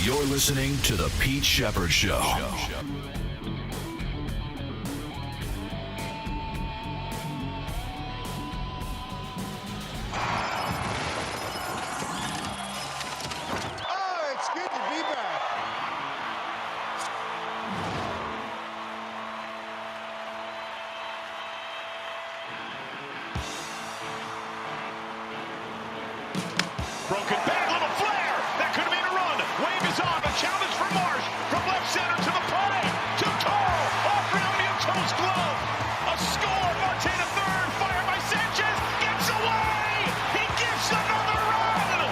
You're listening to The Pete Shepherd Show. Oh, it's good to be back. Broken back, little flare. That could mean a run. Wave is on. A challenge for Marsh. From left center to the play. Too tall. Off Real Muto's glove. A score. Marte to third. Fired by Sanchez. Gets away. He gets another run.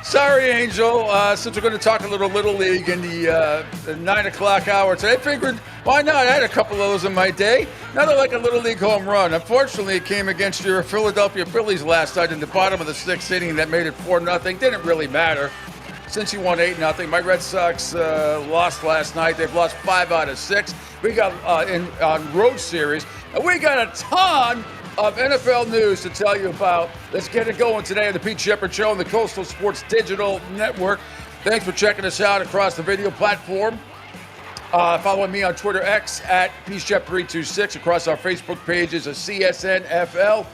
Sorry, Angel. Since we're going to talk a little League in the 9 o'clock hour today, I figured, why not? I had a couple of those in my day. Nothing like a Little League home run. Unfortunately, it came against your Philadelphia Phillies last night in the bottom of the sixth inning that made it 4-0. Didn't really matter since you won 8-0. My Red Sox lost last night. They've lost 5 out of 6. We got on road series, and we got a ton of NFL news to tell you about. Let's get it going today on the Pete Shepherd Show on the Coastal Sports Digital Network. Thanks for checking us out across the video platform. Following me on Twitter X at PShep326, across our Facebook pages of CSNFL,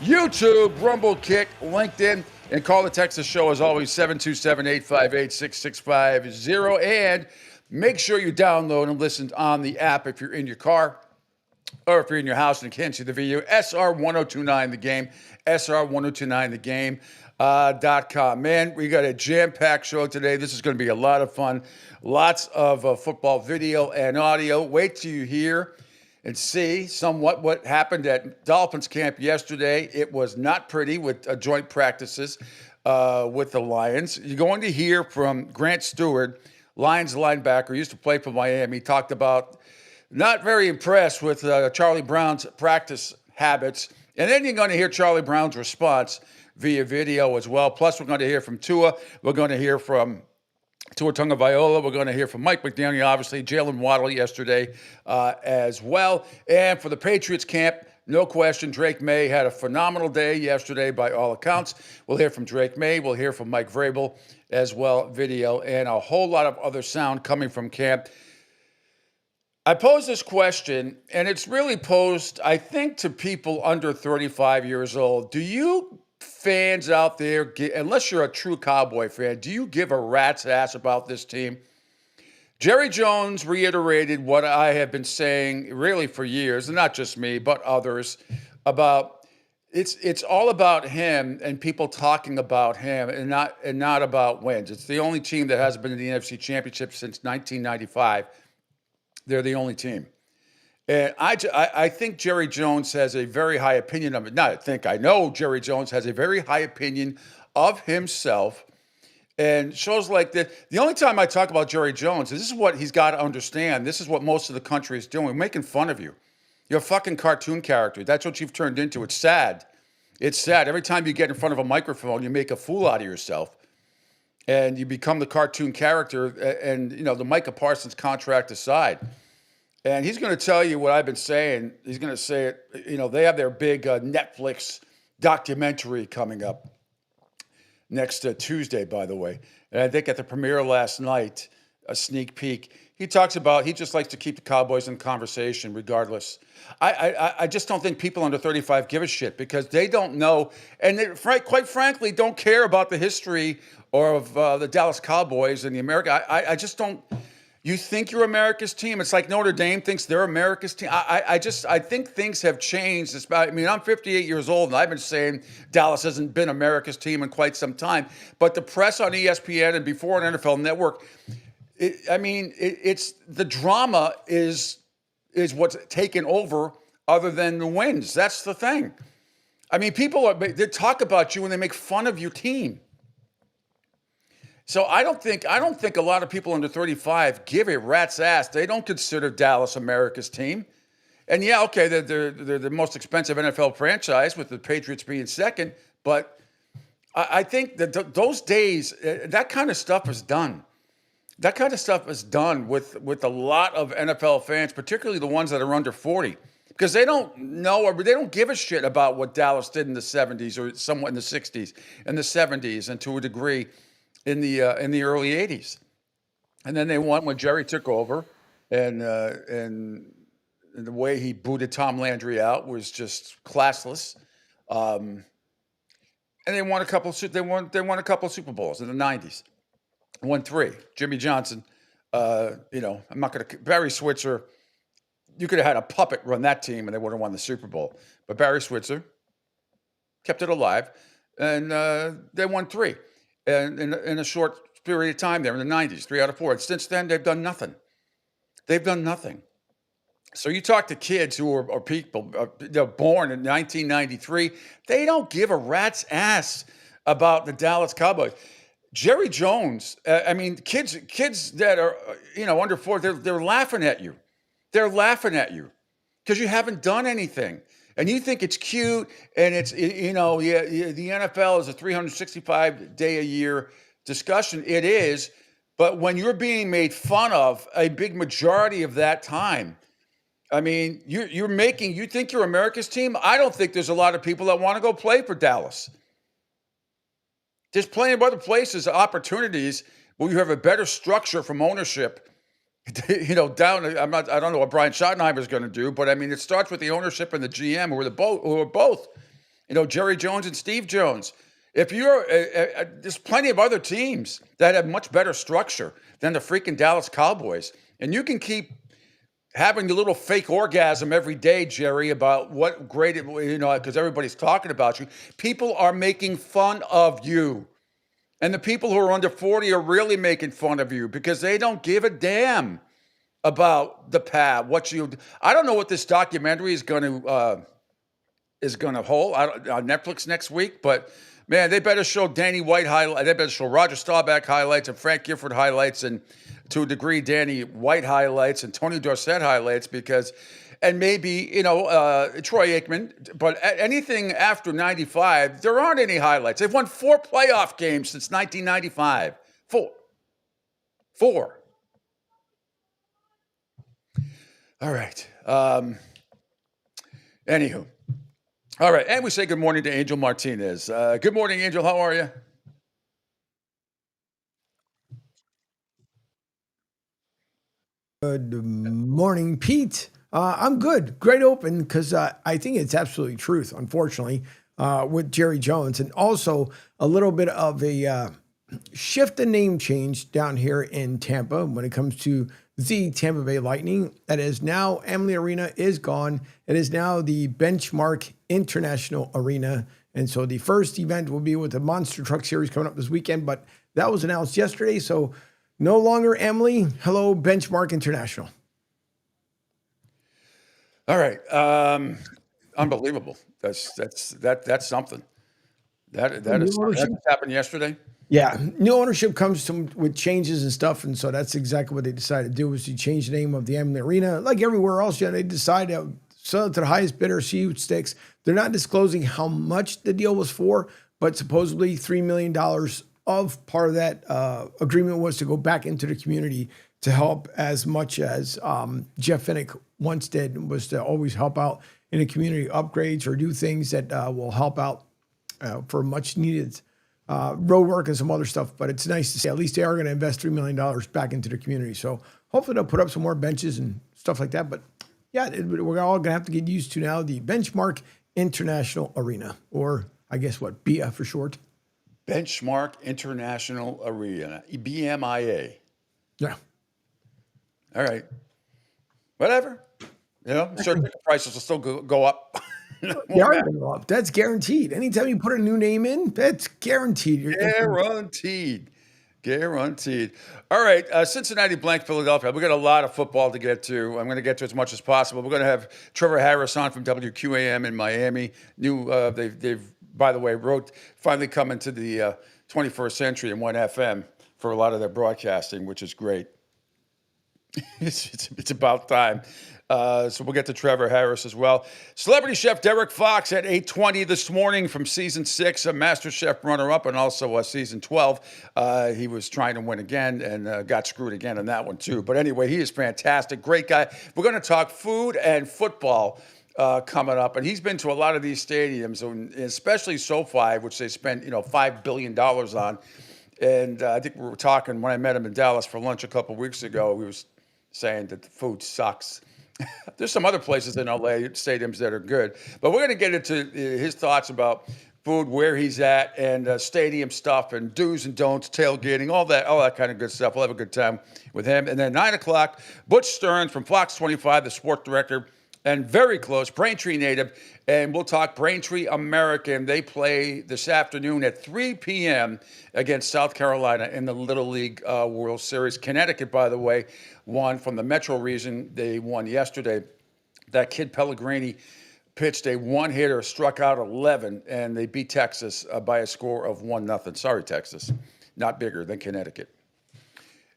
YouTube, Rumble Kick, LinkedIn, and call the Texas show as always, 727-858-6650. And make sure you download and listen on the app if you're in your car, or if you're in your house and can't see the video, SR1029 The Game, SR1029TheGame.com. Man, we got a jam-packed show today. This is going to be a lot of fun. Lots of football video and audio. Wait till you hear and see somewhat what happened at Dolphins camp yesterday. It was not pretty with joint practices with the Lions. You're going to hear from Grant Stewart, Lions linebacker, used to play for Miami. He talked about not very impressed with Charlie Brown's practice habits. And then you're going to hear Charlie Brown's response via video as well. Plus, we're going to hear from Tua. We're going to hear from Tua Tagovailoa. We're going to hear from Mike McDaniel, obviously, Jalen Waddle yesterday as well. And for the Patriots camp, no question, Drake May had a phenomenal day yesterday by all accounts. We'll hear from Drake May. We'll hear from Mike Vrabel as well, video, and a whole lot of other sound coming from camp. I posed this question, and it's really posed, I think, to people under 35 years old. Do you fans out there, unless you're a true Cowboy fan, do you give a rat's ass about this team? Jerry Jones reiterated what I have been saying really for years, and not just me, but others, about it's all about him and people talking about him and not about wins. It's the only team that hasn't been in the NFC Championship since 1995. They're the only team. And I think Jerry Jones has a very high opinion of it. Not I think, I know Jerry Jones has a very high opinion of himself. And shows like that, the only time I talk about Jerry Jones, this is what he's got to understand. This is what most of the country is doing. We're making fun of you. You're a fucking cartoon character. That's what you've turned into. It's sad. It's sad. Every time you get in front of a microphone, you make a fool out of yourself. And you become the cartoon character, and, you know, the Micah Parsons contract aside. And he's going to tell you what I've been saying. He's going to say it, you know, they have their big Netflix documentary coming up next Tuesday, by the way. And I think at the premiere last night, a sneak peek, he talks about, he just likes to keep the Cowboys in conversation regardless. I just don't think people under 35 give a shit because they don't know, and they, quite frankly, don't care about the history or of the Dallas Cowboys and the America. I just don't. You think you're America's team? It's like Notre Dame thinks they're America's team. I think things have changed. I mean, I'm 58 years old, and I've been saying Dallas hasn't been America's team in quite some time. But the press on ESPN and before on NFL Network, it's the drama is what's taken over other than the wins. That's the thing. I mean, they talk about you and they make fun of your team. So I don't think a lot of people under 35 give a rat's ass. They don't consider Dallas America's team. And yeah, okay, they're the most expensive NFL franchise with the Patriots being second. But I think that those days, that kind of stuff is done. That kind of stuff is done with a lot of NFL fans, particularly the ones that are under 40. because they don't know or they don't give a shit about what Dallas did in the 70s or somewhat in the 60s and the 70s and to a degree in the early 80s. And then they won when Jerry took over, and the way he booted Tom Landry out was just classless. Um, and they won a couple. They won a couple of Super Bowls in the '90s. Won three. Jimmy Johnson. I'm not going to Barry Switzer. You could have had a puppet run that team, and they would have won the Super Bowl. But Barry Switzer kept it alive, and they won three, and in a short period of time there in the '90s, 3 out of 4. And since then, they've done nothing. They've done nothing. So you talk to kids who are people they're born in 1993, they don't give a rat's ass about the Dallas Cowboys. Jerry Jones, kids that are under 4, they're laughing at you. They're laughing at you because you haven't done anything, and you think it's cute. And it's the NFL is a 365-day-a-year discussion. It is, but when you're being made fun of a big majority of that time. I mean, you think you're America's team? I don't think there's a lot of people that want to go play for Dallas. There's plenty of other places, opportunities where you have a better structure from ownership. I don't know what Brian Schottenheimer is going to do, but I mean, it starts with the ownership and the GM who are both, Jerry Jones and Steve Jones. If there's plenty of other teams that have much better structure than the freaking Dallas Cowboys, and you can keep having the little fake orgasm every day, Jerry, about what great it, because everybody's talking about you. People are making fun of you. And the people who are under 40 are really making fun of you because they don't give a damn about the path. I don't know what this documentary is going to hold on Netflix next week, but man, they better show Danny White highlights. They better show Roger Staubach highlights and Frank Gifford highlights, and to a degree, Danny White highlights and Tony Dorsett highlights, and maybe, Troy Aikman, but anything after 95, there aren't any highlights. They've won 4 playoff games since 1995. Four. All right. Anywho. All right. And we say good morning to Angel Martinez. Good morning, Angel. How are you? Good morning, Pete. I'm good. Great open because I think it's absolutely truth, unfortunately, with Jerry Jones. And also a little bit of a shift and name change down here in Tampa when it comes to the Tampa Bay Lightning. That is now Amalie Arena is gone. It is now the Benchmark International Arena. And so the first event will be with the Monster Truck Series coming up this weekend, but that was announced yesterday. So no longer Amalie. Hello, Benchmark International. All right. Unbelievable. That's something. That happened yesterday. Yeah, new ownership comes with changes and stuff, and so that's exactly what they decided to do, was to change the name of the Amalie Arena. Like everywhere else, they decide to sell it to the highest bidder, see who sticks. They're not disclosing how much the deal was for, but supposedly $3 million of part of that agreement was to go back into the community to help, as much as Jeff Finnick once did, was to always help out in the community upgrades or do things that will help out for much needed road work and some other stuff. But it's nice to see at least they are going to invest $3 million back into the community. So hopefully they'll put up some more benches and stuff like that. But yeah, we're all going to have to get used to now the Benchmark International Arena, or I guess what, BIA for short. Benchmark International Arena, BMIA. Yeah. All right. Whatever. Certain ticket prices will still go up. They are going to go up. That's guaranteed. Anytime you put a new name in, that's guaranteed. Guaranteed. All right. Cincinnati blank Philadelphia. We got a lot of football to get to. I'm going to get to as much as possible. We're going to have Trevor Harris on from WQAM in Miami. They've by the way, finally coming to the 21st century in 1FM for a lot of their broadcasting, which is great. It's about time. So we'll get to Trevor Harris as well. Celebrity Chef Derrick Fox at 8:20 this morning from Season 6, a Master Chef runner-up, and also Season 12. He was trying to win again and got screwed again on that one too. But anyway, he is fantastic. Great guy. We're going to talk food and football coming up, and he's been to a lot of these stadiums, and especially SoFi, which they spent $5 billion on. And I think we were talking when I met him in Dallas for lunch a couple of weeks ago. He was saying that the food sucks. There's some other places in LA stadiums that are good, but we're going to get into his thoughts about food, where he's at, and stadium stuff, and do's and don'ts, tailgating, all that kind of good stuff. We'll have a good time with him. And then 9 o'clock, Butch Stearns from Fox 25, the sport director, and very close, Braintree native, and we'll talk Braintree American. They play this afternoon at 3 p.m. against South Carolina in the Little League World Series. Connecticut, by the way, won from the Metro region. They won yesterday. That kid Pellegrini pitched a one-hitter, struck out 11, and they beat Texas by a score of 1-0. Sorry, Texas. Not bigger than Connecticut.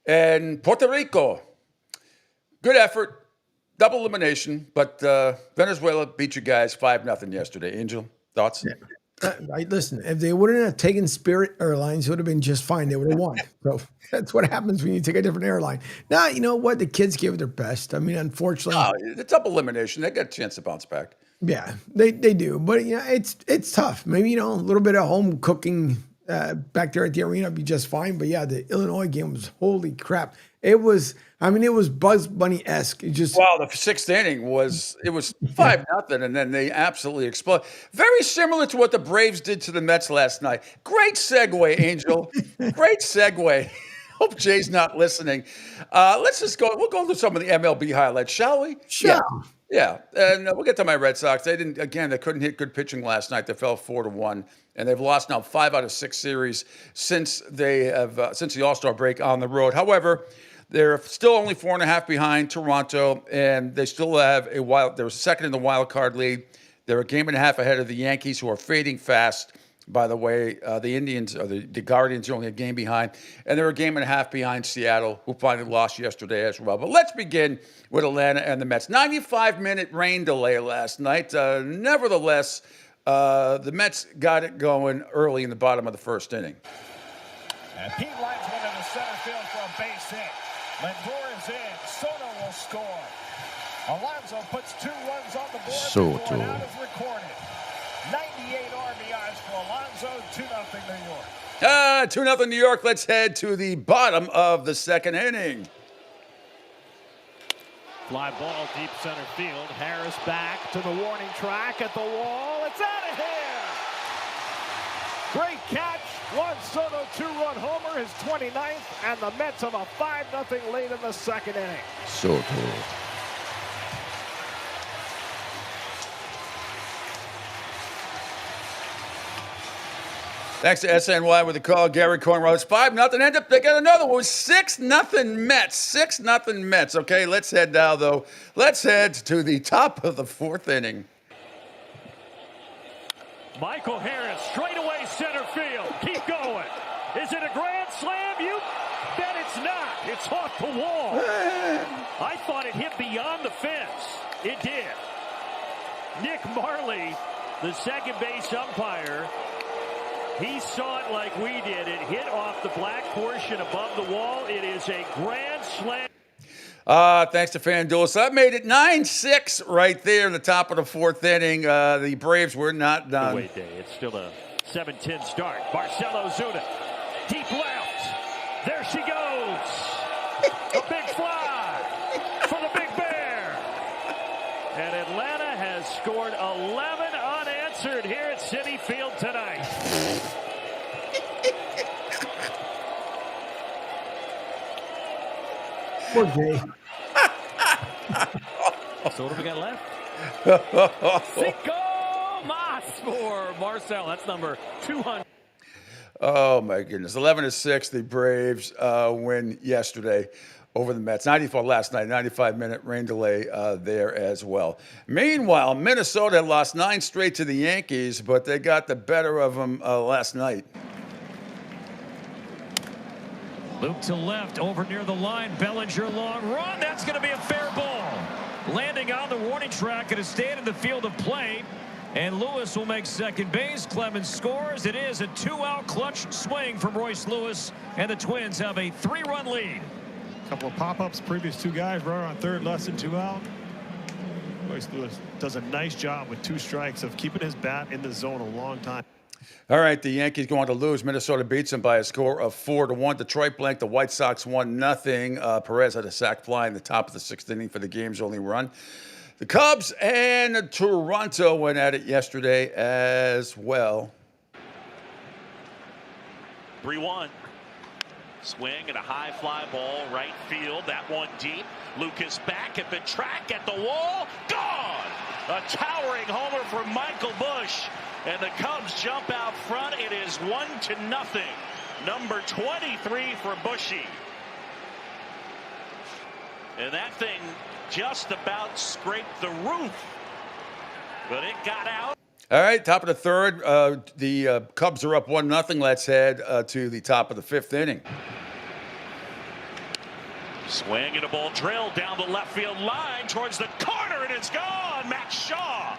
And Puerto Rico, good effort. Double elimination, but Venezuela beat you guys 5-0 yesterday. Angel, thoughts? Yeah. Listen, if they wouldn't have taken Spirit Airlines, it would have been just fine. They would have won. So that's what happens when you take a different airline. Now, you know what? The kids gave it their best. I mean, unfortunately. No, the double elimination, they got a chance to bounce back. Yeah, they do. But, it's tough. Maybe, a little bit of home cooking back there at the arena would be just fine. But, yeah, the Illinois game was, holy crap. It was Buzz Bunny-esque. Wow, the sixth inning was 5-0, and then they absolutely exploded. Very similar to what the Braves did to the Mets last night. Great segue, Angel. Great segue. Hope Jay's not listening. Let's just go. We'll go through some of the MLB highlights, shall we? Sure. Yeah, and we'll get to my Red Sox. They couldn't hit good pitching last night. They fell 4-1, and they've lost now 5 out of 6 series since the All-Star break on the road. However, they're still only 4.5 behind Toronto, and they still have they're second in the wild card lead. They're a game and a half ahead of the Yankees, who are fading fast. By the way, the Indians, or the Guardians, are only a game behind, and they're a game and a half behind Seattle, who finally lost yesterday as well. But let's begin with Atlanta and the Mets. 95-minute rain delay last night. Nevertheless, the Mets got it going early in the bottom of the first inning. And Pete lines one into center field for a base hit. Lindor is in. Soto will score. Alonso puts 2 runs on the board. Soto. An out is recorded. 98 RBIs for Alonso. 2-0 New York. 2-0 New York. Let's head to the bottom of the second inning. Fly ball deep center field. Harris back to the warning track at the wall. It's out of here. Great catch. Juan Soto 2-run homer, his 29th, and the Mets have a 5-0 lead in the second inning. Soto. Thanks to SNY with the call. Gary Cornrow. It's 5-0. End up, they got another one. 6-0 Mets. 6-0 Mets. Okay, let's head now, though. Let's head to the top of the fourth inning. Michael Harris, straightaway center field. Keep going. Is it a grand slam? You bet it's not. It's off the wall. I thought it hit beyond the fence. It did. Nick Marley, the second base umpire, he saw it like we did. It hit off the black portion above the wall. It is a grand slam. Thanks to FanDuel. So that made it 9-6 right there in the top of the fourth inning. The Braves were not done. Wait, day. It's still a 7-10 start. Marcelo Zuna, deep left. There she goes. A big fly for the Big Bear. And Atlanta has scored 11 unanswered here at Citi Field tonight. Poor Jay. So what do we got left? Cinco Mas for Marcel. That's number 200. Oh, my goodness. 11-6, the Braves win yesterday over the Mets. 94 last night, 95-minute rain delay there as well. Meanwhile, Minnesota had lost 9 straight to the Yankees, but they got the better of them last night. Luke to left, over near the line. Bellinger long run. That's going to be a fair ball. Landing on the warning track, going to stand in the field of play. And Lewis will make second base. Clemens scores. It is a 2-out clutch swing from Royce Lewis. And the Twins have a 3-run lead. Couple of pop-ups, previous 2 guys, runner on third, less than 2 out. Royce Lewis does a nice job with 2 strikes of keeping his bat in the zone a long time. All right, the Yankees go on to lose. Minnesota beats them by a score of 4-1. Detroit blanked the White Sox 1-0. Perez had a sac fly in the top of the 6th inning for the game's only run. The Cubs and Toronto went at it yesterday as well. 3-1. Swing and a high fly ball, right field. That one deep. Lucas back at the track, at the wall. Gone! A towering homer from Michael Bush. And the Cubs jump out front. It is 1-0. Number 23 for Bushy. And that thing just about scraped the roof. But it got out. All right, top of the 3rd. The Cubs are up 1-0. Let's head to the top of the 5th inning. Swing and a ball drilled down the left field line towards the corner, and it's gone. Matt Shaw.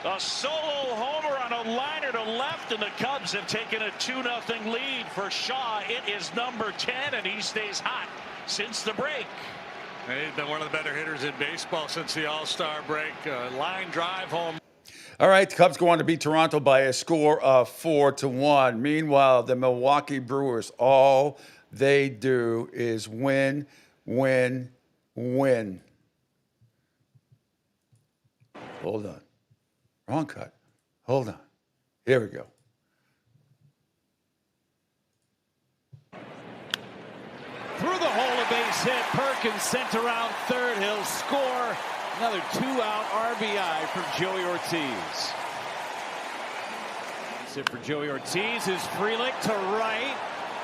A solo homer on a liner to left, and the Cubs have taken a 2-0 lead for Shaw. It is number 10, and he stays hot since the break. He's been one of the better hitters in baseball since the All-Star break. Line drive home. All right, the Cubs go on to beat Toronto by a score of 4-1. Meanwhile, the Milwaukee Brewers, all they do is win, win, win. Hold on. Wrong cut. Hold on. Here we go. Through the hole, a base hit. Perkins sent around third. He'll score. Another 2-out RBI from Joey Ortiz. That's it for Joey Ortiz. Is Frelick to right.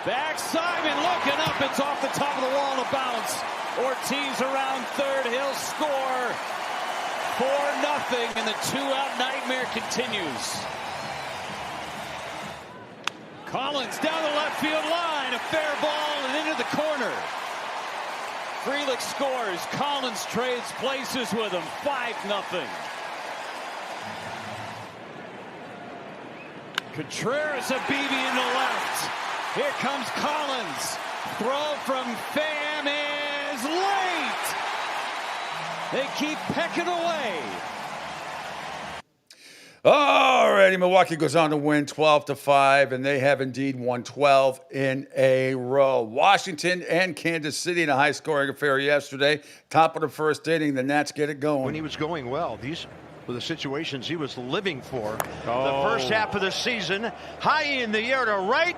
Backside and looking up. It's off the top of the wall to bounce. Ortiz around third. He'll score. 4-0, and the 2-out nightmare continues. Collins down the left field line. A fair ball and into the corner. Frelick scores. Collins trades places with him. 5-0. Contreras a BB in the left. Here comes Collins. Throw from Pham is late. They keep pecking away. Alrighty, Milwaukee goes on to win 12-5, and they have indeed won 12 in a row. Washington and Kansas City in a high-scoring affair yesterday. Top of the 1st inning, the Nats get it going. When he was going well, these were the situations he was living for. The first half of the season, high in the air to right.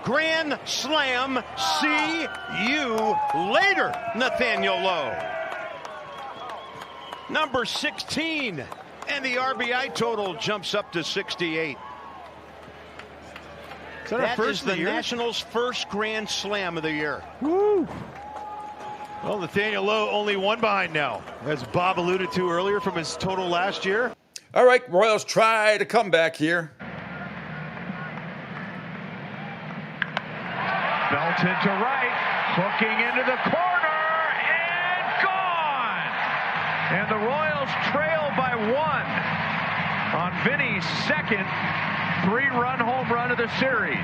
Grand slam. See you later, Nathaniel Lowe. Number 16. And the RBI total jumps up to 68. That is the Nationals' first grand slam of the year. Woo! Well, Nathaniel Lowe only one behind now, as Bob alluded to earlier from his total last year. All right, Royals try to come back here. Belted to right, hooking into the corner, and gone! And the Royals trail by 1 on Vinny's second 3-run home run of the series.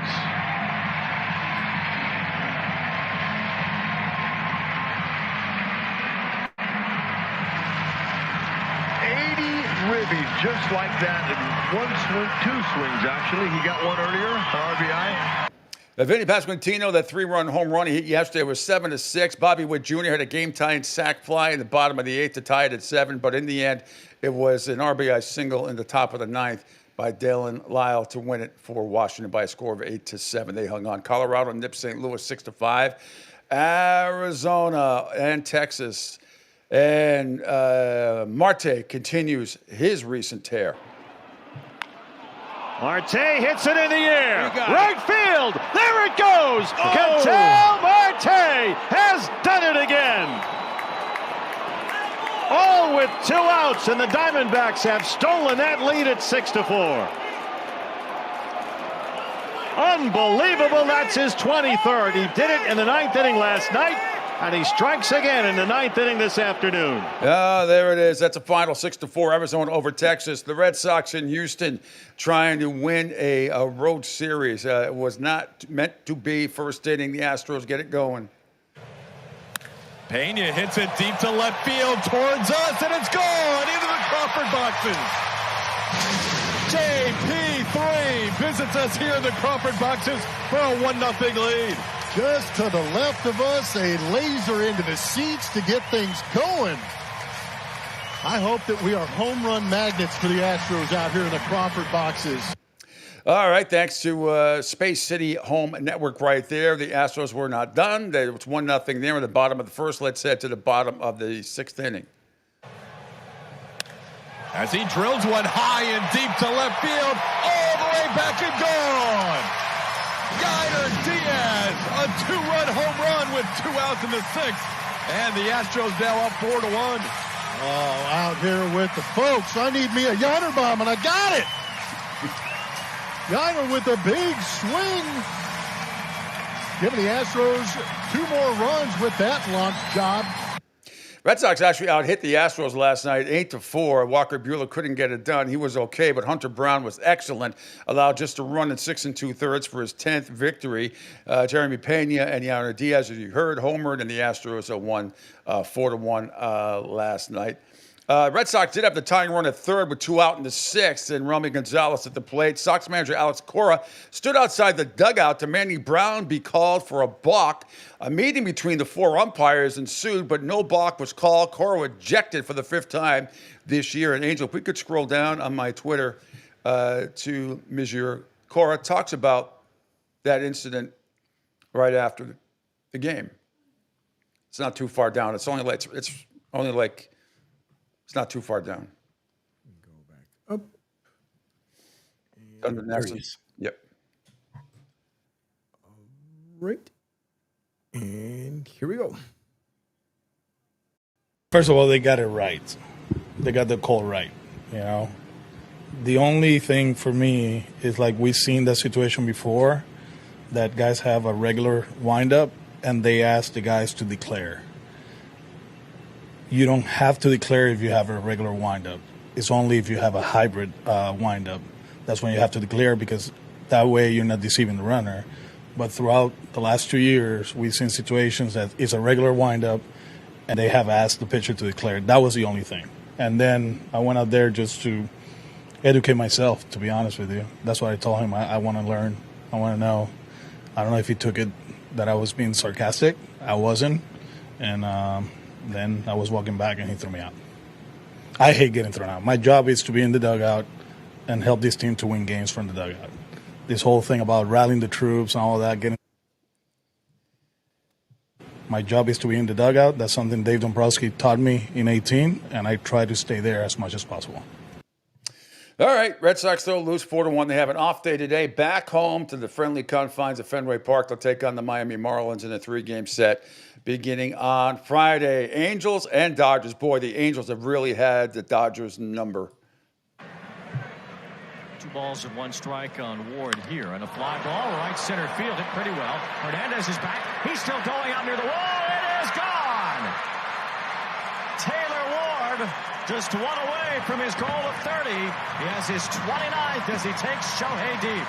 Ribbies just like that, and 1 swing, 2 swings actually. He got one earlier, RBI. Vinny Pasquantino, that 3-run home run he hit yesterday was 7-6. Bobby Witt Jr. had a game-tying sac fly in the bottom of the 8th to tie it at 7, but in the end, it was an RBI single in the top of the 9th by Dalen Lyle to win it for Washington by a score of 8-7. They hung on. Colorado nipped St. Louis 6-5. Arizona and Texas. And Marte continues his recent tear. Marte hits it in the air. Right field. There it goes. Ketel Marte has done it again. All with 2 outs, and the Diamondbacks have stolen that lead at 6-4. Unbelievable. That's his 23rd. He did it in the 9th inning last night, and he strikes again in the 9th inning this afternoon. There it is. That's a final 6-4. Arizona over Texas. The Red Sox in Houston trying to win a road series. It was not meant to be. First inning, the Astros get it going. Pena hits it deep to left field towards us, and it's gone into the Crawford boxes. JP3 visits us here in the Crawford boxes for a 1-0 lead. Just to the left of us, a laser into the seats to get things going. I hope that we are home run magnets for the Astros out here in the Crawford boxes. All right, thanks to Space City Home Network right there. The Astros were not done. There was 1-0 there in the bottom of the first. Let's head to the bottom of the 6th inning. As he drills one high and deep to left field, all the way back and gone. Guider Diaz, a 2-run home run with 2 outs in the 6th. And the Astros now up 4-1. Oh, out here with the folks. I need me a yonder bomb, and I got it. Guider with a big swing. Giving the Astros 2 more runs with that launch job. Red Sox actually out-hit the Astros last night, 8-4. Walker Buehler couldn't get it done. He was okay, but Hunter Brown was excellent. Allowed just a run in 6 2/3 for his 10th victory. Jeremy Pena and Yonder Diaz, as you heard, homered, and the Astros won 4-1 last night. Red Sox did have the tying run at third with 2 out in the 6th, and Romy Gonzalez at the plate. Sox manager Alex Cora stood outside the dugout demanding Brown be called for a balk. A meeting between the 4 umpires ensued, but no balk was called. Cora ejected for the 5th time this year. And Angel, if we could scroll down on my Twitter to Monsieur Cora talks about that incident right after the game. It's not too far down. It's only like it's not too far down. Go back up. Under the next. Yep. All right. And here we go. First of all, they got it right. They got the call right, you know. The only thing for me is like we've seen that situation before, that guys have a regular windup and they ask the guys to declare. You don't have to declare if you have a regular windup. It's only if you have a hybrid windup. That's when you have to declare, because that way you're not deceiving the runner. But throughout the last 2 years, we've seen situations that it's a regular windup and they have asked the pitcher to declare. That was the only thing. And then I went out there just to educate myself, to be honest with you. That's what I told him. I want to learn. I want to know. I don't know if he took it that I was being sarcastic. I wasn't. And then I was walking back and he threw me out. I hate getting thrown out. My job is to be in the dugout and help this team to win games from the dugout. This whole thing about rallying the troops and all that, my job is to be in the dugout. That's something Dave Dombrowski taught me in 2018, and I try to stay there as much as possible. All right, Red Sox, though, lose 4-1. They have an off day today. Back home to the friendly confines of Fenway Park. They'll take on the Miami Marlins in a 3-game set beginning on Friday. Angels and Dodgers. Boy, the Angels have really had the Dodgers' number. 2 balls and 1 strike on Ward here. And a fly ball, right center field. Hit pretty well. Hernandez is back. He's still going out near the wall. It is gone! Taylor Ward just 1 away from his goal of 30. He has his 29th as he takes Shohei deep.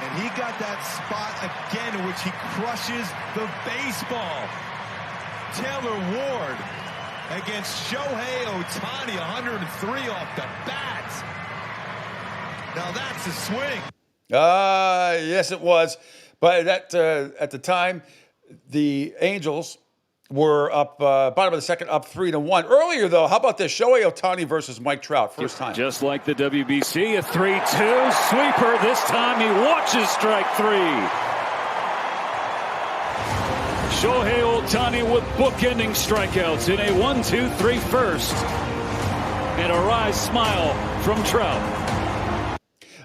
And he got that spot again in which he crushes the baseball. Taylor Ward against Shohei Ohtani, 103 off the bat. Now that's a swing. Yes, it was. But at the time, the Angels were up, bottom of the 2nd, up 3-1. Earlier, though, how about this? Shohei Ohtani versus Mike Trout, first time. Just like the WBC, a 3-2 sweeper. This time he watches strike 3. Shohei Ohtani with bookending strikeouts in a 1-2-3 first. And a wry smile from Trout.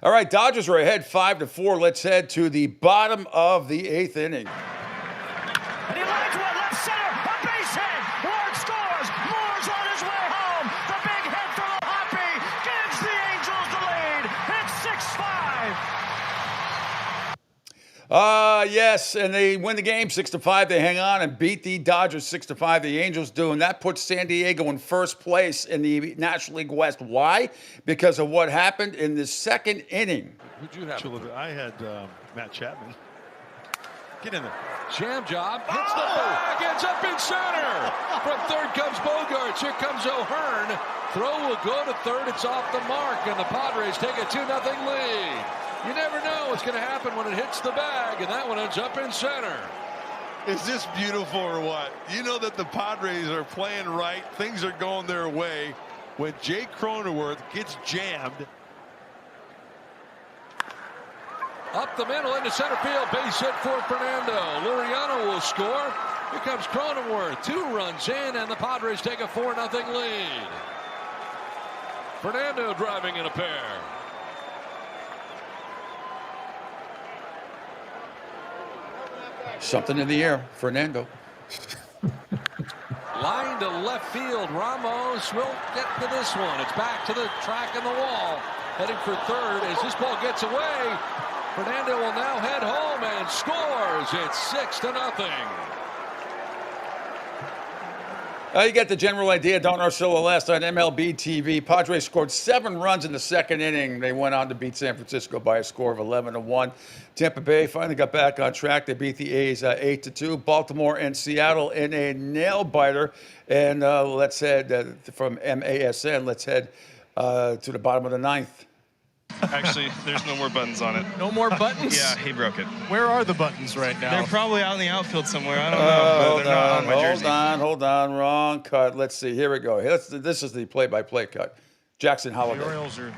All right, Dodgers are ahead 5-4. Let's head to the bottom of the 8th inning. And he lines one left center, a base hit. Ward scores. Moore's on his way home. The big hit from Hoppy gives the Angels the lead. It's 6-5. Yes, and they win the game 6-5. They hang on and beat the Dodgers 6-5. The Angels do, and that puts San Diego in first place in the National League West. Why? Because of what happened in the 2nd inning. Who'd you have? I had Matt Chapman. Get in there. Jam job, hits the bag, ends up in center. From third comes Bogarts, here comes O'Hearn. Throw will go to third, it's off the mark, and the Padres take a 2-0 lead. You never know what's going to happen when it hits the bag, and that one ends up in center. Is this beautiful or what? You know that the Padres are playing right. Things are going their way. When Jake Cronenworth gets jammed. Up the middle into center field, base hit for Fernando. Liriano will score. Here comes Cronenworth. 2 runs in, and the Padres take a 4-0 lead. Fernando driving in a pair. Something in the air, Fernando. Line to left field. Ramos will get to this one. It's back to the track and the wall. Heading for third as this ball gets away. Fernando will now head home and scores. It's 6-0. You get the general idea. Don Arcilla last night, MLB TV. Padres scored 7 runs in the second inning. They went on to beat San Francisco by a score of 11-1. Tampa Bay finally got back on track. They beat the A's 8-2. Baltimore and Seattle in a nail-biter. And let's head from MASN. Let's head to the bottom of the ninth. Actually, there's no more buttons on it. No more buttons? Yeah, he broke it. Where are the buttons right now? They're probably out in the outfield somewhere. I don't know. But they're not on my jersey. Hold on. Wrong cut. Let's see. Here we go. This is the play-by-play cut. Jackson Holliday. The Orioles are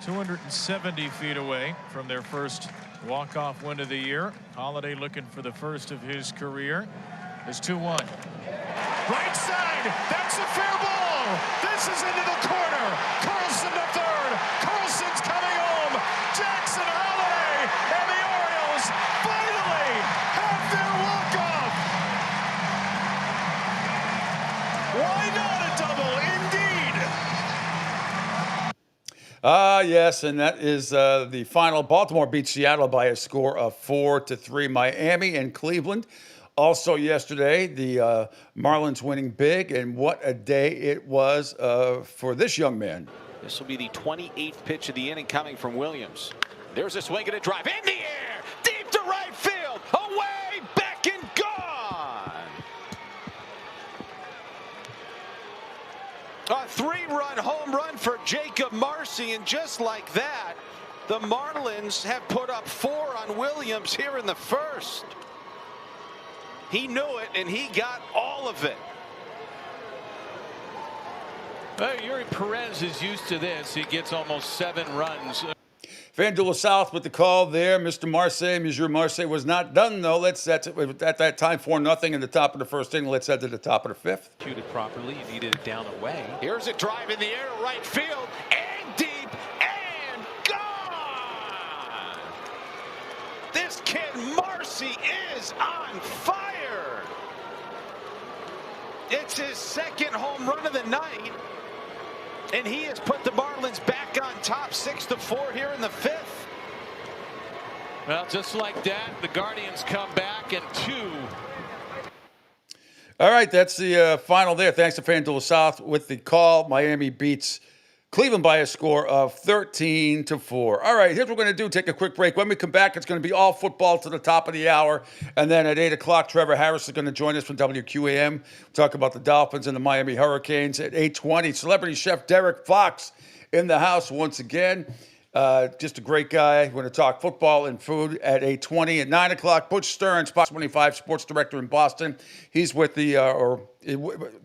270 feet away from their first walk-off win of the year. Holliday looking for the first of his career. It's 2-1. Right side. That's a fair ball. This is into the corner. Carlson to third. Carlson's coming home. Jackson Holliday and the Orioles finally have their walk-off. Why not a double? Indeed. Yes, and that is the final. Baltimore beat Seattle by a score of 4-3. Miami and Cleveland. Also yesterday, the Marlins winning big, and what a day it was for this young man. This will be the 28th pitch of the inning coming from Williams. There's a swing and a drive in the air, deep to right field, away, back and gone. A 3-run home run for Jacob Marcy, and just like that, the Marlins have put up 4 on Williams here in the first. He knew it, and he got all of it. Well, Yuri Perez is used to this. He gets almost 7 runs. FanDuel South with the call there. Mr. Marseille, Monsieur Marseille was not done, though. At that time, 4-0 in the top of the first inning. Let's head to the top of the fifth. Executed properly. You needed it down away. Here's a drive in the air to right field, and deep, and gone. This kid Marcy is on fire. It's his second home run of the night, and he has put the Marlins back on top 6-4 here in the fifth. Well, just like that, the Guardians come back in 2. All right, that's the final there. Thanks to FanDuel South with the call. Miami beats Cleveland by a score of 13-4. All right, here's what we're going to do. Take a quick break. When we come back, it's going to be all football to the top of the hour. And then at 8 o'clock, Trevor Harris is going to join us from WQAM. We'll talk about the Dolphins and the Miami Hurricanes. At 8:20, celebrity chef Derrick Fox in the house once again. Just a great guy. We're going to talk football and food at 8:20. At 9 o'clock, Butch Stearns, Fox 25 sports director in Boston. He's with the,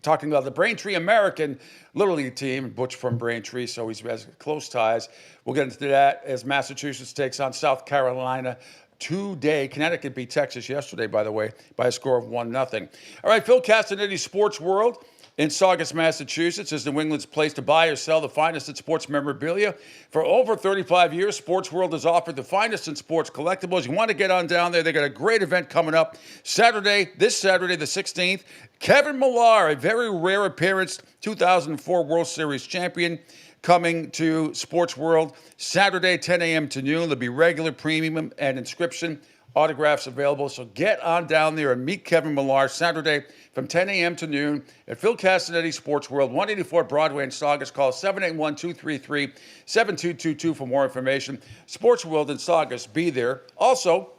talking about the Braintree American Little League team. Butch from Braintree, so he has close ties. We'll get into that as Massachusetts takes on South Carolina today. Connecticut beat Texas yesterday, by the way, by a score of 1-0. All right, Phil Castanetti's Sports World in Saugus, Massachusetts is New England's place to buy or sell the finest in sports memorabilia. For over 35 years, Sports World has offered the finest in sports collectibles. You want to get on down there. They got a great event coming up this Saturday, the 16th. Kevin Millar, a very rare appearance, 2004 World Series champion, coming to Sports World Saturday, 10 a.m. to noon. There'll be regular, premium, and inscription autographs available. So get on down there and meet Kevin Millar Saturday from 10 a.m. to noon at Phil Castanetti Sports World, 184 Broadway in Saugus. Call 781-233-7222 for more information. Sports World in Saugus. Be there. Also,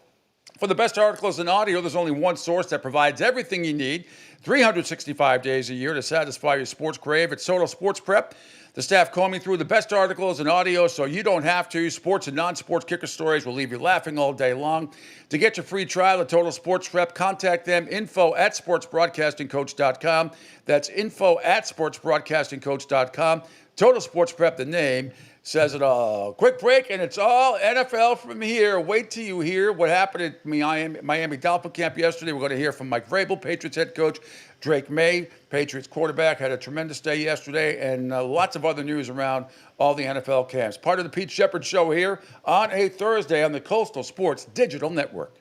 For the best articles in audio, there's only one source that provides everything you need 365 days a year to satisfy your sports crave. It's Total Sports Prep. The staff combing through the best articles in audio so you don't have to. Sports and non-sports kicker stories will leave you laughing all day long. To get your free trial of Total Sports Prep, contact them, info@sportsbroadcastingcoach.com. That's info@sportsbroadcastingcoach.com. Total Sports Prep, the name, says it all. Quick break, and it's all NFL from here. Wait till you hear what happened at Miami Dolphin camp yesterday. We're going to hear from Mike Vrabel, Patriots head coach, Drake May, Patriots quarterback, had a tremendous day yesterday, and lots of other news around all the NFL camps. Part of the Pete Shepard Show here on a Thursday on the Coastal Sports Digital Network.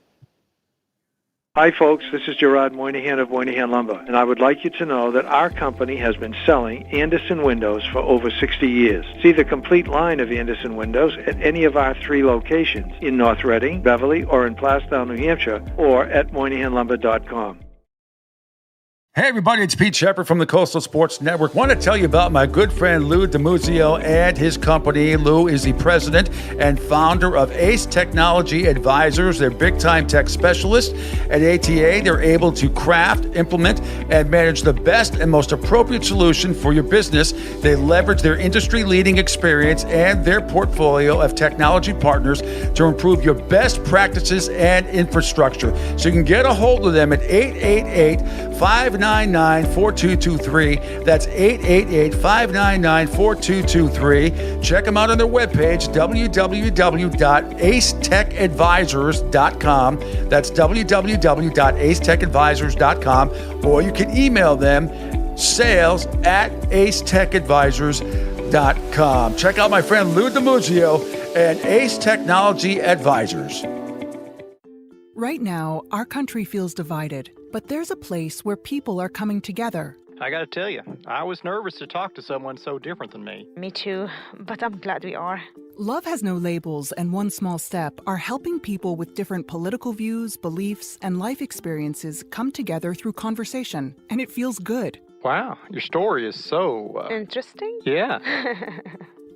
Hi, folks. This is Gerard Moynihan of Moynihan Lumber, and I would like you to know that our company has been selling Anderson windows for over 60 years. See the complete line of Anderson windows at any of our 3 locations in North Reading, Beverly, or in Plastown, New Hampshire, or at MoynihanLumber.com. Hey everybody, it's Pete Shepard from the Coastal Sports Network. Want to tell you about my good friend Lou DiMuzio and his company. Lou is the president and founder of Ace Technology Advisors. They're big-time tech specialists. At ATA, they're able to craft, implement, and manage the best and most appropriate solution for your business. They leverage their industry-leading experience and their portfolio of technology partners to improve your best practices and infrastructure. So you can get a hold of them at 888-599-4223. That's 888-599-4223. Check them out on their webpage, www.acetechadvisors.com. That's www.acetechadvisors.com. Or you can email them, sales@acetechadvisors.com. Check out my friend Lou DiMuzio and Ace Technology Advisors. Right now, our country feels divided, but there's a place where people are coming together. I gotta tell you, I was nervous to talk to someone so different than me. Me too, but I'm glad we are. Love Has No Labels and One Small Step are helping people with different political views, beliefs, and life experiences come together through conversation, and it feels good. Wow, your story is so... Interesting? Yeah.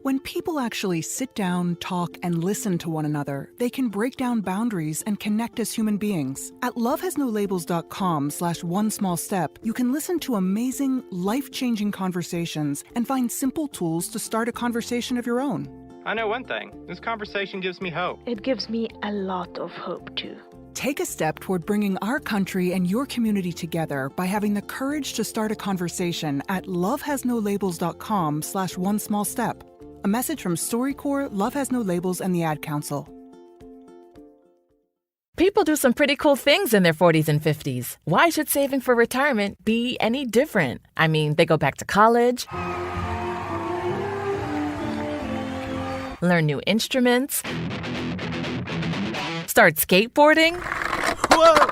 When people actually sit down, talk, and listen to one another, they can break down boundaries and connect as human beings. At lovehasnolabels.com/onesmallstep, you can listen to amazing, life-changing conversations and find simple tools to start a conversation of your own. I know one thing. This conversation gives me hope. It gives me a lot of hope, too. Take a step toward bringing our country and your community together by having the courage to start a conversation at lovehasnolabels.com/onesmallstep. A message from StoryCorps, Love Has No Labels, and the Ad Council. People do some pretty cool things in their 40s and 50s. Why should saving for retirement be any different? I mean, they go back to college, learn new instruments, start skateboarding. Whoa!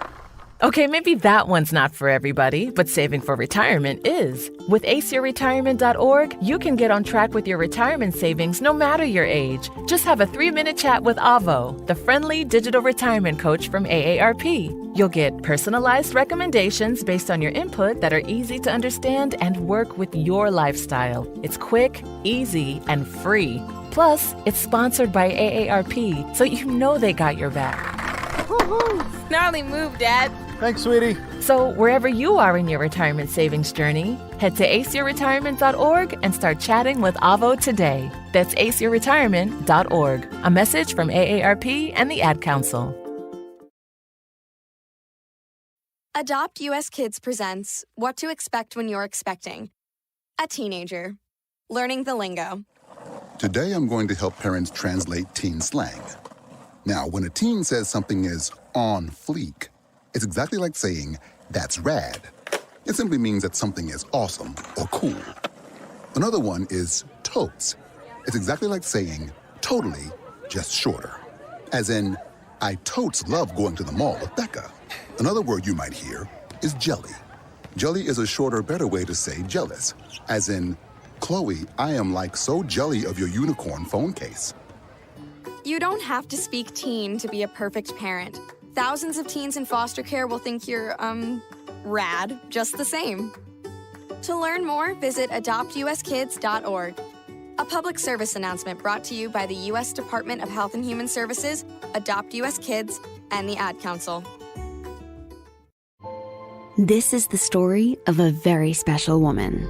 Okay, maybe that one's not for everybody, but saving for retirement is. With aceyourretirement.org, you can get on track with your retirement savings no matter your age. Just have a 3-minute chat with Avo, the friendly digital retirement coach from AARP. You'll get personalized recommendations based on your input that are easy to understand and work with your lifestyle. It's quick, easy, and free. Plus, it's sponsored by AARP, so you know they got your back. Woohoo! Gnarly move, Dad. Thanks, sweetie. So wherever you are in your retirement savings journey, head to aceyourretirement.org and start chatting with Avo today. That's aceyourretirement.org. A message from AARP and the Ad Council. Adopt US Kids presents What to Expect When You're Expecting. A teenager. Learning the lingo. Today I'm going to help parents translate teen slang. Now, when a teen says something is on fleek, it's exactly like saying, that's rad. It simply means that something is awesome or cool. Another one is totes. It's exactly like saying, totally, just shorter. As in, I totes love going to the mall with Becca. Another word you might hear is jelly. Jelly is a shorter, better way to say jealous. As in, Chloe, I am like so jelly of your unicorn phone case. You don't have to speak teen to be a perfect parent. Thousands of teens in foster care will think you're, rad, just the same. To learn more, visit adoptuskids.org. A public service announcement brought to you by the U.S. Department of Health and Human Services, Adopt U.S. Kids, and the Ad Council. This is the story of a very special woman.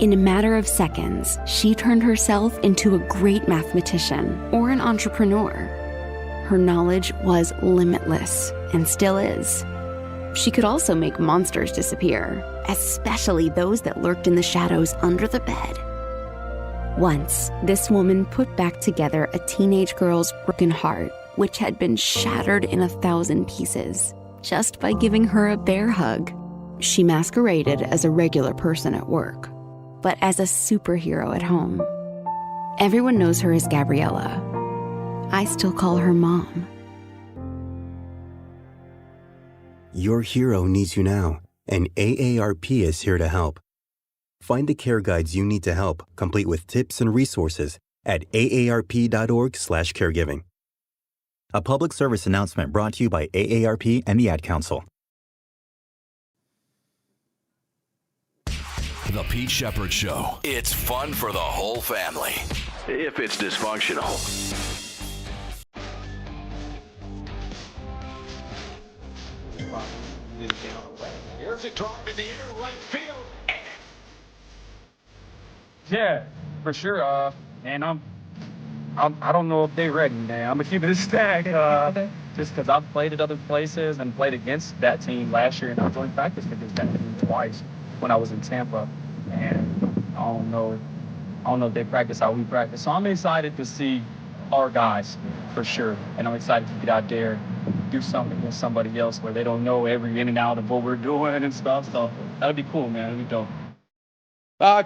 In a matter of seconds, she turned herself into a great mathematician or an entrepreneur. Her knowledge was limitless and still is. She could also make monsters disappear, especially those that lurked in the shadows under the bed. Once, this woman put back together a teenage girl's broken heart, which had been shattered in 1,000 pieces, just by giving her a bear hug. She masqueraded as a regular person at work, but as a superhero at home. Everyone knows her as Gabriella. I still call her Mom. Your hero needs you now, and AARP is here to help. Find the care guides you need to help, complete with tips and resources at aarp.org/caregiving. A public service announcement brought to you by AARP and the Ad Council. The Pete Shepherd Show. It's fun for the whole family, if it's dysfunctional. Here's it dropped in the air, right field. Yeah, for sure. And I don't know if they're ready, man. I'm gonna keep it a stack. Just because I've played at other places and played against that team last year, and I joined practice against that team twice when I was in Tampa. And I don't know if they practice how we practice. So I'm excited to see our guys for sure, and I'm excited to get out there, do something with somebody else where they don't know every in and out of what we're doing and stuff. So that'd be cool, man. That'd be dope.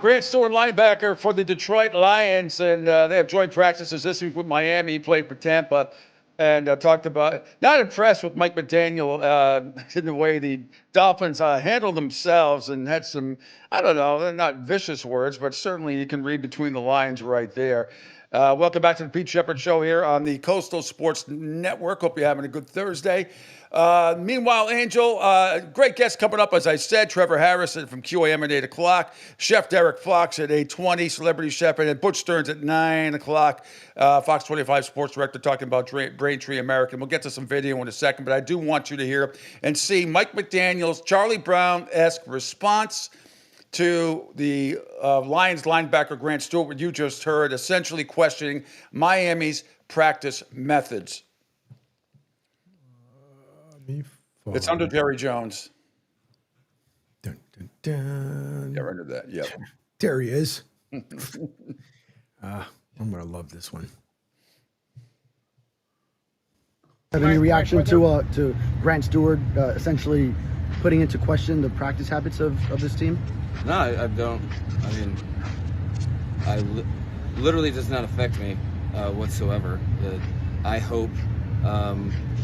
Grant Stewart, linebacker for the Detroit Lions, and they have joint practices this week with Miami. He played for Tampa, and talked about not impressed with Mike McDaniel in the way the Dolphins handled themselves, and had some, I don't know, they're not vicious words, but certainly you can read between the lines right there. Welcome back to the Pete Shepherd Show here on the Coastal Sports Network. Hope you're having a good Thursday. Meanwhile, Angel, great guest coming up, as I said, Trevor Harrison from QAM at 8 o'clock, Chef Derrick Fox at 8:20, Celebrity Chef, and Butch Stearns at 9 o'clock, Fox 25 Sports Director talking about Braintree American. We'll get to some video in a second, but I do want you to hear and see Mike McDaniel's Charlie Brown-esque response to the Lions linebacker Grant Stewart, what you just heard, essentially questioning Miami's practice methods. It's under Jerry Jones. Dun, dun, dun. Yeah, under that. Yep. There he is. I'm going to love this one. Have any reaction to Grant Stewart essentially putting into question the practice habits of this team? No, I don't. I mean, literally does not affect me whatsoever. I hope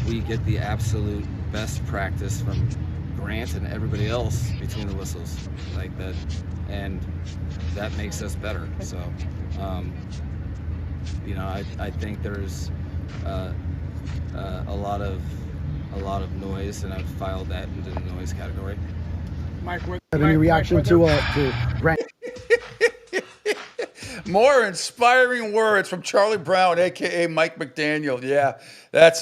we get the absolute best practice from Grant and everybody else between the whistles, like that, and that makes us better. So, you know, I think there's a lot of noise, and I've filed that into the noise category. Mike, have any reaction to Grant? More inspiring words from Charlie Brown, a.k.a. Mike McDaniel. Yeah, that's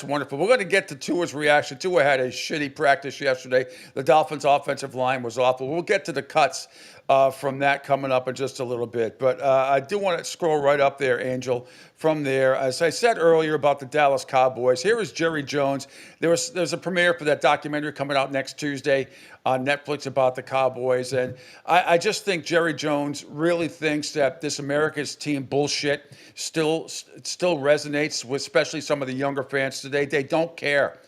wonderful. We're going to get to Tua's reaction. Tua had a shitty practice yesterday. The Dolphins' offensive line was awful. We'll get to the cuts from that coming up in just a little bit. But I do want to scroll right up there, Angel, from there. As I said earlier about the Dallas Cowboys, here is Jerry Jones. There's a premiere for that documentary coming out next Tuesday on Netflix about the Cowboys. And I just think Jerry Jones really thinks that this America's team bullshit still resonates with especially some of the younger fans today. They don't care.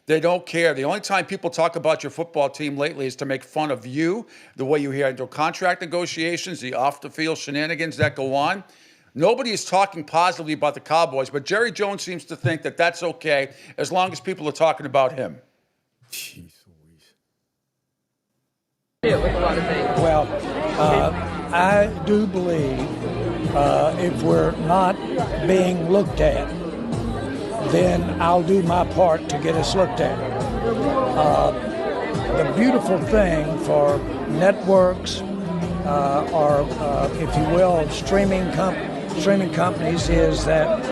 They don't care. The only time people talk about your football team lately is to make fun of you, the way you handle contract negotiations, the off-the-field shenanigans that go on. Nobody is talking positively about the Cowboys, but Jerry Jones seems to think that that's okay as long as people are talking about him. Jeez Well, I do believe if we're not being looked at, then I'll do my part to get us looked at. The beautiful thing for networks or, if you will, streaming companies is that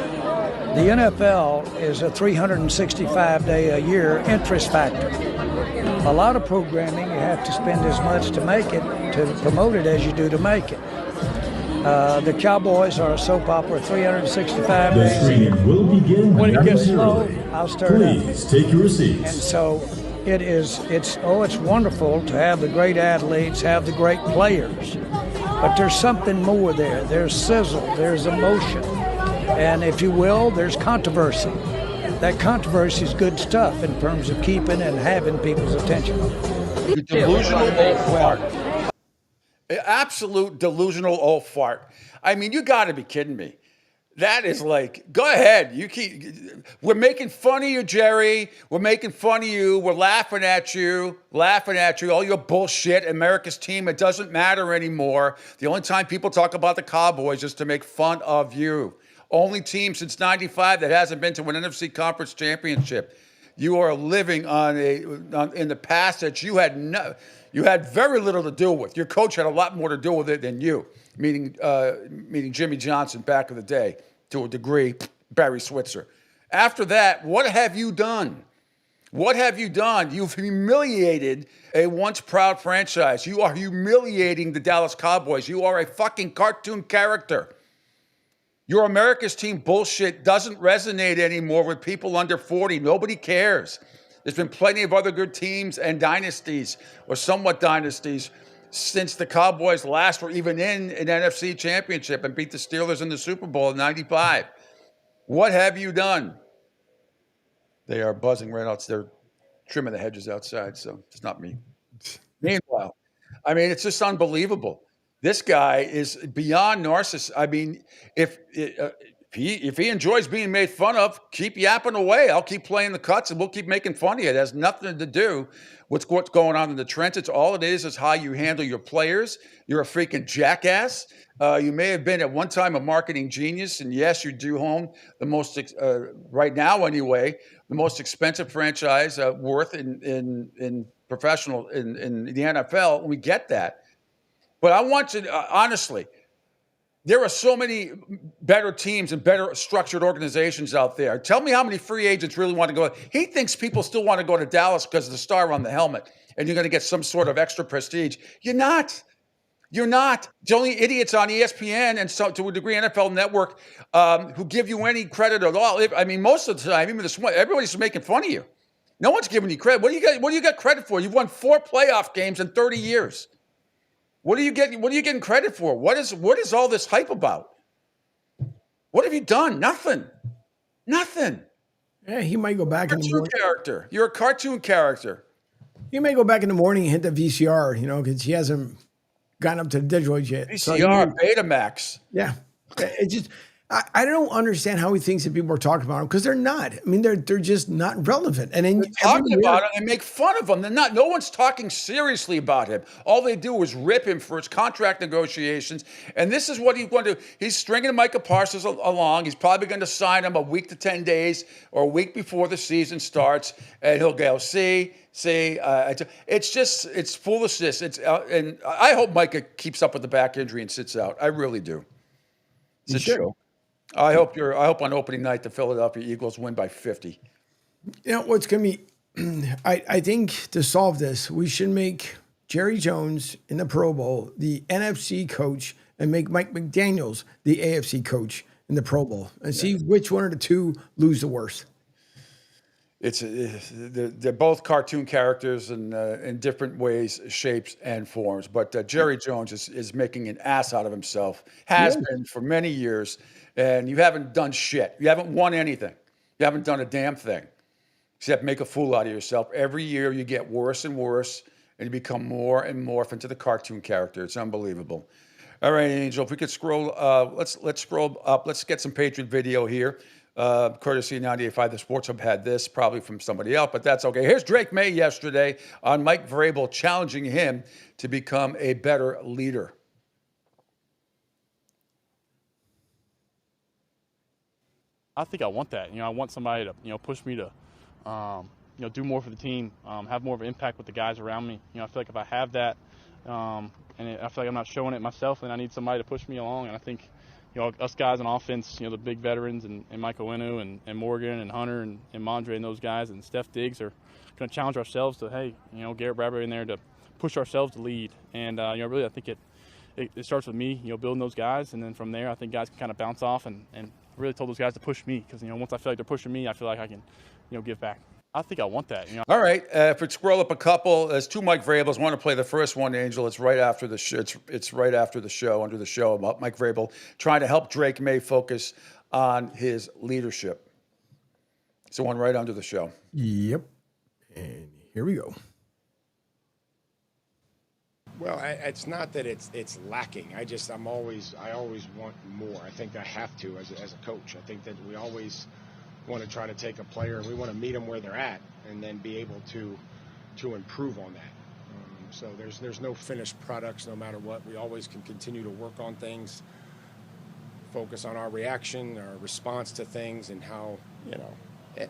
The NFL is a 365-day-a-year interest factor. A lot of programming, you have to spend as much to make it, to promote it, as you do to make it. The Cowboys are a soap opera 365 days. The screening will begin when it gets momentarily. slow, I'll stir it up. Please take your seats. And so it's wonderful to have the great athletes, have the great players. But there's something more there. There's sizzle, there's emotion. And if you will, there's controversy. That controversy is good stuff in terms of keeping and having people's attention. You delusional old fart. Absolute delusional old fart. I mean, you got to be kidding me. That is like, go ahead. We're making fun of you, Jerry. We're making fun of you. We're laughing at you. All your bullshit. America's team, it doesn't matter anymore. The only time people talk about the Cowboys is to make fun of you. Only team since '95 that hasn't been to an NFC Conference Championship. You are living in the past that you had very little to do with. Your coach had a lot more to do with it than you, meaning Jimmy Johnson back in the day, to a degree, Barry Switzer. After that, what have you done? What have you done? You've humiliated a once proud franchise. You are humiliating the Dallas Cowboys. You are a fucking cartoon character. Your America's team bullshit doesn't resonate anymore with people under 40. Nobody cares. There's been plenty of other good teams and dynasties, or somewhat dynasties, since the Cowboys last were even in an NFC championship and beat the Steelers in the Super Bowl in '95. What have you done? They are buzzing right out. They're trimming the hedges outside, so it's not me. Meanwhile, I mean, it's just unbelievable. This guy is beyond narcissist. I mean, if he enjoys being made fun of, keep yapping away. I'll keep playing the cuts and we'll keep making fun of you. It has nothing to do with what's going on in the trenches. All it is how you handle your players. You're a freaking jackass. You may have been at one time a marketing genius, and yes, you do own the most, right now anyway, the most expensive franchise worth in professional in the NFL. We get that. But I want to, honestly, there are so many better teams and better structured organizations out there. Tell me how many free agents really want to go. He thinks people still want to go to Dallas because of the star on the helmet, and you're going to get some sort of extra prestige. You're not. You're not. It's only idiots on ESPN and so to a degree NFL Network who give you any credit at all. I mean, most of the time, even this one, everybody's making fun of you. No one's giving you credit. What do you got credit for? You've won 4 playoff games in 30 years. What are you getting credit for? What is all this hype about? What have you done? Nothing. Yeah, he might go back in the morning. Character. You're a cartoon character. He may go back in the morning and hit the VCR, because he hasn't gotten up to the digital yet. VCR, Betamax. Yeah. It just, I don't understand how he thinks that people are talking about him, because they're not. I mean, they're just not relevant. And then they're talking about him and make fun of him. They're not. No one's talking seriously about him. All they do is rip him for his contract negotiations. And this is what he's going to do. He's stringing Micah Parsons along. He's probably going to sign him a week to 10 days or a week before the season starts. And he'll go, see. It's foolishness. And I hope Micah keeps up with the back injury and sits out. I really do. It's a show. I hope on opening night the Philadelphia Eagles win by 50. What's going to be, I think to solve this, we should make Jerry Jones in the Pro Bowl the NFC coach and make Mike McDaniels the AFC coach in the Pro Bowl and see which one of the two lose the worst. They're both cartoon characters in different ways, shapes, and forms. But Jerry Jones is making an ass out of himself, has been for many years. And you haven't done shit. You haven't won anything. You haven't done a damn thing except make a fool out of yourself. Every year you get worse and worse, and you become more and morph into the cartoon character. It's unbelievable. All right, Angel, if we could scroll, let's scroll up. Let's get some Patriot video here. Courtesy of 98.5 The Sports Hub had this, probably from somebody else, but that's okay. Here's Drake May yesterday on Mike Vrabel challenging him to become a better leader. I think I want that. I want somebody to, push me to, do more for the team, have more of an impact with the guys around me. I feel like if I have that, and I feel like I'm not showing it myself, then I need somebody to push me along. And I think, us guys on offense, the big veterans and Michael Inu and Morgan and Hunter and Mondre and those guys and Steph Diggs are going to challenge ourselves to, hey, Garrett Bradbury in there to push ourselves to lead. And, really I think it starts with me, building those guys. And then from there, I think guys can kind of bounce off and really told those guys to push me because, once I feel like they're pushing me, I feel like I can, give back. I think I want that. All right. If we scroll up a couple, there's 2 Mike Vrabels. I want to play the first one, Angel. It's right after the show. It's right after the show, under the show, about Mike Vrabel trying to help Drake May focus on his leadership. It's the one right under the show. Yep. And here we go. Well, it's not that it's lacking. I always want more. I think I have to as a coach. I think that we always want to try to take a player and we want to meet them where they're at and then be able to improve on that. So there's no finished products no matter what. We always can continue to work on things, focus on our reaction, our response to things, and how,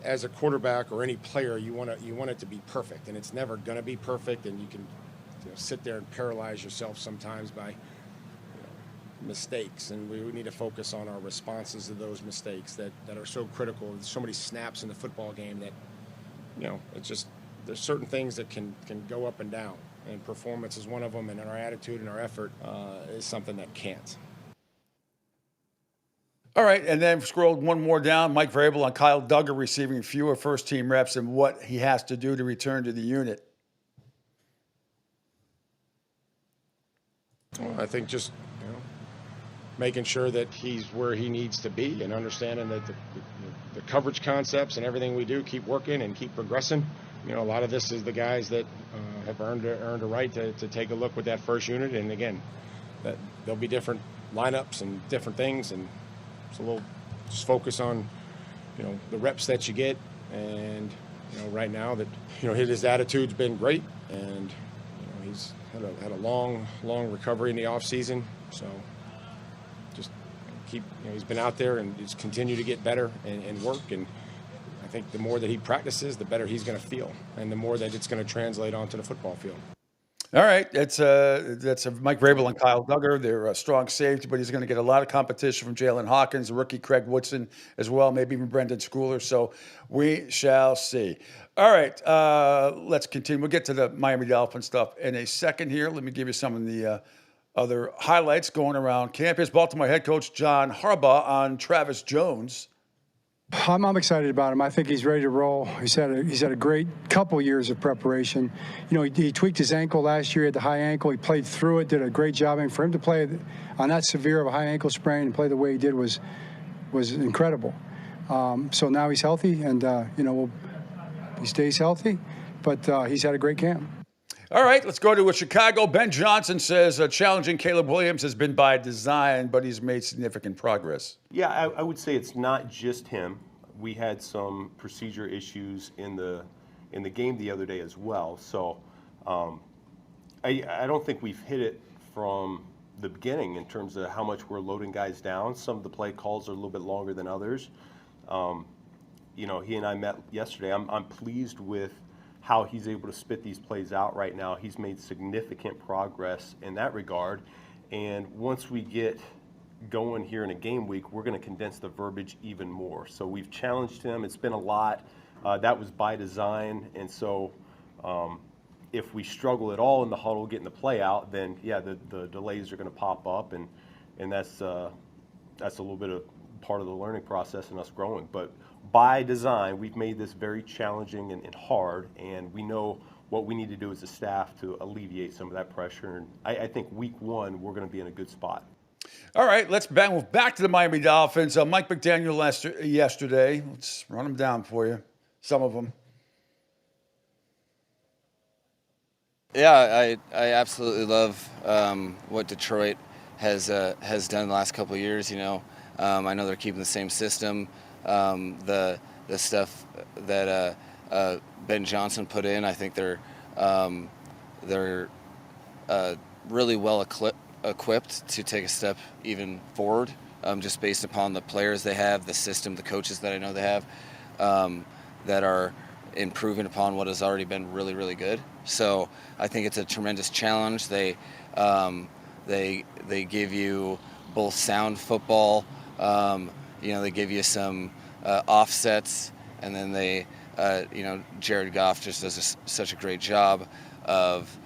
as a quarterback or any player, you want it to be perfect, and it's never going to be perfect, and you can sit there and paralyze yourself sometimes by mistakes, and we need to focus on our responses to those mistakes that are so critical. There's so many snaps in the football game that it's just there's certain things that can go up and down, and performance is one of them, and our attitude and our effort is something that can't. All right, and then scrolled one more down. Mike Vrabel on Kyle Duggar receiving fewer first-team reps and what he has to do to return to the unit. Well, I think just making sure that he's where he needs to be and understanding that the coverage concepts and everything we do keep working and keep progressing. A lot of this is the guys that have earned a right to take a look with that first unit. And again, that there'll be different lineups and different things, and so we'll just focus on the reps that you get. And right now that his attitude's been great, and he's had a long recovery in the off season. So just keep, he's been out there and just continue to get better and work. And I think the more that he practices, the better he's going to feel, and the more that it's going to translate onto the football field. All right, that's Mike Vrabel and Kyle Duggar. They're a strong safety, but he's going to get a lot of competition from Jalen Hawkins, the rookie Craig Woodson as well, maybe even Brendan Schooler. So we shall see. All right, let's continue. We'll get to the Miami Dolphin stuff in a second here. Let me give you some of the other highlights going around campus. Baltimore head coach John Harbaugh on Travis Jones. I'm excited about him. I think he's ready to roll. He's had a great couple years of preparation. He tweaked his ankle last year. He had the high ankle. He played through it, did a great job. And for him to play on that severe of a high ankle sprain and play the way he did was incredible. So now he's healthy, and he stays healthy. But he's had a great camp. All right, let's go to Chicago. Ben Johnson says challenging Caleb Williams has been by design, but he's made significant progress. Yeah, I would say it's not just him. We had some procedure issues in the game the other day as well. So I don't think we've hit it from the beginning in terms of how much we're loading guys down. Some of the play calls are a little bit longer than others. He and I met yesterday. I'm pleased with how he's able to spit these plays out right now. He's made significant progress in that regard. And once we get going here in a game week, we're going to condense the verbiage even more. So we've challenged him. It's been a lot. That was by design. And so if we struggle at all in the huddle getting the play out, then, yeah, the delays are going to pop up. And that's a little bit of part of the learning process and us growing. But by design, we've made this very challenging and hard, and we know what we need to do as a staff to alleviate some of that pressure. And I think week one, we're going to be in a good spot. All right, let's move back to the Miami Dolphins. Mike McDaniel yesterday. Let's run them down for you, some of them. Yeah, I absolutely love what Detroit has done the last couple of years. I know they're keeping the same system. The stuff that Ben Johnson put in, I think they're really well equipped to take a step even forward, just based upon the players they have, the system, the coaches that I know they have, that are improving upon what has already been really, really good. So I think it's a tremendous challenge. They give you both sound football. They give you some offsets, and then they, Jared Goff just does such a great job of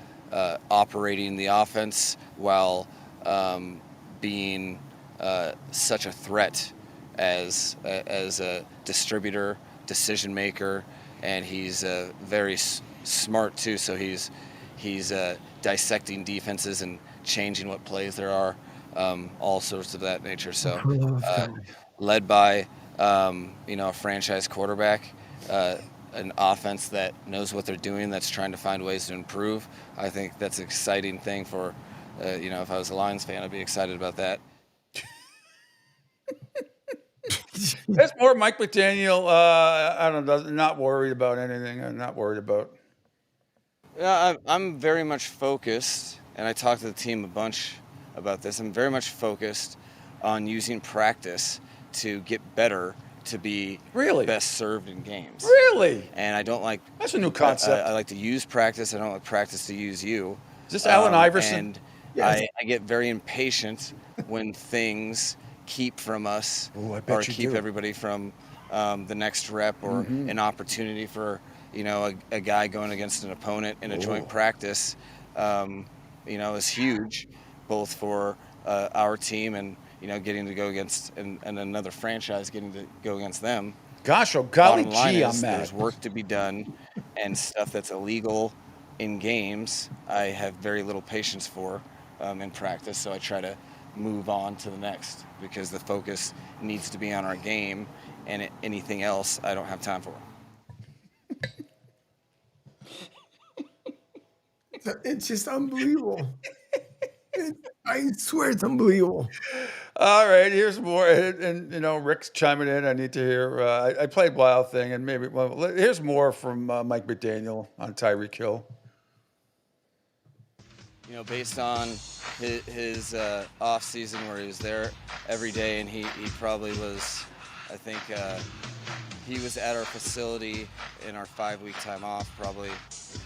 operating the offense while being such a threat as a distributor, decision maker, and he's very smart too. So he's dissecting defenses and changing what plays there are, all sorts of that nature. So led by a franchise quarterback, an offense that knows what they're doing, that's trying to find ways to improve. I think that's an exciting thing for, if I was a Lions fan, I'd be excited about that. That's more Mike McDaniel. I don't know, not worried about anything. I'm not worried about. Yeah, I'm very much focused, and I talked to the team a bunch about this. I'm very much focused on using practice to get better, to be best served in games. Really? And I don't like... That's a new concept. I like to use practice. I don't like practice to use you. Is this Allen Iverson? And Yes. I get very impatient when things keep from us bet you keep do. everybody from the next rep or an opportunity for a guy going against an opponent in a joint practice is huge, both for our team and getting to go against and another franchise getting to go against them. Gosh, oh golly Bottom line gee, is I'm mad. there's work to be done, and stuff that's illegal in games I have very little patience for in practice, so I try to move on to the next because the focus needs to be on our game, and anything else I don't have time for. It's just unbelievable. I swear it's unbelievable. All right, here's more, and Rick's chiming in. I need to hear. I played Wild Thing, and maybe here's more from Mike McDaniel on Tyreek Hill. Based on his off season where he was there every day, and he probably was, I think he was at our facility in our 5-week time off, probably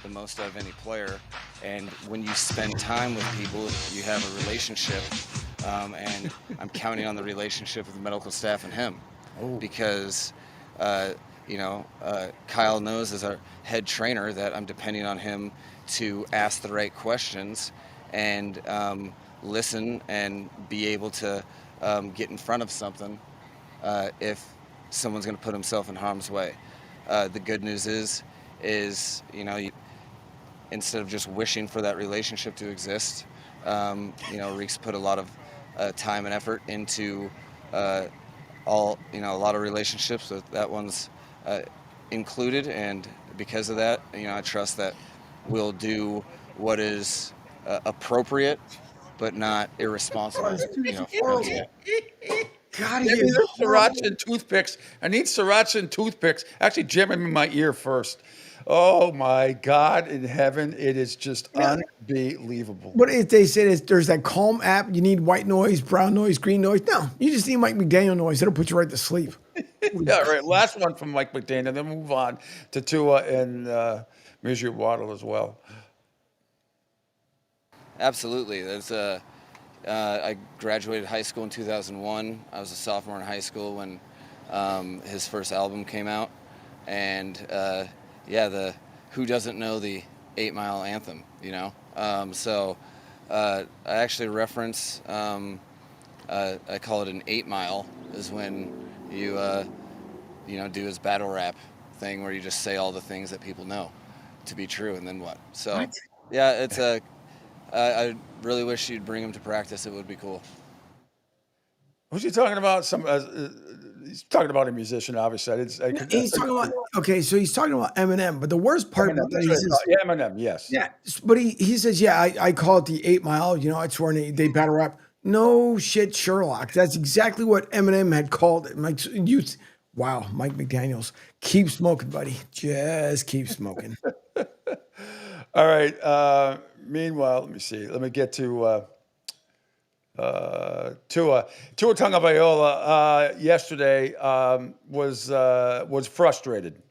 the most out of any player. And when you spend time with people, you have a relationship, and I'm counting on the relationship with the medical staff and him, because Kyle knows as our head trainer that I'm depending on him to ask the right questions and listen and be able to get in front of something if someone's going to put himself in harm's way. The good news is instead of just wishing for that relationship to exist, Reek's put a lot of time and effort into a lot of relationships, so that one's included, and because of that, I trust that we'll do what is appropriate, but not irresponsible. God, Give me the sriracha and toothpicks. I need sriracha and toothpicks. Actually, jam them in my ear first. Oh my God in heaven, it is just unbelievable. But if they say there's that Calm app, you need white noise, brown noise, green noise. No, you just need Mike McDaniel noise. It'll put you right to sleep. Yeah, right. Last one from Mike McDaniel. Then move on to Tua and Mizzou Waddle as well. Absolutely. I graduated high school in 2001. I was a sophomore in high school when his first album came out. And who doesn't know the 8 Mile anthem, So I actually reference, I call it an 8 Mile, is when you, do his battle rap thing where you just say all the things that people know to be true, and then what? So, What? yeah, it's I really wish you'd bring him to practice. It would be cool. Who's he talking about? He's talking about a musician, obviously. He's talking about so he's talking about Eminem. But the worst part about that is Eminem, yes. Yeah, but he says, I call it the 8 Mile. It's where they battle rap. No shit, Sherlock. That's exactly what Eminem had called it. Mike McDaniels, keep smoking, buddy. Just keep smoking. All right. Meanwhile, let me see. Let me get to Tua Tagovailoa yesterday was frustrated.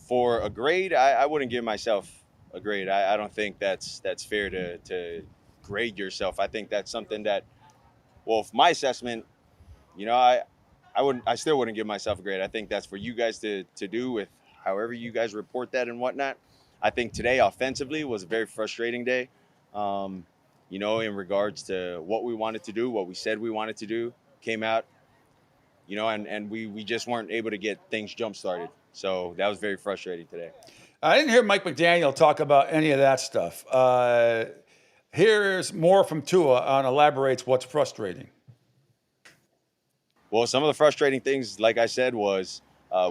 For a grade, I wouldn't give myself a grade. I don't think that's fair to grade yourself. I think that's something that, well, for my assessment, I still wouldn't give myself a grade. I think that's for you guys to do with however you guys report that and whatnot. I think today offensively was a very frustrating day. In regards to what we wanted to do, what we said we wanted to do, came out, and we just weren't able to get things jump started. So that was very frustrating today. I didn't hear Mike McDaniel talk about any of that stuff. Here's more from Tua on elaborates what's frustrating. Well, some of the frustrating things, like I said, was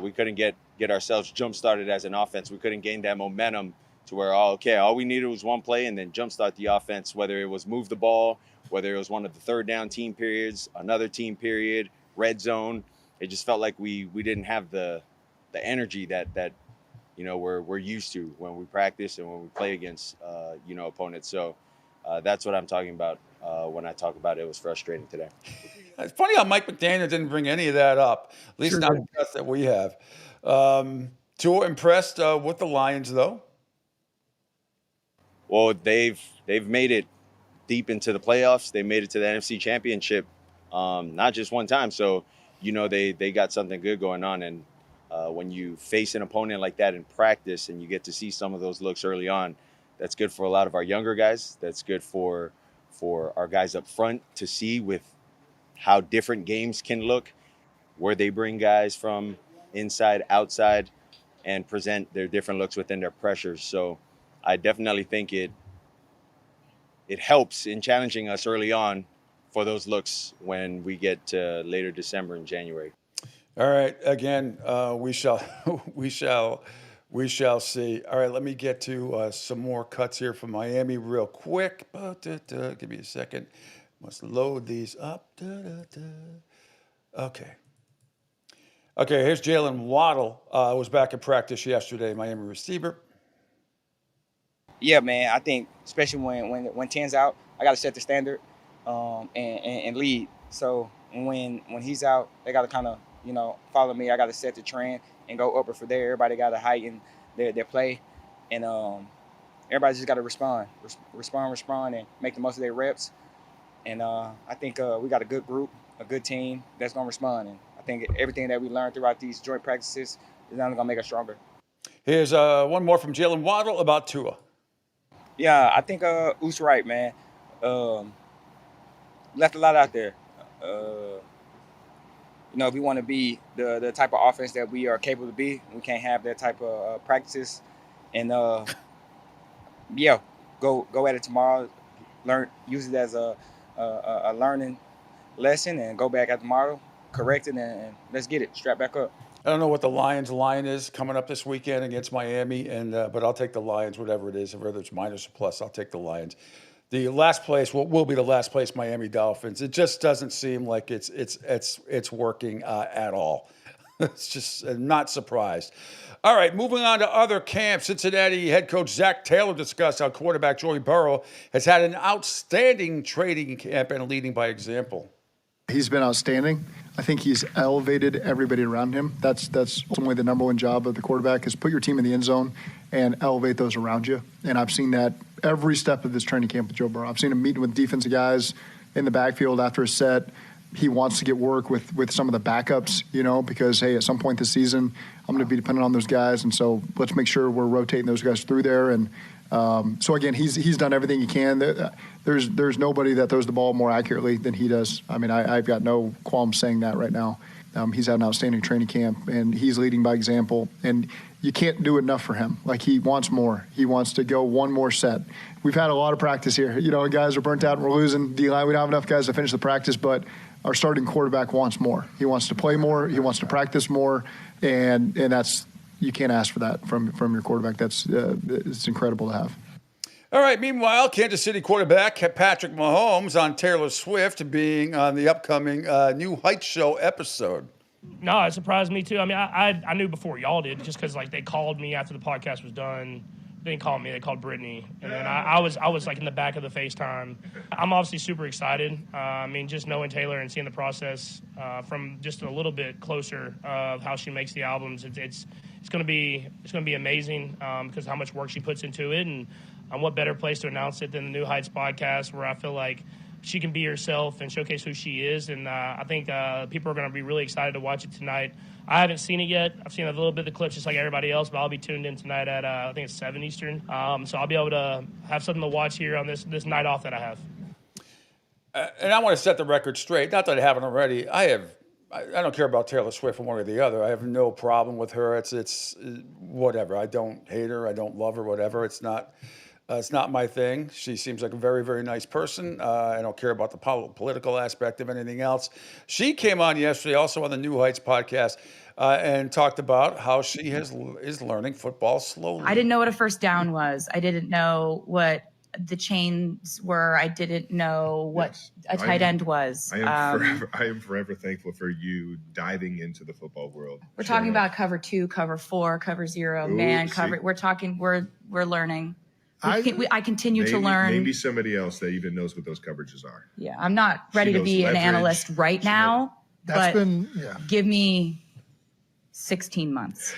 we couldn't get ourselves jump started as an offense. We couldn't gain that momentum to where, all we needed was one play and then jumpstart the offense, whether it was move the ball, whether it was one of the third down team periods, another team period, red zone. It just felt like we didn't have the energy that we're used to when we practice and when we play against opponents. So that's what I'm talking about when I talk about it was frustrating today. It's funny how Mike McDaniel didn't bring any of that up, at least not the best that we have. Tua impressed with the Lions, though. Well, they've made it deep into the playoffs. They made it to the NFC Championship, not just one time. So, they got something good going on. And when you face an opponent like that in practice and you get to see some of those looks early on, that's good for a lot of our younger guys. That's good for our guys up front to see with how different games can look, where they bring guys from inside, outside, and present their different looks within their pressures. So I definitely think it helps in challenging us early on for those looks when we get to later December and January. All right. Again, we shall see. All right. Let me get to some more cuts here from Miami real quick. Give me a second. Must load these up. Okay. Here's Jalen Waddle. Was back in practice yesterday. Miami receiver. Yeah, man. I think especially when 10's out, I got to set the standard and lead. So when he's out, they got to kind of follow me. I got to set the trend and go upper for there. Everybody got to heighten their play, and everybody just got to respond, and make the most of their reps. And I think we got a good group, a good team that's going to respond. And I think everything that we learned throughout these joint practices is only going to make us stronger. Here's one more from Jalen Waddle about Tua. Yeah, I think Oos right, man. Left a lot out there. If we want to be the type of offense that we are capable to be, we can't have that type of practices. And, go at it tomorrow. Use it as a learning lesson and go back at tomorrow, correct it, and let's get it. Strap back up. I don't know what the Lions line is coming up this weekend against Miami, but I'll take the Lions, whatever it is, whether it's minus or plus. I'll take the Lions. The last place will be the last place Miami Dolphins. It just doesn't seem like it's working at all. It's just I'm not surprised. All right, moving on to other camps. Cincinnati head coach Zach Taylor discussed how quarterback Joey Burrow has had an outstanding training camp and leading by example. He's been outstanding. I think he's elevated everybody around him. That's ultimately the number one job of the quarterback is put your team in the end zone and elevate those around you. And I've seen that every step of this training camp with Joe Burrow. I've seen him meeting with defensive guys in the backfield after a set. He wants to get work with some of the backups, because, hey, at some point this season, I'm going to be dependent on those guys. And so let's make sure we're rotating those guys through there. And so, again, he's done everything he can. There's nobody that throws the ball more accurately than he does. I mean, I've got no qualms saying that right now. He's had an outstanding training camp, and he's leading by example. And you can't do enough for him. Like, he wants more. He wants to go one more set. We've had a lot of practice here. Guys are burnt out and we're losing. D-line, we don't have enough guys to finish the practice, but our starting quarterback wants more. He wants to play more. He wants to practice more, and that's you can't ask for that from your quarterback. That's it's incredible to have. All right. Meanwhile, Kansas City quarterback Patrick Mahomes on Taylor Swift being on the upcoming New Heights show episode. No, it surprised me too. I mean, I knew before y'all did, just because they called me after the podcast was done. They didn't call me; they called Brittany, and then I was in the back of the FaceTime. I'm obviously super excited. I mean, just knowing Taylor and seeing the process from just a little bit closer of how she makes the albums, it's going to be amazing because how much work she puts into it, and what better place to announce it than the New Heights podcast, where I feel like she can be herself and showcase who she is. And I think people are going to be really excited to watch it tonight. I haven't seen it yet. I've seen a little bit of the clips just like everybody else, but I'll be tuned in tonight at, I think it's 7 Eastern. So I'll be able to have something to watch here on this night off that I have. And I want to set the record straight. Not that I haven't already. I don't care about Taylor Swift one way or the other. I have no problem with her. It's whatever. I don't hate her. I don't love her. Whatever. It's not my thing. She seems like a very, very nice person. I don't care about the political aspect of anything else. She came on yesterday, also on the New Heights podcast, and talked about how she is learning football slowly. I didn't know what a first down was. I didn't know what the chains were. I didn't know what a tight end was. I am forever thankful for you diving into the football world. We're talking about cover 2, cover 4, cover 0, man, cover. We're learning. I continue to learn. Maybe somebody else that even knows what those coverages are. Yeah, I'm not ready to be an analyst right now, but give me 16 months.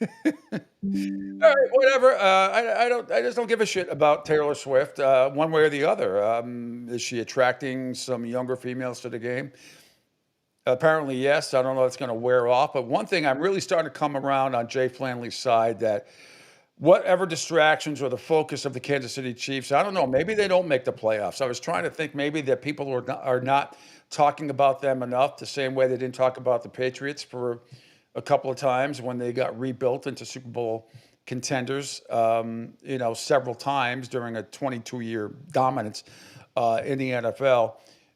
All right, whatever. I just don't give a shit about Taylor Swift one way or the other. Is she attracting some younger females to the game? Apparently, yes. I don't know if it's going to wear off. But one thing I'm really starting to come around on Jay Flanley's side, that whatever distractions or the focus of the Kansas City Chiefs, I don't know, maybe they don't make the playoffs. I was trying to think maybe that people are not talking about them enough, the same way they didn't talk about the Patriots for a couple of times when they got rebuilt into Super Bowl contenders, several times during a 22-year dominance in the NFL.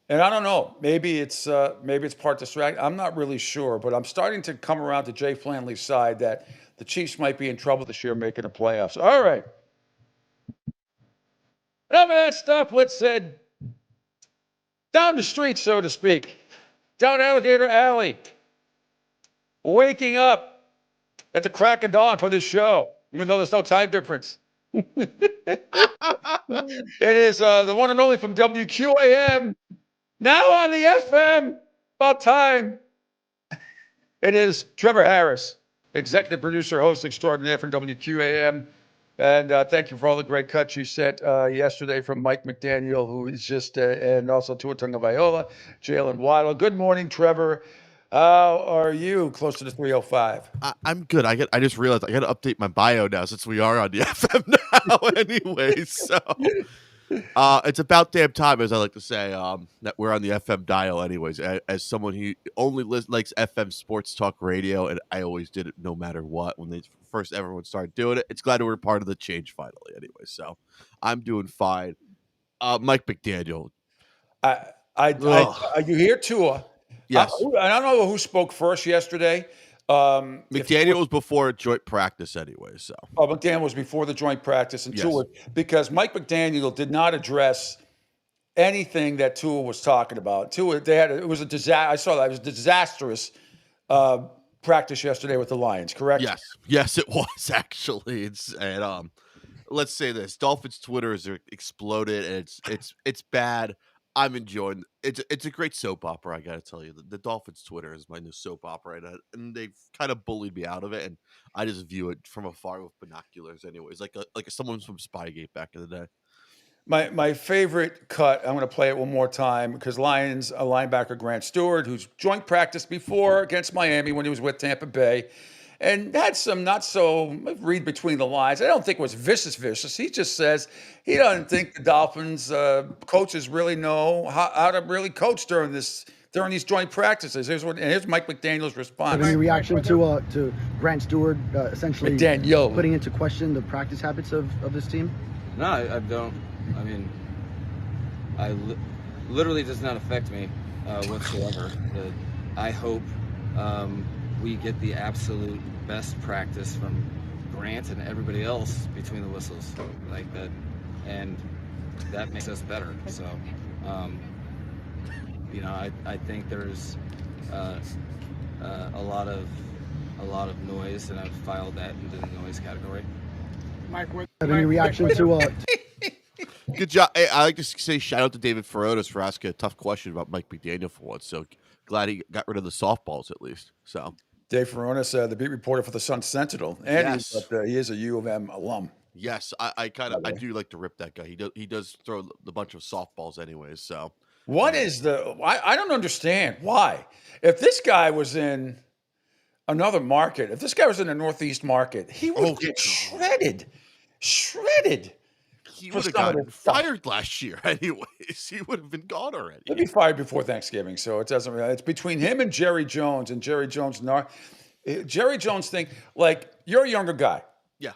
And I don't know, maybe it's part distract. I'm not really sure, but I'm starting to come around to Jay Flanley's side that the Chiefs might be in trouble this year making the playoffs. All right. Enough of that stuff. Let's head down the street, so to speak, down Alligator Alley. Waking up at the crack of dawn for this show, even though there's no time difference. It is the one and only from WQAM, now on the FM, about time. It is Trevor Harris, executive producer, host extraordinaire from WQAM. And thank you for all the great cuts you sent yesterday from Mike McDaniel, who is just, and also Tua Tagovailoa, Jalen Waddle. Good morning, Trevor. How are you? Close to the 305. I'm good. I just realized I got to update my bio now since we are on the FM now anyway. So it's about damn time, as I like to say, that we're on the FM dial anyways. As someone who only likes FM sports talk radio, and I always did it no matter what when they first everyone started doing it. It's glad we're part of the change finally anyway. So I'm doing fine. Mike McDaniel. Are you here, Tua? Yes. I don't know who spoke first yesterday. McDaniel was before joint practice anyway. So McDaniel was before the joint practice, and Tua, because Mike McDaniel did not address anything that Tua was talking about. Tua, it was a disaster. I saw that it was a disastrous practice yesterday with the Lions. Correct? Yes, it was actually. Let's say this: Dolphins Twitter has exploded, and it's bad. I'm enjoying it. It's a great soap opera, I gotta tell you. The Dolphins Twitter is my new soap opera, and they've kind of bullied me out of it, and I just view it from afar with binoculars anyways, like someone from Spygate back in the day. My favorite cut, I'm going to play it one more time, because Lions linebacker Grant Stewart, who's joint practice before against Miami when he was with Tampa Bay, and had some not so read between the lines. I don't think it was vicious. He just says he doesn't think the Dolphins coaches really know how to really coach during these joint practices. Here's Mike McDaniel's response. Any reaction to Grant Stewart essentially McDaniel putting into question the practice habits of this team? No, I don't. I mean, literally does not affect me whatsoever. I hope we get the absolute best practice from Grant and everybody else between the whistles, like that, and that makes us better. So, I think there's a lot of noise, and I've filed that into the noise category. Mike, any reaction to? Good job. Hey, I like to say shout out to David Ferronis for asking a tough question about Mike McDaniel for once. So glad he got rid of the softballs at least. So Dave Ferronis, the beat reporter for the Sun Sentinel, and he is a U of M alum. Yes, I do like to rip that guy. He does throw the bunch of softballs anyways. So What is I don't understand why. If this guy was in another market, if this guy was in the Northeast market, he would get shredded. He For would have some of gotten this stuff. fired last year anyways. He would have been gone already. He'll be fired before Thanksgiving, so it doesn't really. It's between him and Jerry Jones, and Jerry Jones. Jerry Jones think like you're a younger guy. Yeah.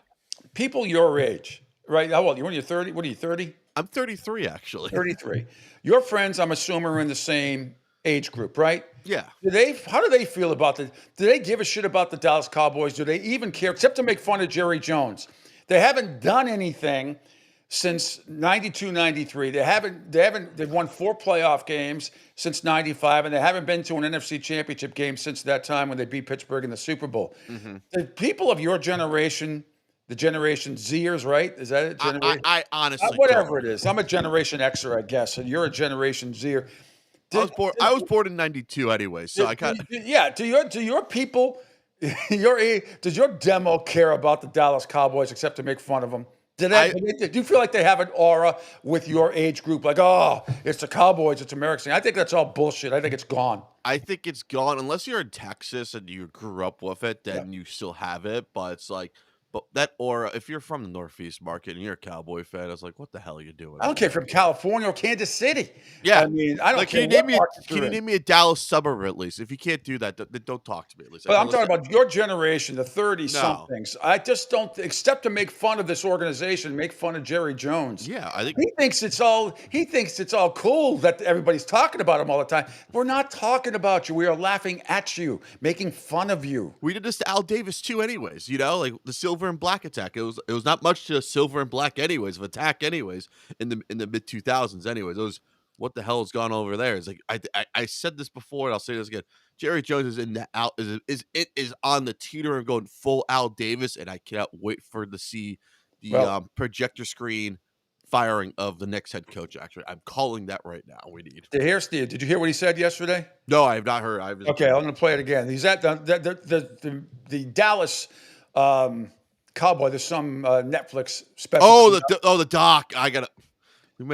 People your age, right? How old? You're 30. What are you, 30? I'm 33 actually. 33. Your friends, I'm assuming, are in the same age group, right? Yeah. How do they feel about Do they give a shit about the Dallas Cowboys? Do they even care, except to make fun of Jerry Jones? They haven't done anything since 92, 93. They've won 4 playoff games since 95, and they haven't been to an NFC championship game since that time when they beat Pittsburgh in the Super Bowl. The people of your generation, the Generation Zers, right? Is that it? I honestly whatever it is. I'm a Generation Xer, I guess, and you're a Generation Zer. I was born in 92 anyway, so I kind of Do your people does your demo care about the Dallas Cowboys except to make fun of them? Do you feel like they have an aura with your age group? Like, oh, it's the Cowboys, it's American. I think that's all bullshit. I think it's gone. I think it's gone unless you're in Texas and you grew up with it. Then you still have it, but it's like, but that aura. If you're from the Northeast market and you're a Cowboy fan, it's like, what the hell are you doing? I don't care if from California or Kansas City. Yeah, I mean, I don't like, care. can you name me a Dallas suburb at least? If you can't do that, then don't talk to me at least. But I'm talking about your generation, the 30-somethings. No. I just don't, except to make fun of this organization, make fun of Jerry Jones. Yeah, I think he thinks it's all cool that everybody's talking about him all the time. We're not talking about you. We are laughing at you, making fun of you. We did this to Al Davis too, anyways. You know, like the silver and black attack. It was not much to silver and black, anyways, of attack, anyways, in the mid 2000s, anyways. It was what the hell has gone over there? It's like I said this before, and I'll say this again. Jerry Jones is on the teeter of going full Al Davis, and I cannot wait to see the projector screen firing of the next head coach. Actually, I'm calling that right now. We need to hear Steve. Did you hear what he said yesterday? No, I have not heard. Okay, I'm going to play it again. He's at the Dallas Cowboy. There's some Netflix special. The doc. I got it.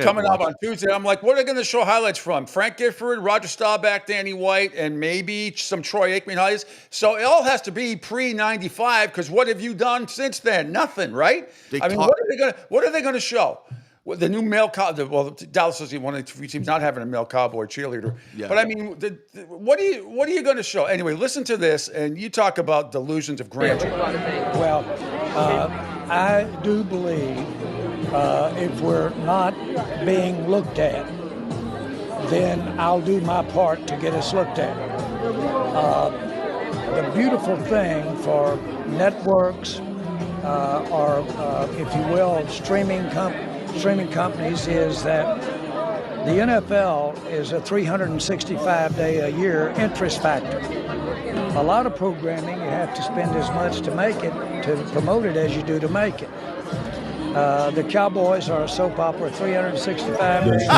Coming up on Tuesday. I'm like, what are they going to show highlights from? Frank Gifford, Roger Staubach, Danny White, and maybe some Troy Aikman highlights. So it all has to be pre-95 because what have you done since then? Nothing, right? What are they going to show? Well, the new male Cowboy. Well, Dallas is one of the few teams not having a male Cowboy cheerleader. Yeah. But I mean, what are you going to show? Anyway, listen to this, and you talk about delusions of grandeur. Well, I do believe if we're not being looked at, then I'll do my part to get us looked at. The beautiful thing for networks or, if you will, streaming companies is that the NFL is a 365-day-a-year interest factor. A lot of programming, you have to spend as much to make it, to promote it, as you do to make it. The Cowboys are a soap opera 365 days.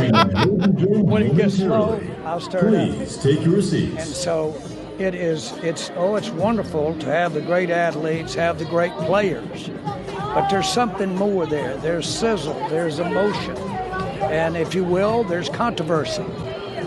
When it gets slow, I'll stir it up. Please take your seats. And so it's wonderful to have the great athletes, have the great players. But there's something more there. There's sizzle, there's emotion, and if you will, there's controversy.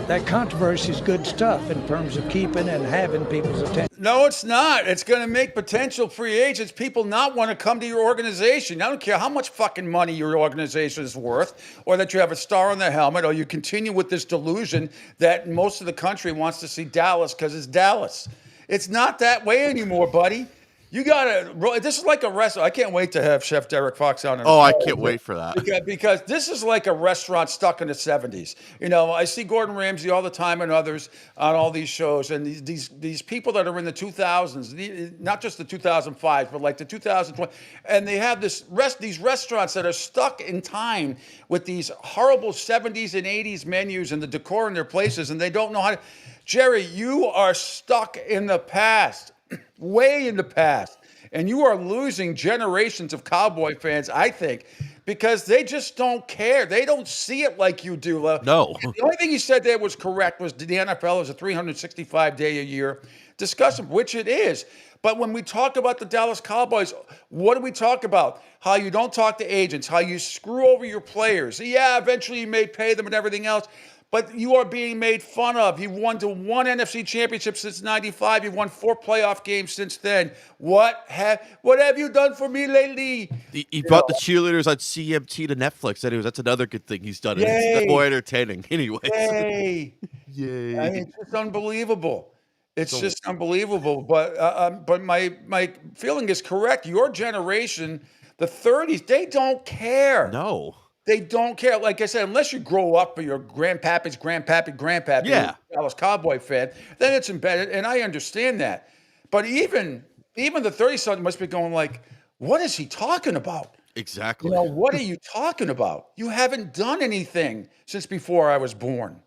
That controversy is good stuff in terms of keeping and having people's attention. No, it's not. It's going to make potential free agents, people not want to come to your organization. I don't care how much fucking money your organization is worth, or that you have a star on the helmet, or you continue with this delusion that most of the country wants to see Dallas because it's Dallas. It's not that way anymore, buddy. You gotta. This is like a restaurant. I can't wait to have Chef Derrick Fox on. I can't wait for that. Because this is like a restaurant stuck in the 70s. You know, I see Gordon Ramsay all the time and others on all these shows, and these people that are in the 2000s, not just the 2005s, but like the 2020, and they have these restaurants that are stuck in time with these horrible 70s and 80s menus and the decor in their places, and they don't know how to. Jerry, you are stuck in the past. Way in the past, and you are losing generations of Cowboy fans, I think, because they just don't care. They don't see it like you do. No. The only thing you said there was correct was the NFL is a 365-day-a-year discussion, which it is. But when we talk about the Dallas Cowboys, what do we talk about? How you don't talk to agents, how you screw over your players. Yeah, eventually you may pay them and everything else, but you are being made fun of. You've won to 1 NFC championship since '95. You've won 4 playoff games since then. What have you done for me lately? He brought the cheerleaders on CMT to Netflix. Anyways, that's another good thing he's done. It's more entertaining. Anyways. Yay. Yay. I mean, it's just unbelievable. It's just unbelievable. But my feeling is correct. Your generation, the 30s, they don't care. No. They don't care. Like I said, unless you grow up with your grandpappy's grandpappy, Yeah. Dallas Cowboy fan, then it's embedded, and I understand that. But even the 30-something must be going like, what is he talking about? Exactly. What are you talking about? You haven't done anything since before I was born.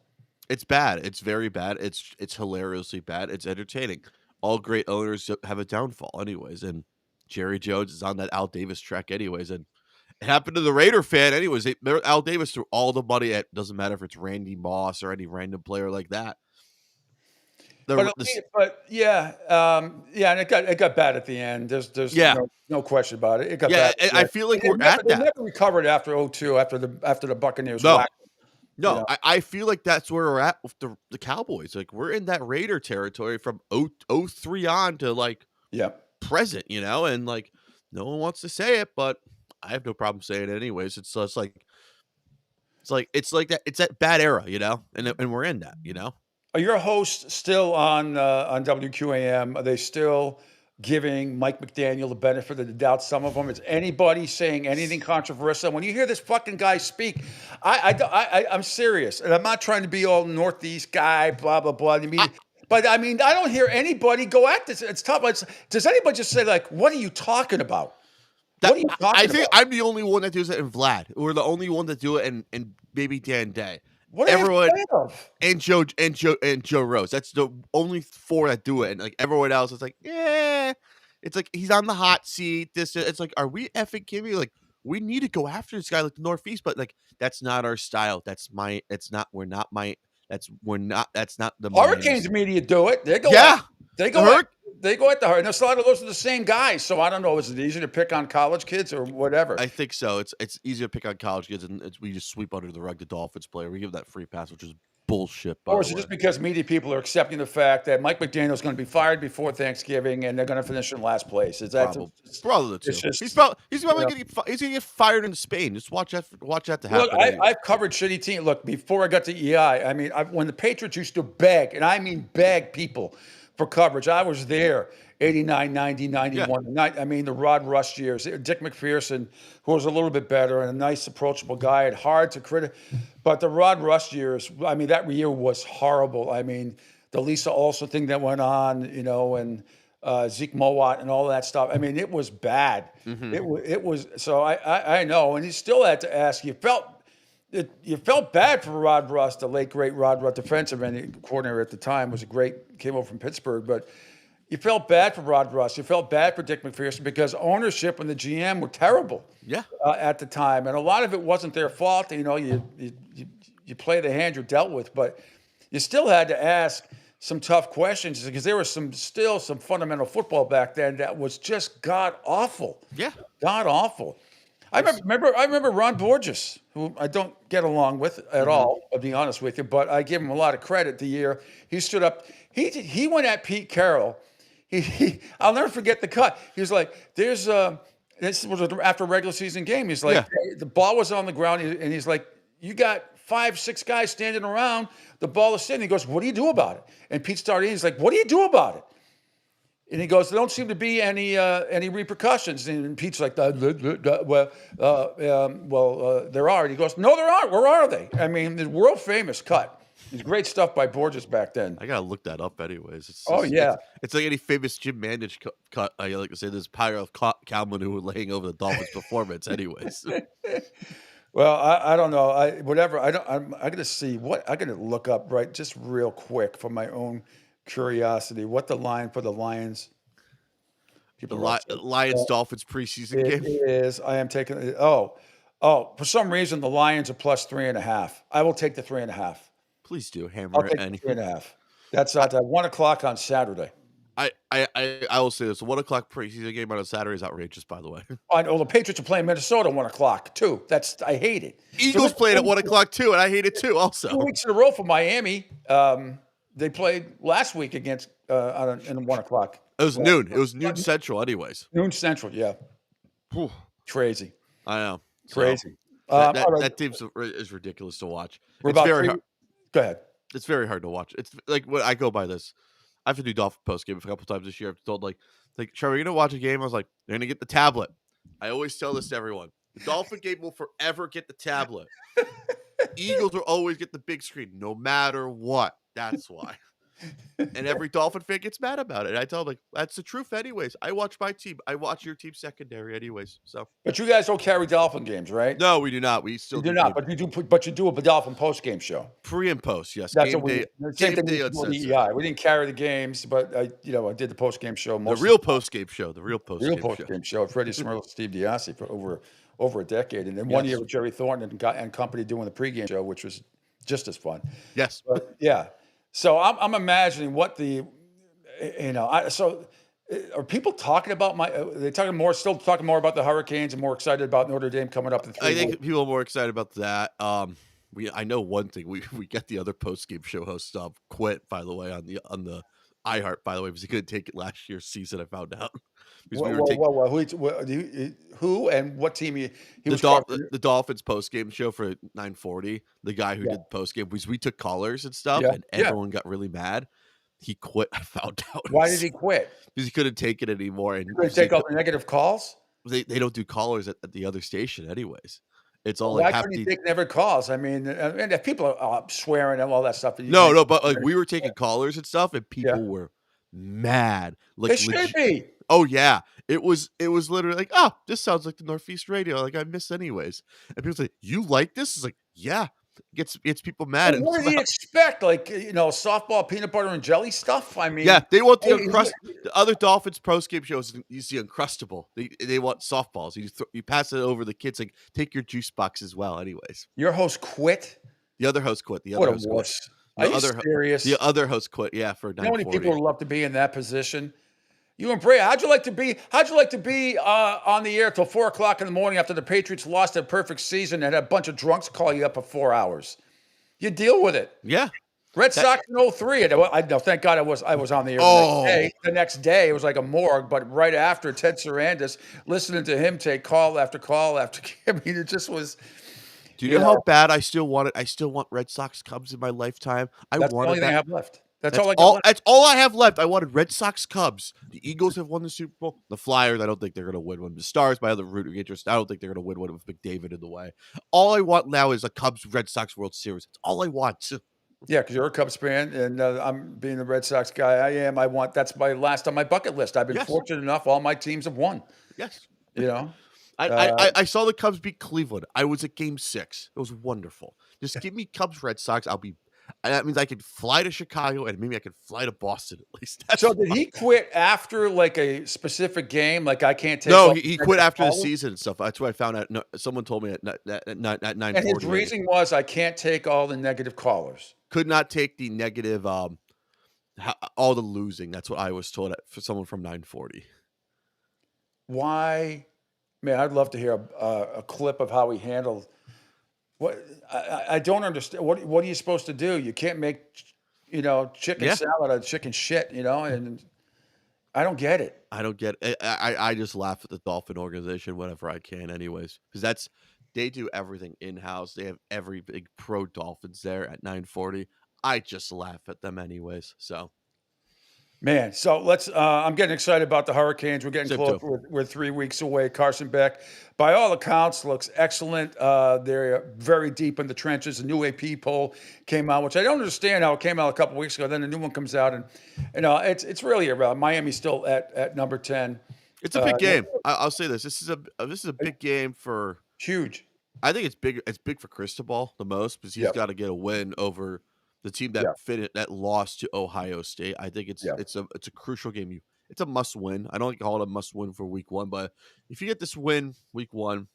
It's bad. It's very bad. It's hilariously bad. It's entertaining. All great owners have a downfall anyways, and Jerry Jones is on that Al Davis track anyways, and it happened to the Raider fan anyways. Al Davis threw all the money at, doesn't matter if it's Randy Moss or any random player like that. And it got bad at the end. There's no question about it. It got bad. I feel like we're at that. They never recovered after 2002, after the Buccaneers. No, I feel like that's where we're at with the Cowboys. Like, we're in that Raider territory from 03 on to like present, and like no one wants to say it, but I have no problem saying it anyways. It's like that. It's that bad era, and we're in that, Are your hosts still on WQAM? Are they still giving Mike McDaniel the benefit of the doubt? Some of them. Is anybody saying anything controversial? When you hear this fucking guy speak, I'm serious, and I'm not trying to be all Northeast guy, blah blah blah. But I mean, I don't hear anybody go at this. It's tough. Does anybody just say like, "What are you talking about?" I think I'm the only one that does it, and Vlad. We're the only one that do it, and maybe Dan Day. What are you afraid of? And Joe Rose. That's the only 4 that do it, and like everyone else is like, yeah. It's like he's on the hot seat. It's like, are we effing kidding me? Like, we need to go after this guy like the Northeast, but like that's not our style. That's not the Hurricanes media do it. They go. Yeah. They go at the Hurricanes. A lot of those are the same guys. So I don't know. Is it easier to pick on college kids or whatever? I think so. It's easier to pick on college kids, and we just sweep under the rug the Dolphins player. We give that free pass, which is bullshit. Or is it just because media people are accepting the fact that Mike McDaniel is going to be fired before Thanksgiving and they're going to finish in last place? Is that probably the two? He's probably going to get fired in Spain. Just watch that to happen. Look, I've covered shitty teams. Look, before I got to EI, I mean, when the Patriots used to beg, and I mean beg people for coverage, I was there. 89, 90, 91. Yeah. I mean, the Rod Rust years. Dick McPherson, who was a little bit better and a nice, approachable guy, and hard to critic. But the Rod Rust years, I mean, that year was horrible. I mean, the Lisa Olson thing that went on, and Zeke Mowat and all that stuff. I mean, it was bad. Mm-hmm. It was. So I know. And he still had to ask. You felt bad for Rod Rust, the late, great Rod Rust, defensive end coordinator at the time, came over from Pittsburgh, but you felt bad for Rod Rust. You felt bad for Dick McPherson because ownership and the GM were terrible at the time. And a lot of it wasn't their fault. You play the hand you're dealt with, but you still had to ask some tough questions because there was still some fundamental football back then that was just god-awful. Yeah. God-awful. I remember Ron Borges, who I don't get along with at all, I'll be honest with you, but I give him a lot of credit the year he stood up. He went at Pete Carroll. I'll never forget the cut. He was like, this was after a regular season game. He's like, the ball was on the ground, and he's like, you got 5, 6 guys standing around. The ball is sitting. He goes, what do you do about it? And Pete started. He's like, what do you do about it? And he goes, there don't seem to be any repercussions. And Pete's like, there are. And he goes, no, there aren't. Where are they? I mean, the world famous cut. It's great stuff by Borges back then. I gotta look that up, anyways. It's like any famous Jim Mandich cut. I like to say there's power of Kalman who were laying over the Dolphins' performance, anyways. Well, I don't know. I'm gonna see what I'm gonna look up just real quick for my own curiosity. What the line for the Lions? Lions Dolphins preseason game. It is. I am taking. Oh, Oh, for some reason, the Lions are plus 3.5. I will take the 3.5. Please do I'll hammer it. take the 3.5. That's at 1 o'clock on Saturday. I will say this: a 1 o'clock preseason game on a Saturday is outrageous. By the way, Well, the Patriots are playing Minnesota 1 o'clock too. I hate it. Eagles played at 1 o'clock too, and I hate it too. Also, 2 weeks in a row for Miami. They played last week against in 1 o'clock. It was noon. It was noon Central, anyways. Noon Central, yeah. Whew. Crazy. I know. Crazy. That team is ridiculous to watch. We're It's about very three- hard. Go ahead. It's very hard to watch. It's like when I go by this. I have to do Dolphin post game a couple times this year. I've told like Trevor, you're gonna watch a game. I was like, they're gonna get the tablet. I always tell this to everyone. The Dolphin game will forever get the tablet. Eagles will always get the big screen, no matter what. That's why. And every Dolphin fan gets mad about it. I tell them, like, that's the truth anyways. I watch my team. I watch your team secondary anyways. So, But you guys don't carry Dolphin games, right? no, we do not. We still You do not, but you do a Dolphin post game show. pre and post. Yes, That's game what we day. same Game thing day with uncensored. EI. We didn't carry the games, but I did the post game show. The real post game show. The real post real game post show. game show. Freddie Smirl, Steve Diassi for over a decade, and then 1 year with Jerry Thornton and company doing the pregame show, which was just as fun. Yes, but yeah. So I'm imagining what the are people talking about still talking more about the Hurricanes and more excited about Notre Dame coming up in 3 I think weeks? people are more excited about that. I know one thing. We get the other post game show host quit, by the way, on the iHeart, by the way, because he couldn't take it last year's season. I found out. Who and what team he was the Dolphins post game show for 940. The guy who did the post game, because we took callers and stuff, and everyone got really mad. He quit. I found out. Why did he quit? Because he couldn't take it anymore. And couldn't take all the negative calls. They don't do callers at the other station, anyways. It's all Why like couldn't he take negative calls? I mean, and if people are swearing and all that stuff. No, but like we were taking callers and stuff, and people were mad. Like It should be. Oh yeah, it was literally like, oh, this sounds like the Northeast radio, like I miss anyways. And people say, you like this? It's like, yeah, it gets people mad. What did he expect? Like softball peanut butter and jelly stuff? I mean, yeah, they want the the other Dolphins post game shows. You see Uncrustable. They want softballs. You pass it over the kids. Like, take your juice box as well. Anyways, your host quit. The other host quit. The What other a host wuss. quit. Are you serious? The other host quit. Yeah, for You know how many 940. people would love to be in that position? You and Bray, how'd you like to be on the air till 4 o'clock in the morning after the Patriots lost their perfect season and had a bunch of drunks call you up for 4 hours? You deal with it. Yeah. Red Sox in 03. Thank God I was on the air the next day. It was like a morgue, but right after Ted Sarandis, listening to him take call after call after. I mean, it just was. Do you know how bad I still want it? I still want Red Sox Cubs in my lifetime. That's the only thing I have left. That's all I all. got left. That's all I have left. I wanted Red Sox Cubs. The Eagles have won the Super Bowl. The Flyers, I don't think they're going to win one. The Stars, my other rooting interest, I don't think they're going to win one with McDavid in the way. All I want now is a Cubs Red Sox World Series. That's all I want. Yeah, because you're a Cubs fan, and I'm being the Red Sox guy. I am. That's my last on my bucket list. I've been fortunate enough. All my teams have won. Yes. I saw the Cubs beat Cleveland. I was at Game 6. It was wonderful. Just give me Cubs Red Sox. That means I could fly to Chicago and maybe I could fly to Boston at least. So did he quit after like a specific game? Like I can't take. No, he quit after the season and stuff. That's what I found out. No, someone told me at 9:40. And his reasoning was, I can't take all the negative callers. Could not take the negative, all the losing. That's what I was told for someone from 940. Why? Man, I'd love to hear a clip of how he handled. What I don't understand. What are you supposed to do? You can't make, chicken salad out of chicken shit, and I don't get it. I don't get it. I just laugh at the Dolphin organization whenever I can anyways, because they do everything in-house. They have every big pro Dolphins there at 940. I just laugh at them anyways. So. Man, so I'm getting excited about the Hurricanes. We're getting close. We're 3 weeks away. Carson Beck, by all accounts, looks excellent. They're very deep in the trenches. A new AP poll came out, which I don't understand how it came out a couple weeks ago. Then a new one comes out, and it's really around. Miami's still at number 10. It's a big game. I'll say this. This is a big game for huge. I think it's big. It's big for Cristobal the most because he's got to get a win over the team that lost to Ohio State. I think it's a crucial game. It's a must win. I don't call it a must win for week 1, but if you get this win week 1,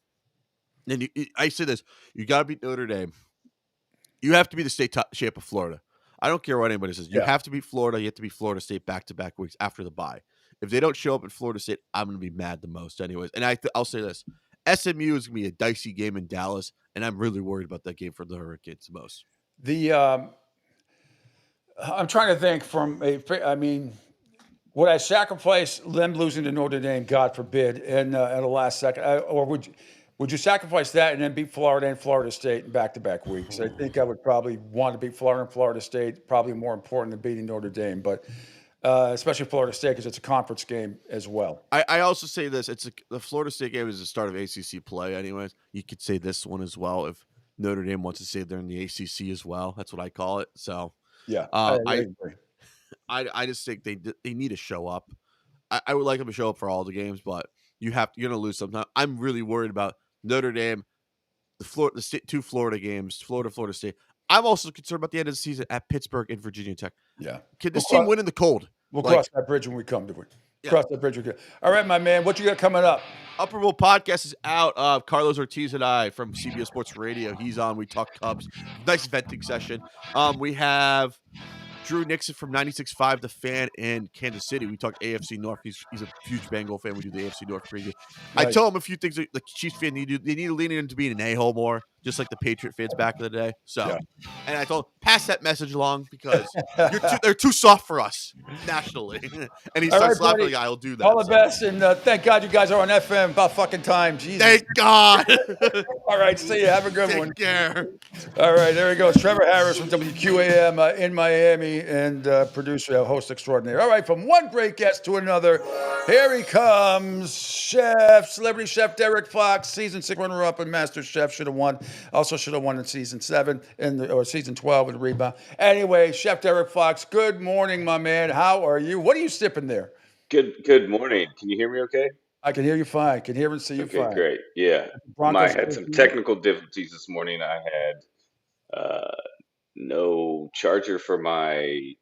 And I say this: you got to beat Notre Dame. You have to be the state champ of Florida. I don't care what anybody says. You have to beat Florida. You have to beat Florida State back-to-back weeks after the bye. If they don't show up at Florida State, I'm going to be mad the most anyways. And I'll say this. SMU is going to be a dicey game in Dallas, and I'm really worried about that game for the Hurricanes the most. I'm trying to think would I sacrifice them losing to Notre Dame, God forbid, at the last second? Or would you sacrifice that and then beat Florida and Florida State in back-to-back weeks? I think I would probably want to beat Florida and Florida State, probably more important than beating Notre Dame, but especially Florida State because it's a conference game as well. I also say this. The Florida State game is the start of ACC play anyways. You could say this one as well if Notre Dame wants to say they're in the ACC as well. That's what I call it. So, yeah, I agree. I just think they need to show up. I would like them to show up for all the games, but you're going to lose sometime. I'm really worried about Notre Dame, the two Florida games, Florida State. I'm also concerned about the end of the season at Pittsburgh and Virginia Tech. Yeah, can this team win in the cold? We'll cross that bridge when we come to it. Cross that bridge. All right, my man. What you got coming up? Upper Bowl podcast is out. Carlos Ortiz and I from CBS Sports Radio. He's on. We talk Cubs. Nice venting session. We have Drew Nixon from 96.5 The Fan in Kansas City. We talk AFC North. He's a huge Bengal fan. We do the AFC North preview. Nice. I tell him a few things the Chiefs fan need to do. They need to lean into being an a-hole more, just like the Patriot fans back in the day. So, and I told him, pass that message along because they're too soft for us nationally. And he starts laughing. I'll do that. All the best, and thank God you guys are on FM about fucking time. Jesus. Thank God. All right, see you. Have a good one. Take care. All right, there he goes. Trevor Harris from WQAM in Miami and producer, host extraordinaire. All right, from one great guest to another, here he comes, celebrity chef Derrick Fox, season 6 runner-up in Master Chef, should have won. Also should have won in season 7 or season 12 in the rebound. Anyway, Chef Derrick Fox, good morning, my man. How are you? What are you sipping there? Good morning. Can you hear me okay? I can hear you fine. Can hear and see you fine. Okay, great. Yeah. I had some technical difficulties this morning. I had no charger for my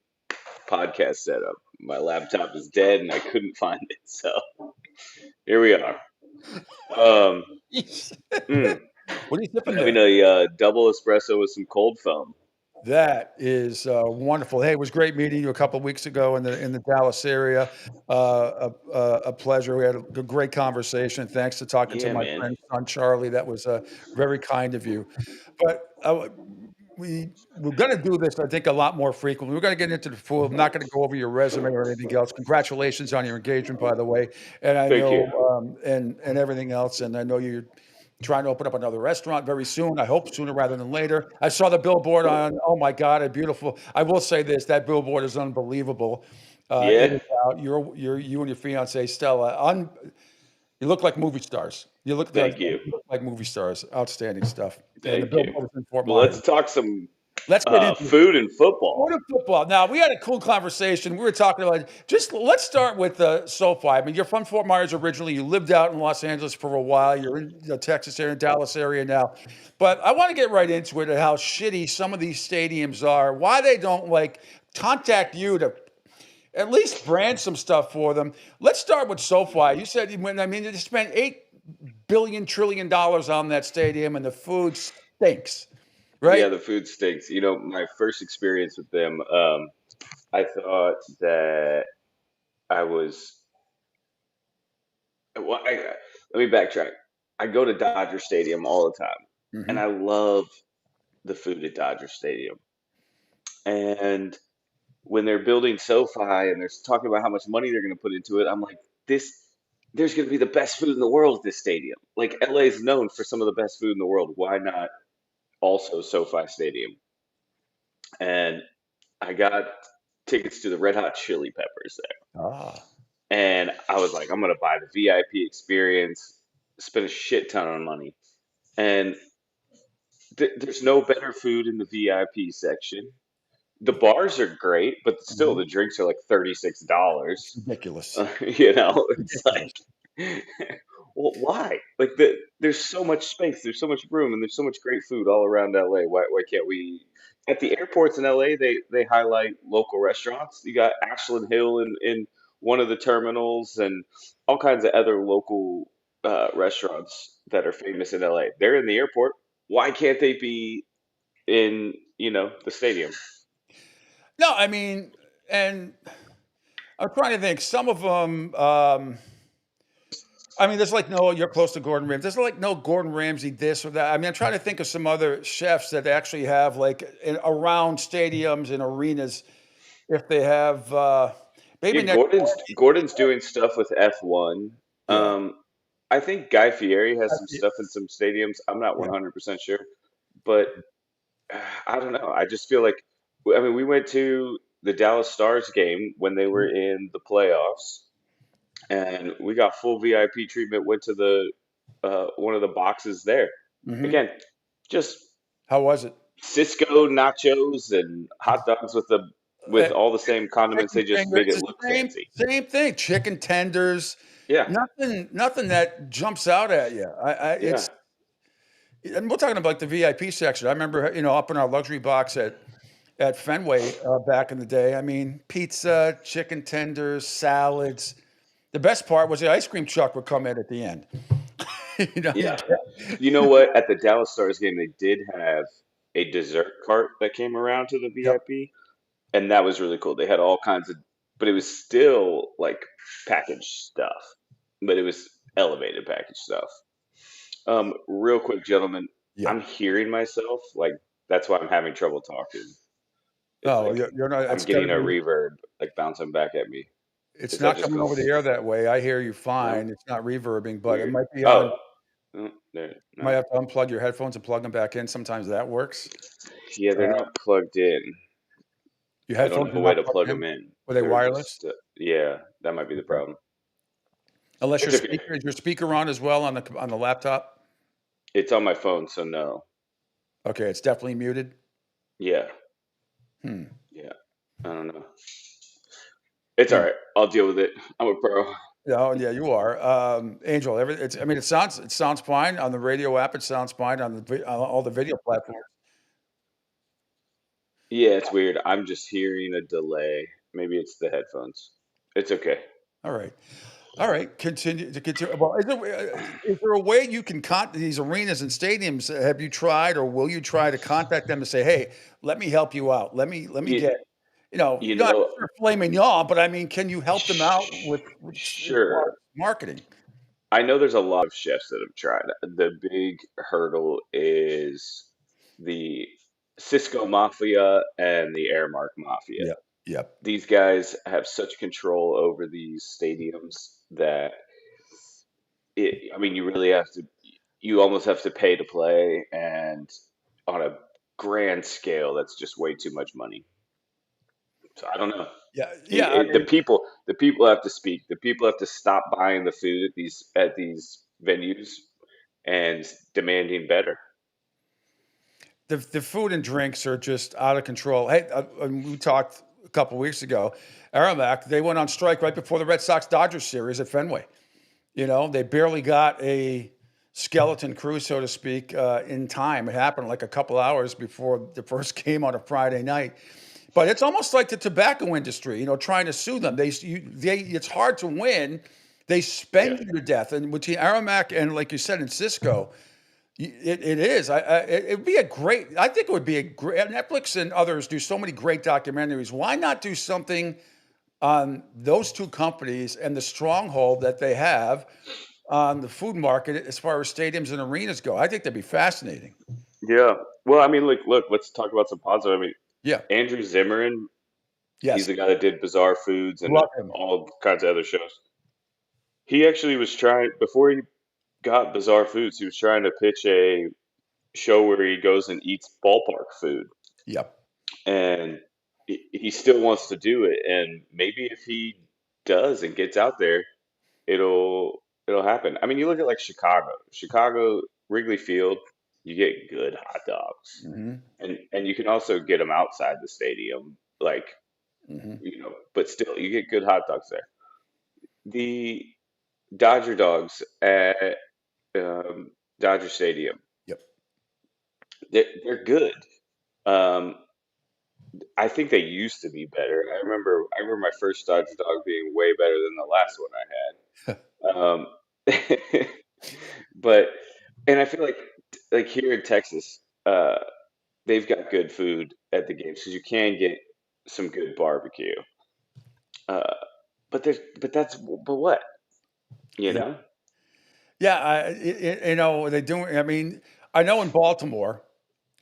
podcast setup. My laptop is dead and I couldn't find it. So here we are. What are you sipping there? Having a double espresso with some cold foam. That is wonderful. Hey, it was great meeting you a couple of weeks ago in the Dallas area. A pleasure. We had a great conversation. Thanks to talking to my friend son Charlie. That was very kind of you. But we're going to do this, I think, a lot more frequently. We're going to get into the full. I'm not going to go over your resume or anything else. Congratulations on your engagement, by the way. And I know, and everything else. And I know you're trying to open up another restaurant very soon. I hope sooner rather than later. I saw the billboard on. Oh my God, a beautiful. I will say this: that billboard is unbelievable. You and your fiance Stella. You look like movie stars. You look like movie stars. Outstanding stuff. Thank you. Well, let's talk some Let's get into food and football. Food and football. Now, we had a cool conversation. We were talking about let's start with SoFi. I mean, you're from Fort Myers originally. You lived out in Los Angeles for a while. You're in the Texas area, Dallas area now. But I want to get right into it and how shitty some of these stadiums are, why they don't contact you to at least brand some stuff for them. Let's start with SoFi. You said, they spent $8 trillion on that stadium and the food stinks. Right? Yeah, the food stinks. My first experience with them, I thought that I was. Well, let me backtrack. I go to Dodger Stadium all the time, and I love the food at Dodger Stadium. And when they're building SoFi and they're talking about how much money they're going to put into it, I'm like, there's going to be the best food in the world at this stadium. Like, LA is known for some of the best food in the world. Why not also SoFi Stadium? And I got tickets to the Red Hot Chili Peppers there. And I was like, I'm going to buy the VIP experience, spend a shit ton of money. And there's no better food in the VIP section. The bars are great, but still the drinks are like $36. Ridiculous. It's like, well, why? Like, there's so much space, there's so much room, and there's so much great food all around LA. Why can't we? At the airports in LA, they highlight local restaurants. You got Ashland Hill in one of the terminals, and all kinds of other local restaurants that are famous in LA. They're in the airport. Why can't they be in the stadium? No, I mean, and I'm trying to think. Some of them. I mean, there's like no. You're close to Gordon Ramsay. There's like no Gordon Ramsay this or that. I mean, I'm trying to think of some other chefs that actually have like around stadiums and arenas. If they have, maybe Yeah, next. Gordon's doing stuff with F1. Yeah. I think Guy Fieri has some stuff in some stadiums. I'm not 100% sure, but I don't know. I just feel like, I mean, we went to the Dallas Stars game when they were in the playoffs, and we got full VIP treatment. Went to the one of the boxes there. Mhm. Again, just How was it? Cisco nachos and hot dogs with all the same condiments. They just made it look fancy. Same thing. Chicken tenders. Yeah. Nothing that jumps out at you. Yeah. And we're talking about like the VIP section. I remember, up in our luxury box at Fenway back in the day. I mean, pizza, chicken tenders, salads. The best part was the ice cream truck would come in at the end. Yeah. You know what? At the Dallas Stars game, they did have a dessert cart that came around to the VIP, and that was really cool. They had all kinds of, but it was still like packaged stuff, but it was elevated packaged stuff. Real quick, gentlemen, I'm hearing myself. Like, that's why I'm having trouble talking. You're not. I'm getting a reverb like bouncing back at me. It's not coming over the air that way. I hear you fine. It's not reverbing, but it might be on. Might have to unplug your headphones and plug them back in. Sometimes that works. Yeah, they're not plugged in. Your I headphones don't have a way to plug them in. Were they They're wireless? Yeah, that might be the problem. Unless is your speaker on as well on the laptop? It's on my phone, so no. Okay, it's definitely muted. Yeah. Yeah. I don't know. It's all right. I'll deal with it. I'm a pro. Yeah, you are. Angel, it sounds fine on the radio app. It sounds fine on all the video platforms. Yeah, it's weird. I'm just hearing a delay. Maybe it's the headphones. It's okay. All right. Continue. Well, is there a way you can contact these arenas and stadiums? Have you tried, or will you try to contact them and say, "Hey, let me help you out. Let me get." Not flaming y'all, but I mean, can you help them out with marketing? I know there's a lot of chefs that have tried. The big hurdle is the Cisco Mafia and the Airmark Mafia. Yep. These guys have such control over these stadiums that you almost have to pay to play, and on a grand scale, that's just way too much money. So I don't know. The people have to speak. The people have to stop buying the food at these venues and demanding better. The food and drinks are just out of control. Hey, we talked a couple weeks ago. Aramac, they went on strike right before the Red Sox-Dodgers series at Fenway. They barely got a skeleton crew, so to speak, in time. It happened like a couple hours before the first game on a Friday night. But it's almost like the tobacco industry, trying to sue them. It's hard to win. They spend you to death. And between Aramac and, like you said, in Cisco, it is. It'd be I think it would be a great, Netflix and others do so many great documentaries. Why not do something on those two companies and the stronghold that they have on the food market as far as stadiums and arenas go? I think that'd be fascinating. Yeah. Well, I mean, look, let's talk about some positive. I mean, yeah, Andrew Zimmern, he's the guy that did Bizarre Foods and all kinds of other shows. He actually was trying, before he got Bizarre Foods, he was trying to pitch a show where he goes and eats ballpark food. Yep. And he still wants to do it. And maybe if he does and gets out there, it'll happen. I mean, you look at like Chicago, Wrigley Field, you get good hot dogs, and you can also get them outside the stadium, but still you get good hot dogs there. The Dodger dogs at Dodger Stadium, they're good. I think they used to be better. I remember my first Dodger dog being way better than the last one I had. But and I feel like here in Texas, they've got good food at the games because you can get some good barbecue. Uh, but what, you Yeah. know? Yeah, they do. I mean, I know in Baltimore,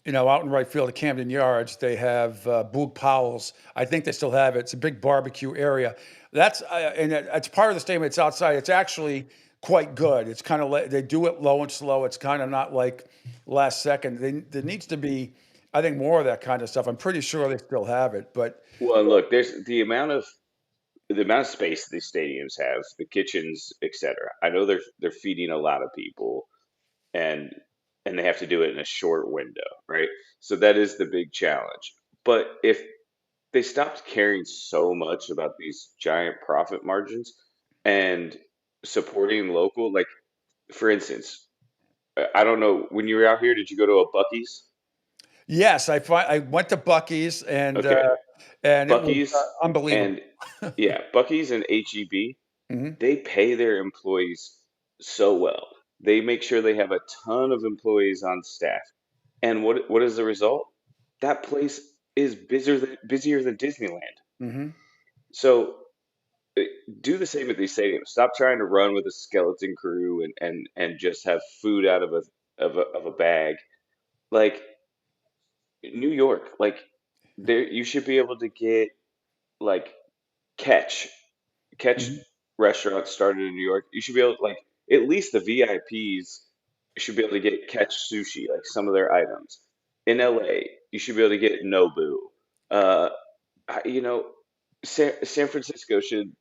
out in right field at Camden Yards, they have Boog Powell's. I think they still have it. It's a big barbecue area. It's part of the stadium. It's outside. It's actually quite good. It's kind of they do it low and slow. It's kind of not like last second. There needs to be, I think, more of that kind of stuff. I'm pretty sure they still have it, but Well, and look, there's the amount of space these stadiums have, the kitchens, etc. I know they're feeding a lot of people, and and they have to do it in a short window, right? So that is the big challenge. But if they stopped caring so much about these giant profit margins and supporting local, like for instance, I don't know, when you were out here, did you go to a Bucky's? yes, I went to Bucky's Okay, and it was Bucky's unbelievable. and yeah, Bucky's and HEB, Hmm. they pay their employees so well. They make sure they have a ton of employees on staff. And what is the result? That place is busier than Disneyland. Hmm. So uh, do the same at these stadiums. Stop trying to run with a skeleton crew and just have food out of a bag. Like New York, like there you should be able to get like catch catch Hmm. restaurants started in New York. You should be able like at least the VIPs should be able to get catch sushi, like some of their items. In LA, you should be able to get Nobu. Uh, you know, San Francisco should.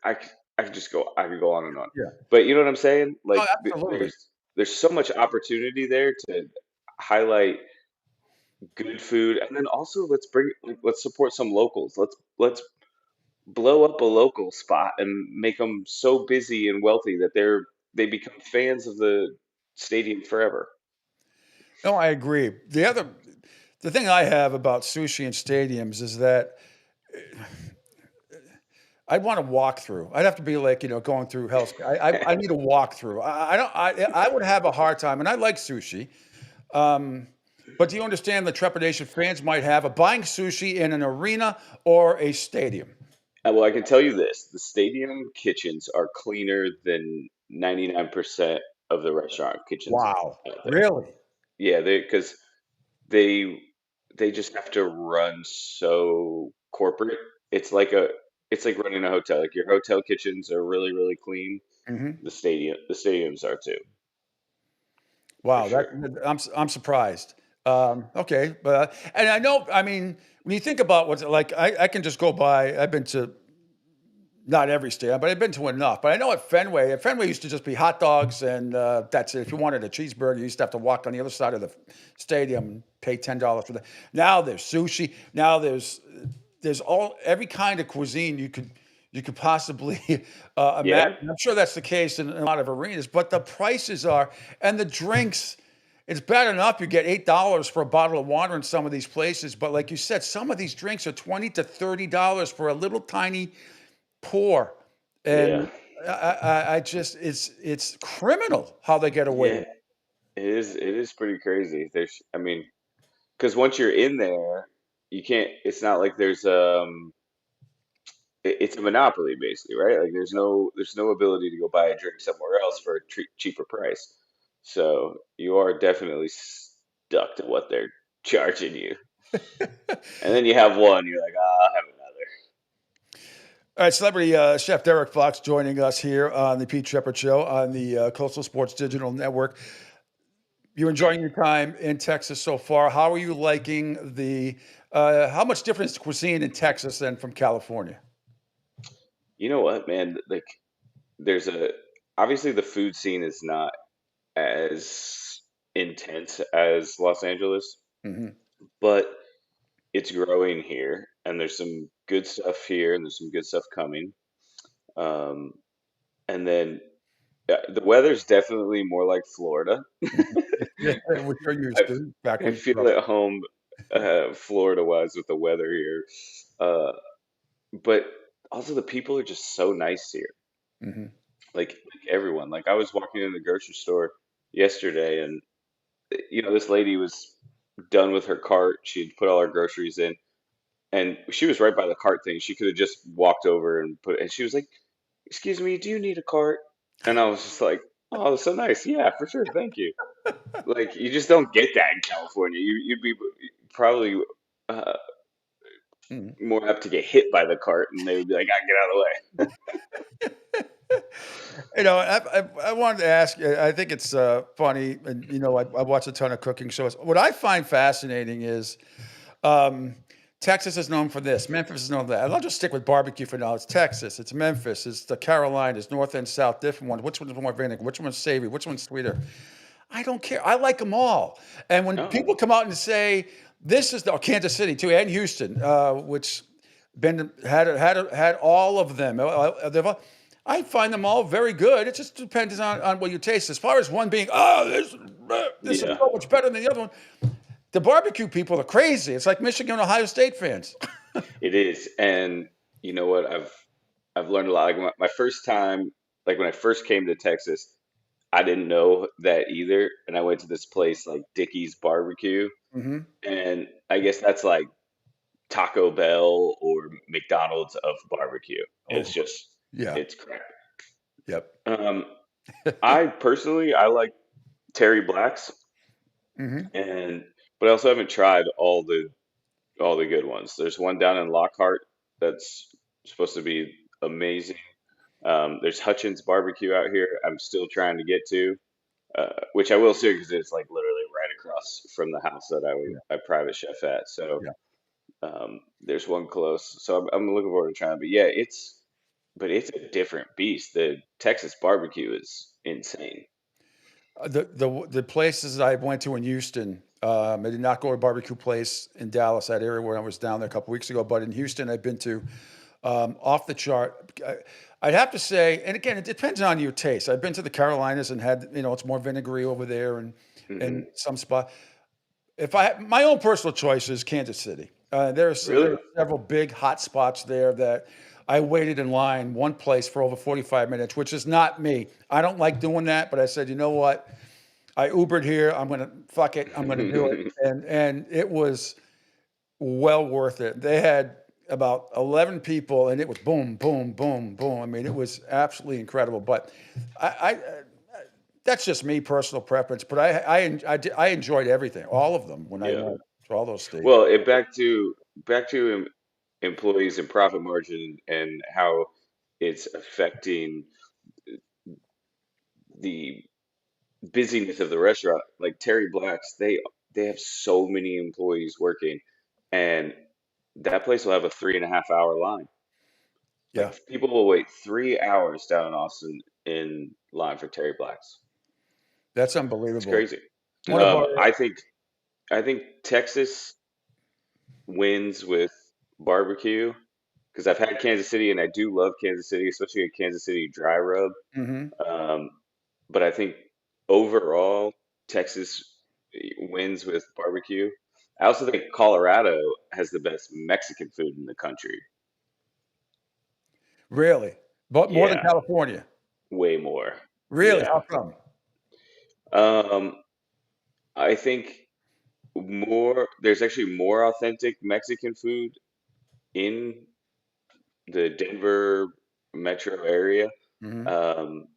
I c- I could just go. I could go on and on. Yeah. But you know what I'm saying? Oh, Like absolutely. there's so much opportunity there to highlight good food, and then also let's support some locals. Let's blow up a local spot and make them so busy and wealthy that they become fans of the stadium forever. No, I agree. The thing I have about sushi and stadiums is that I'd want to walk through. I'd have to be like, going through Hell's. I need a walk through. I don't. I would have a hard time, and I like sushi. Um, but do you understand the trepidation fans might have of buying sushi in an arena or a stadium? Well, I can tell you this: the stadium kitchens are cleaner than 99% of the restaurant kitchens Wow, out there. really? Yeah, because they they just have to run so corporate. It's like a it's like running a hotel. Like your hotel kitchens are really, really clean. Hmm. The stadiums are too, for Wow, sure. I'm surprised. Okay, but and I know. I mean, when you think about what's like, I can just go by. I've been to not every stadium, but I've been to enough. But I know at Fenway used to just be hot dogs, and that's it. If you wanted a cheeseburger, you used to have to walk on the other side of the stadium and pay $10 for that. Now there's sushi. Now there's every kind of cuisine you could possibly imagine. Yeah, I'm sure that's the case in a lot of arenas, but the prices are and the drinks. It's bad enough you get $8 for a bottle of water in some of these places, but like you said, some of these drinks are $20 to $30 for a little tiny pour, yeah, and I just it's criminal how they get away yeah. with It is pretty crazy. I mean, because once you're in there, you can't. It's not like it's a monopoly basically, right? Like there's no ability to go buy a drink somewhere else for a cheaper price. So you are definitely stuck to what they're charging you. it. And then you have one, you're like, I'll have another. All right, celebrity chef Derrick Fox joining us here on the Pete Shepard Show on the Coastal Sports Digital Network. You're enjoying your time in Texas so far. How are you liking how much different is cuisine in Texas than from California? You know what, man? Like there's a obviously the food scene is not as intense as Los Angeles, Hmm. but it's growing here, and there's some good stuff here, and there's some good stuff coming. Um, and then the weather's definitely more like Florida. Yeah, what you're I used to back I when you grew feel up. at home, Florida wise with the weather here. Uh, but also the people are just so nice here. Hmm. like everyone. Like I was walking in the grocery store yesterday, and this lady was done with her cart. She'd put all her groceries in, and she was right by the cart thing. She could have just walked over and put. And she was like, "Excuse me, do you need a cart?" And I was just like, "Oh, that's so nice. Yeah, for sure. Thank you." Like you just don't get that in California. You'd be probably uh, more apt to get hit by the cart, and they would be like, "I get out of the way." I wanted to ask you, I think it's funny, and I watch a ton of cooking shows. What I find fascinating is Texas is known for this, Memphis is known for that. I'll just stick with barbecue for now. It's Texas, it's Memphis, it's the Carolinas, North and South, different ones. Which one's more vinegar? Which one's savory? Which one's sweeter? I don't care. I like them all. And when people come out and say this is Kansas City too, and Houston, which had all of them. I find them all very good. It just depends on what you taste. As far as one being, this is so much better than the other one. The barbecue people are crazy. It's like Michigan, Ohio State fans. It is, and you know what? I've learned a lot. Like my first time, like when I first came to Texas, I didn't know that either, and I went to this place like Dickey's Barbecue, Mm-hmm. and I guess that's like Taco Bell or McDonald's of barbecue. It's just, it's crap. Yep. I personally, I like Terry Black's, Mm-hmm. but I also haven't tried all the good ones. There's one down in Lockhart that's supposed to be amazing. There's Hutchins Barbecue out here. I'm still trying to get to, which I will say because it's like literally right across from the house that I private chef at. So there's one close. So I'm looking forward to trying. But yeah, it's a different beast. The Texas barbecue is insane. The places I went to in Houston, I did not go to a barbecue place in Dallas, that area where I was down there a couple weeks ago. But in Houston, I've been to off the chart. I'd have to say, and again, it depends on your taste. I've been to the Carolinas and had, it's more vinegary over there and some spot. If my own personal choice is Kansas City. There are several big hot spots there that I waited in line one place for over 45 minutes, which is not me. I don't like doing that, but I said, you know what? I Ubered here. I'm gonna fuck it. I'm gonna do it, and it was well worth it. They had about 11 people, and it was boom, boom, boom, boom. I mean, it was absolutely incredible. But I that's just me, personal preference. But I enjoyed everything, all of them when I went to all those states. Well, back to employees and profit margin and how it's affecting the busyness of the restaurant. Like Terry Black's, they have so many employees working, and that place will have a 3.5 hour line. Yeah, Like people will wait 3 hours down in Austin in line for Terry Black's. that's unbelievable. It's crazy. One of our, I think Texas wins with barbecue because I've had Kansas City and I do love Kansas City, especially a Kansas City dry rub. mhm. Um, but I think overall Texas wins with barbecue. I also think Colorado has the best Mexican food in the country. Really, but more than Yeah, California. way more. Really, Yeah. how come? I think there's actually more authentic Mexican food in the Denver metro area. Mhm. Um,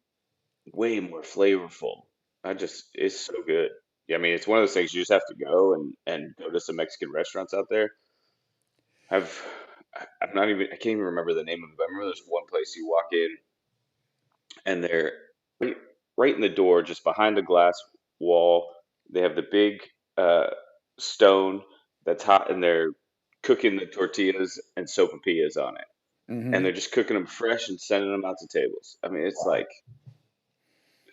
way more flavorful. It's so good. Yeah, I mean, it's one of those things you just have to go and go to some Mexican restaurants out there. I've I can't even remember the name of it, but I remember there's one place you walk in and they're right, right in the door, just behind the glass wall. They have the big uh, stone that's hot, and they're cooking the tortillas and sopapillas on it, and Mhm. they're just cooking them fresh and sending them out to tables. I mean, it's like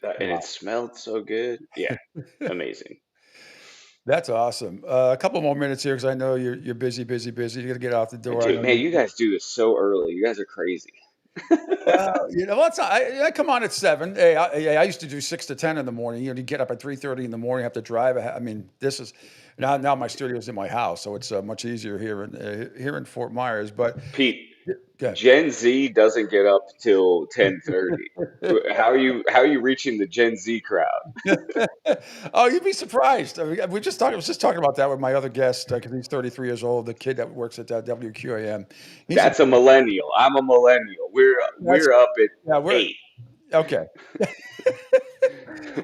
that, and Wow. it smelled so good. Yeah, amazing. That's awesome. A couple more minutes here because I know you're busy, busy, busy. You got to get out the door. I Dude, know man, you. you guys do this so early. You guys are crazy. Well, what's I come on at 7. Hey, I used to do 6 to 10 in the morning. You get up at 3:30 in the morning, have to drive. I mean, this is now my studio's in my house, so it's much easier here in Fort Myers. But Pete, Gen Z doesn't get up till 10:30. How are you reaching the Gen Z crowd? Oh, you'd be surprised. I mean, I was just talking about that with my other guest because he's 33 years old, the kid that works at WQAM. That's a millennial. I'm a millennial. We're up at we're 8. okay.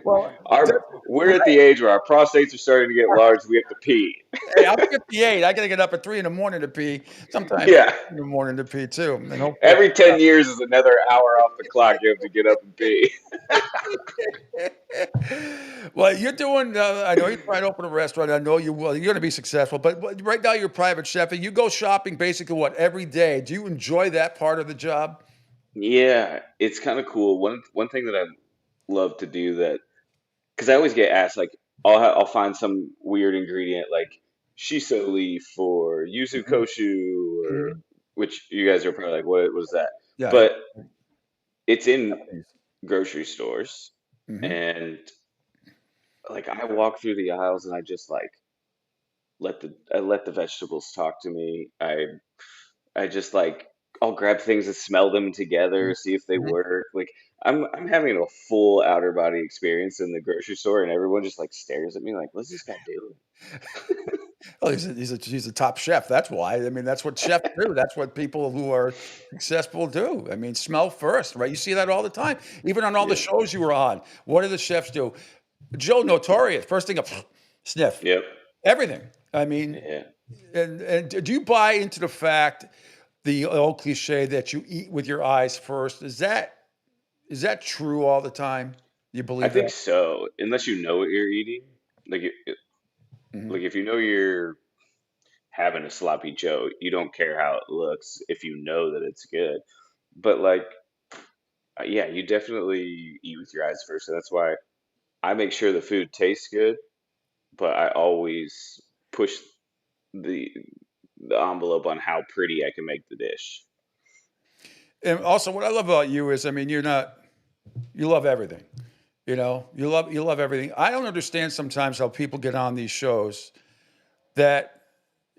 Well, We're at the age where our prostates are starting to get large. We have to pee. Hey, I'm 58. I gotta get up at 3 in the morning to pee. Sometimes Yeah. 4 in the morning to pee too. And hopefully Every 10 years is another hour off the clock. You have to get up and pee. Well, you're doing. I know you're trying to open a restaurant. I know you will. You're going to be successful. But right now, you're a private chef, and you go shopping basically every day. Do you enjoy that part of the job? Yeah, it's kind of cool. One thing that I love to do that because I always get asked like I'll find some weird ingredient like shiso leaf or yuzu koshu or which you guys are probably like what was that? Yeah. But it's in grocery stores and like I walk through the aisles and I just like let the vegetables talk to me. I just like I'll grab things and smell them together, see if they work. Like I'm having a full outer body experience in the grocery store, and everyone just like stares at me like, "What's this guy doing?" Well, he's a top chef. That's why. I mean, that's what chefs do. That's what people who are successful do. I mean, smell first, right? You see that all the time, even on all the shows you were on. What do the chefs do? Joe Notorious, first thing up, sniff. Yep. Everything. I mean, and do you buy into the fact, the old cliche that you eat with your eyes first? Is that true all the time? You believe I think that? so, unless you know what you're eating. Like, like if you know you're having a sloppy Joe, you don't care how it looks if you know that it's good. But like, yeah, you definitely eat with your eyes first. So that's why I make sure the food tastes good, but I always push the the envelope on how pretty I can make the dish. And also, what I love about you is, I mean, you love everything. You know, you love everything. I don't understand sometimes how people get on these shows that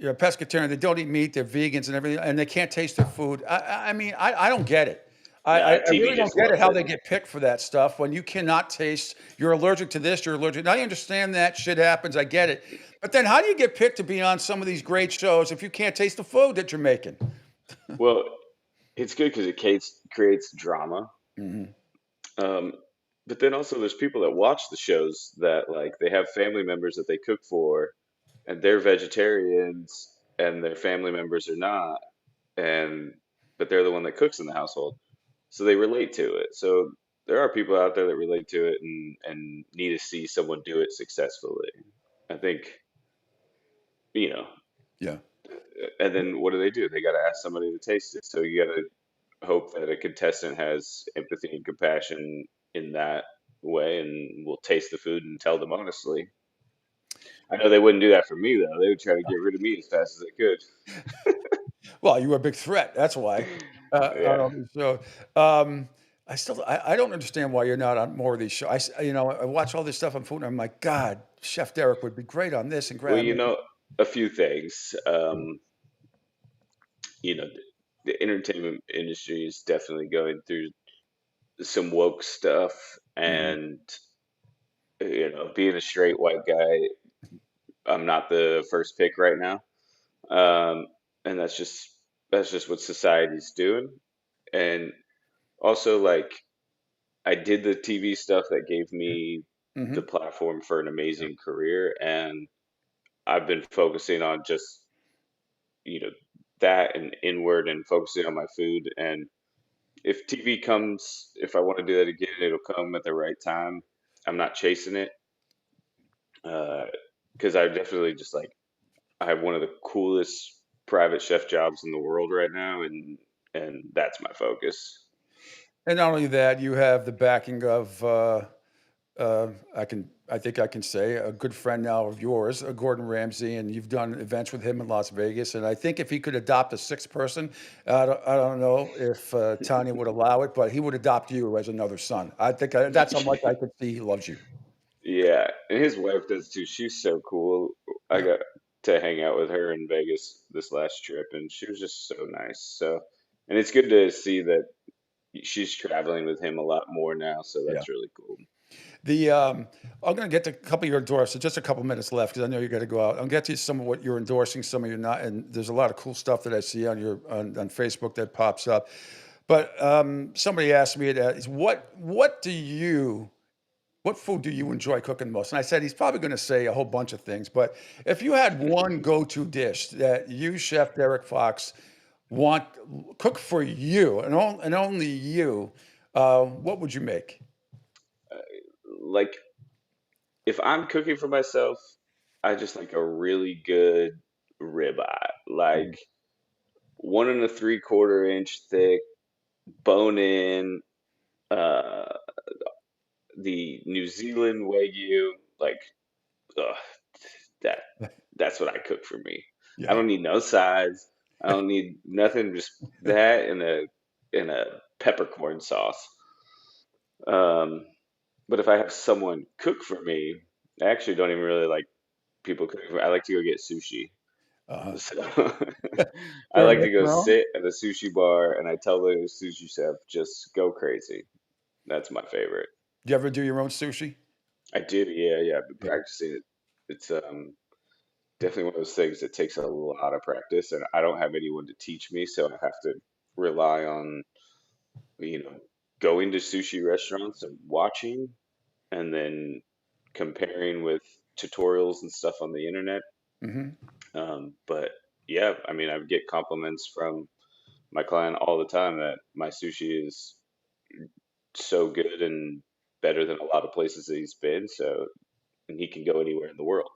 pescatarian, they don't eat meat, they're vegans and everything, and they can't taste their food. I mean, I don't get it. I TV really don't just get it loves how it. they get picked for that stuff when you cannot taste. You're allergic to this. You're allergic. Now I understand that shit happens. I get it. But then how do you get picked to be on some of these great shows if you can't taste the food that you're making? Well, it's good because it creates drama. Um, but then also there's people that watch the shows that like they have family members that they cook for, and they're vegetarians, and their family members are not, and but they're the one that cooks in the household, so they relate to it. So there are people out there that relate to it and need to see someone do it successfully. I think, you know, Yeah. and then what do? They got to ask somebody to taste it. So you got to hope that a contestant has empathy and compassion in that way and will taste the food and tell them honestly. I know they wouldn't do that for me though. They would try to get rid of me as fast as they could. Well, you were a big threat. That's why. Yeah. So, I don't understand why you're not on more of these shows. I watch all this stuff on food, and I'm like, God, Chef Derrick would be great on this and Well, grab. a few things. You know, the entertainment industry is definitely going through some woke stuff, and being a straight white guy, I'm not the first pick right now. And that's just what society's doing. And also, like, I did the TV stuff that gave me the platform for an amazing career, and I've been focusing on just you know that and inward and focusing on my food. And if TV comes, if I want to do that again, it'll come at the right time. I'm not chasing it because I definitely just like I have one of the coolest private chef jobs in the world right now, and that's my focus. And not only that, you have the backing of I think I can say a good friend now of yours, Gordon Ramsay, and you've done events with him in Las Vegas. And I think if he could adopt a sixth person, I don't know if Tanya would allow it, but he would adopt you as another son. I think that's how much I could see he loves you. Yeah, and his wife does too. She's so cool. I got to hang out with her in Vegas this last trip, and she was just so nice. So And it's good to see that she's traveling with him a lot more now, so Yeah. that's really cool. I'm going to get to a couple of your endorsements. Just a couple minutes left because I know you got to go out. I'm going to get to some of what you're endorsing, some of you're not, and there's a lot of cool stuff that I see on your on Facebook that pops up. But somebody asked me that, what food do you enjoy cooking most? And I said he's probably going to say a whole bunch of things, but if you had one go-to dish that you, Chef Derrick Fox, want cook for you and only you, what would you make? Like, if I'm cooking for myself, I just like a really good ribeye, like 1 3/4 inch thick, bone in, uh, the New Zealand Wagyu, like, ugh, that that's what I cook for me. I Yeah. don't need no sides. I don't need nothing. Just that and a peppercorn sauce. Um, but if I have someone cook for me, I actually don't even really like people cooking for me. I like to go get sushi. So I Ever like make to go your own? sit at a sushi bar and I tell the sushi chef just go crazy. That's my favorite. Do you ever do your own sushi? I do, yeah. I've been Yeah. practicing it. It's definitely one of those things that takes a lot of practice, and I don't have anyone to teach me, so I have to rely on, you know, going to sushi restaurants and watching, and then comparing with tutorials and stuff on the internet. Mm-hmm. But yeah, I mean, I get compliments from my client all the time that my sushi is so good and better than a lot of places that he's been. So, and he can go anywhere in the world.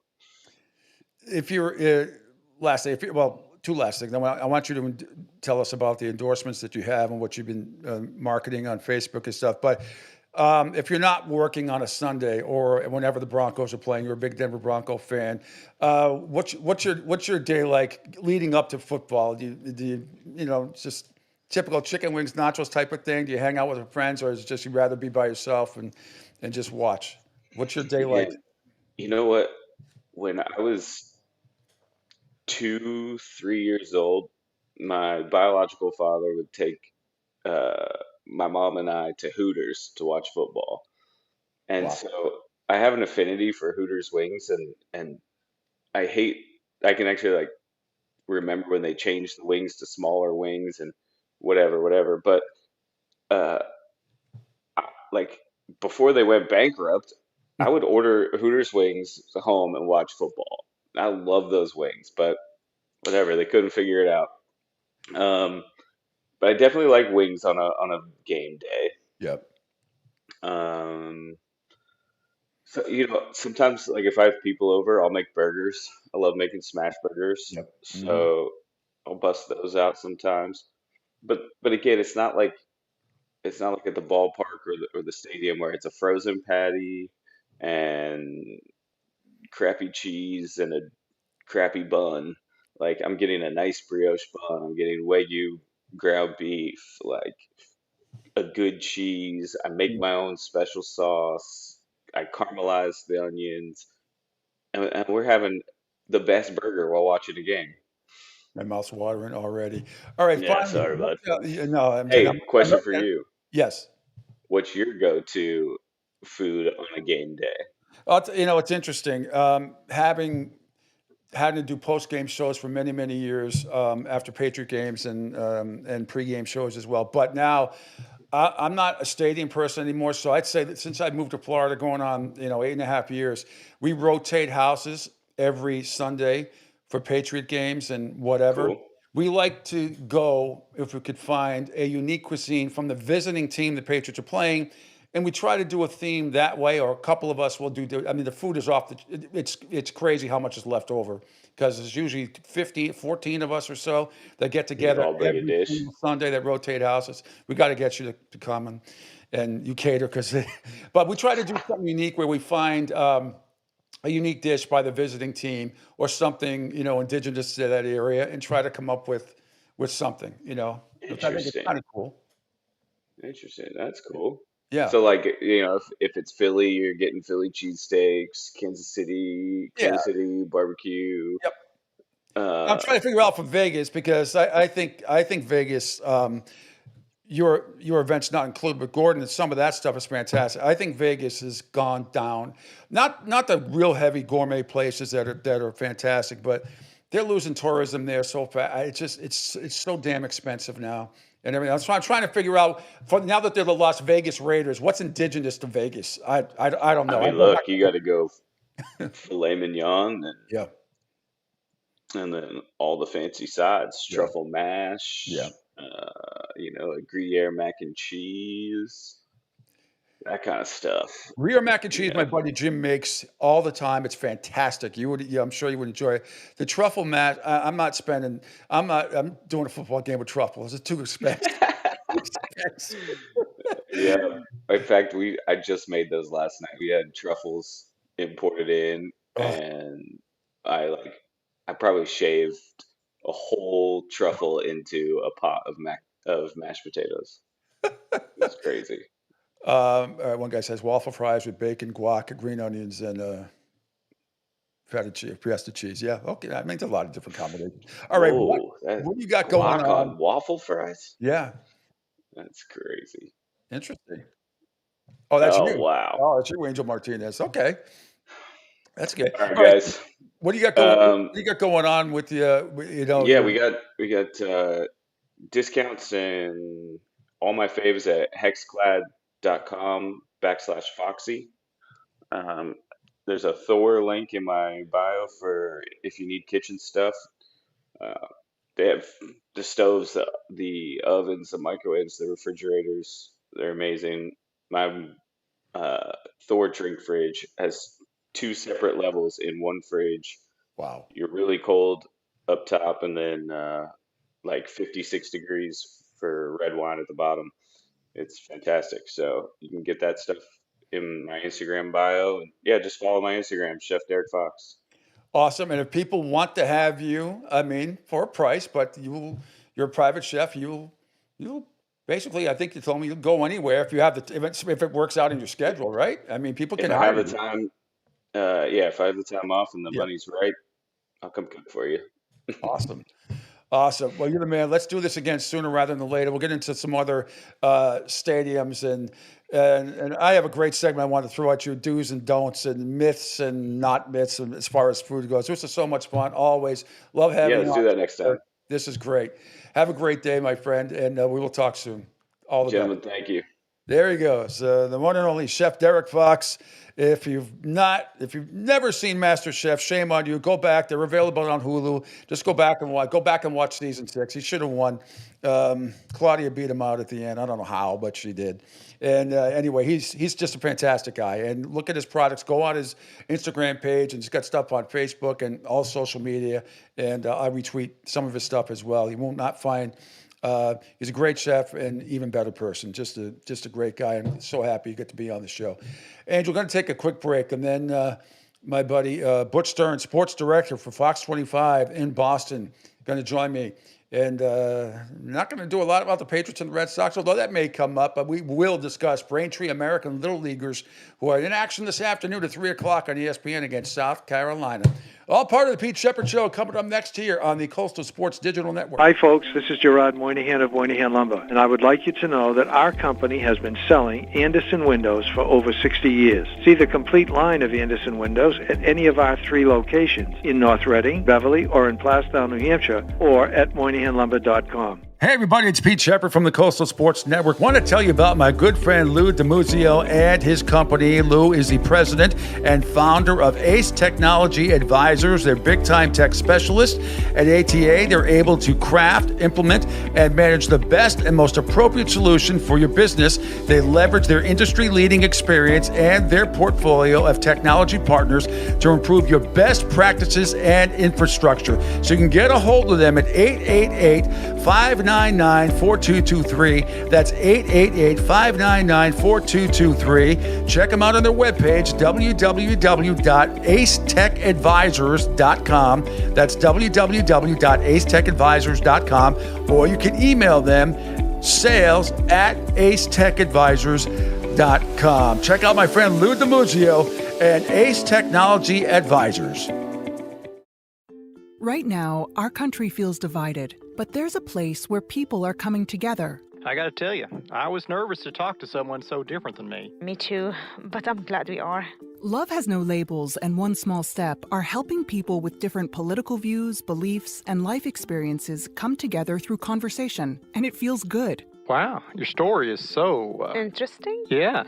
If you're last thing, two last things. I want you to tell us about the endorsements that you have and what you've been marketing on Facebook and stuff. But if you're not working on a Sunday or whenever the Broncos are playing, you're a big Denver Bronco fan. What's your day like leading up to football? Do you just typical chicken wings, nachos type of thing? Do you hang out with your friends, or is it just you'd rather be by yourself and just watch? What's your day like? Man, you know what? When I was 2, 3 years old, my biological father would take uh, my mom and I to Hooters to watch football. And Wow. so I have an affinity for Hooters wings, and I hate, I can actually like remember when they changed the wings to smaller wings and whatever. But uh, like before they went bankrupt, I would order Hooters wings to home and watch football. I love those wings, but whatever, they couldn't figure it out. Um, but I definitely like wings on a game day. Yep. Um, so sometimes like if I have people over, I'll make burgers. I love making smash burgers, Yep. Mm-hmm. so I'll bust those out sometimes. But again, it's not like at the ballpark or the stadium where it's a frozen patty and crappy cheese and a crappy bun. Like I'm getting a nice brioche bun. I'm getting Wagyu ground beef, like a good cheese. I make my own special sauce. I caramelize the onions, and we're having the best burger while watching a game. My mouth's watering already. All right, Yeah, finally, sorry, bud. no, I'm Hey, I'm question for looking at, you. yes. What's your go-to food on a game day? It's interesting. Having to do post-game shows for many, many years after Patriot games and pre-game shows as well. But now I'm not a stadium person anymore. So I'd say that since I moved to Florida, going on 8.5 years, we rotate houses every Sunday for Patriot games and whatever. Cool. We like to go if we could find a unique cuisine from the visiting team the Patriots are playing, and we try to do a theme that way, or a couple of us will do. I mean, the food is off the. It's crazy how much is left over because there's usually 15, 14 of us or so that get You together all bring a every dish. single Sunday that rotate houses. We got to get you to come and you cater because, but we try to do something unique where we find. A unique dish by the visiting team or something, indigenous to that area and try to come up with something, which I think is Interesting. kind of cool. Interesting. That's cool. Yeah. So like, if it's Philly, you're getting Philly cheesesteaks, Kansas Yeah. City barbecue. Yep. I'm trying to figure out for Vegas because I think Vegas. Your event's not included, but Gordon and some of that stuff is fantastic. I think Vegas has gone down. Not the real heavy gourmet places that are fantastic, but they're losing tourism there so fast. It's so damn expensive now and everything. So I'm trying to figure out now that they're the Las Vegas Raiders, what's indigenous to Vegas? I don't know. I mean, look, you got to go filet mignon and then all the fancy sides, truffle mash. Yeah. A Gruyere mac and cheese, that kind of stuff. Gruyere mac and cheese, my buddy Jim makes all the time. It's fantastic. I'm sure you would enjoy it. The truffle mash, I'm doing a football game with truffles. It's too expensive. Yeah. In fact, I just made those last night. We had truffles imported in, and I probably shaved a whole truffle into a pot of mashed potatoes. It's crazy. One guy says waffle fries with bacon, guac, green onions, and feta cheese. Yeah, okay, that makes a lot of different combinations. All right, what do you got going on? Waffle fries? Yeah, that's crazy. Interesting. Oh, that's you. Wow. Oh, that's you, Angel Martinez. Okay, that's good. All right, guys. What do you got going? What do you got going on with you? Yeah, we got discounts and all my faves at hexclad.com/Foxy. There's a Thor link in my bio for if you need kitchen stuff. They have the stoves, the ovens, the microwaves, the refrigerators. They're amazing. My Thor drink fridge has 2 separate levels in one fridge. Wow. You're really cold up top and then 56 degrees for red wine at the bottom. It's fantastic. So you can get that stuff in my Instagram bio. And yeah, just follow my Instagram, Chef Derrick Fox. Awesome. And if people want to have you, I mean, for a price, but you're a private chef, you'll basically, I think you told me you'll go anywhere if you have if it works out in your schedule, right? I mean, people can hire you. If I have the time off and the money's right, I'll come cook for you. Awesome. Awesome. Well, you're the man. Let's do this again sooner rather than later. We'll get into some other stadiums and I have a great segment I want to throw at you: do's and don'ts and myths and not myths as far as food goes. This is so much fun. Always love having you. Yeah, let's do that next time. This is great. Have a great day, my friend, and we will talk soon. All the gentlemen, best. thank you. There he goes, the one and only Chef Derrick Fox. If you've never seen MasterChef, shame on you. Go back; they're available on Hulu. Just go back and watch season 6. He should have won. Claudia beat him out at the end. I don't know how, but she did. And anyway, he's just a fantastic guy. And look at his products. Go on his Instagram page, and he's got stuff on Facebook and all social media. And I retweet some of his stuff as well. You will not find. He's a great chef and even better person. Just a great guy. I'm so happy you get to be on the show. Angel, we're going to take a quick break, and then my buddy Butch Stearns, sports director for Fox 25 in Boston, going to join me. And not going to do a lot about the Patriots and the Red Sox, although that may come up. But we will discuss Braintree American Little Leaguers who are in action this afternoon at 3 o'clock on ESPN against South Carolina. All part of the Pete Shepard Show coming up next here on the Coastal Sports Digital Network. Hi, folks. This is Gerard Moynihan of Moynihan Lumber, and I would like you to know that our company has been selling Anderson windows for over 60 years. See the complete line of Anderson windows at any of our 3 locations in North Reading, Beverly, or in Plastown, New Hampshire, or at MoynihanLumber.com. Hey everybody, it's Pete Shepard from the Coastal Sports Network. Want to tell you about my good friend Lou DiMuzio and his company. Lou is the president and founder of Ace Technology Advisors. They're big-time tech specialists. At ATA, they're able to craft, implement, and manage the best and most appropriate solution for your business. They leverage their industry-leading experience and their portfolio of technology partners to improve your best practices and infrastructure. So you can get a hold of them at 888-599-4223. That's 888-599-4223. Check them out on their webpage, www.acetechadvisors.com. That's www.acetechadvisors.com. Or you can email them, sales@acetechadvisors.com. Check out my friend Lou DiMuzio and Ace Technology Advisors. Right now, our country feels divided, but there's a place where people are coming together. I gotta tell you, I was nervous to talk to someone so different than me. Me too, but I'm glad we are. Love Has No Labels and One Small Step are helping people with different political views, beliefs, and life experiences come together through conversation, and it feels good. Wow, your story is so... Interesting? Yeah.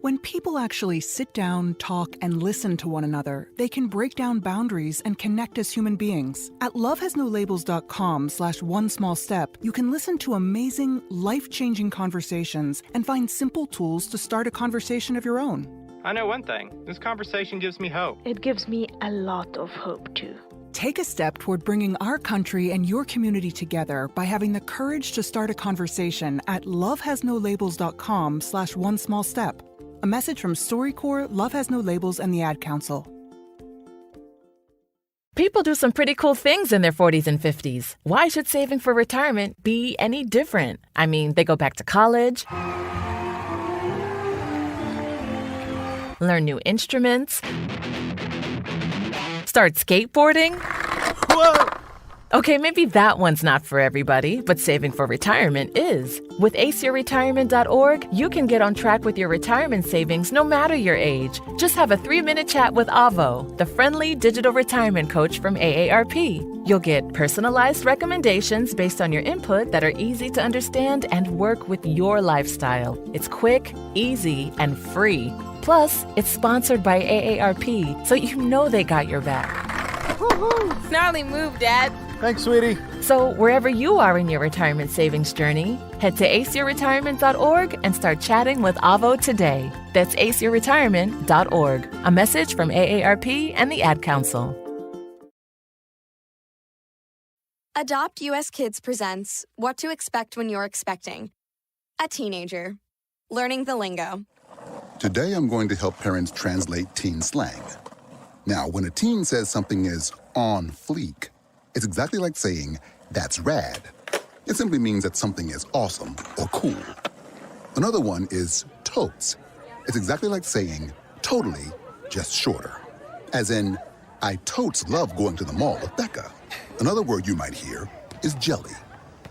When people actually sit down, talk, and listen to one another, they can break down boundaries and connect as human beings. At lovehasnolabels.com/onesmallstep, you can listen to amazing, life-changing conversations and find simple tools to start a conversation of your own. I know one thing. This conversation gives me hope. It gives me a lot of hope, too. Take a step toward bringing our country and your community together by having the courage to start a conversation at lovehasnolabels.com/onesmallstep. A message from StoryCorps, Love Has No Labels, and the Ad Council. People do some pretty cool things in their 40s and 50s. Why should saving for retirement be any different? I mean, they go back to college, learn new instruments, start skateboarding. Whoa! Okay, maybe that one's not for everybody, but saving for retirement is. With aceyourretirement.org, you can get on track with your retirement savings no matter your age. Just have a 3-minute chat with Avo, the friendly digital retirement coach from AARP. You'll get personalized recommendations based on your input that are easy to understand and work with your lifestyle. It's quick, easy, and free. Plus, it's sponsored by AARP, so you know they got your back. Woohoo! Gnarly move, Dad. Thanks, sweetie. So wherever you are in your retirement savings journey, head to aceyourretirement.org and start chatting with Avo today. That's aceyourretirement.org. A message from AARP and the Ad Council. Adopt US Kids presents What to Expect When You're Expecting. A teenager. Learning the lingo. Today I'm going to help parents translate teen slang. Now, when a teen says something is on fleek, it's exactly like saying, that's rad. It simply means that something is awesome or cool. Another one is totes. It's exactly like saying, totally, just shorter. As in, I totes love going to the mall with Becca. Another word you might hear is jelly.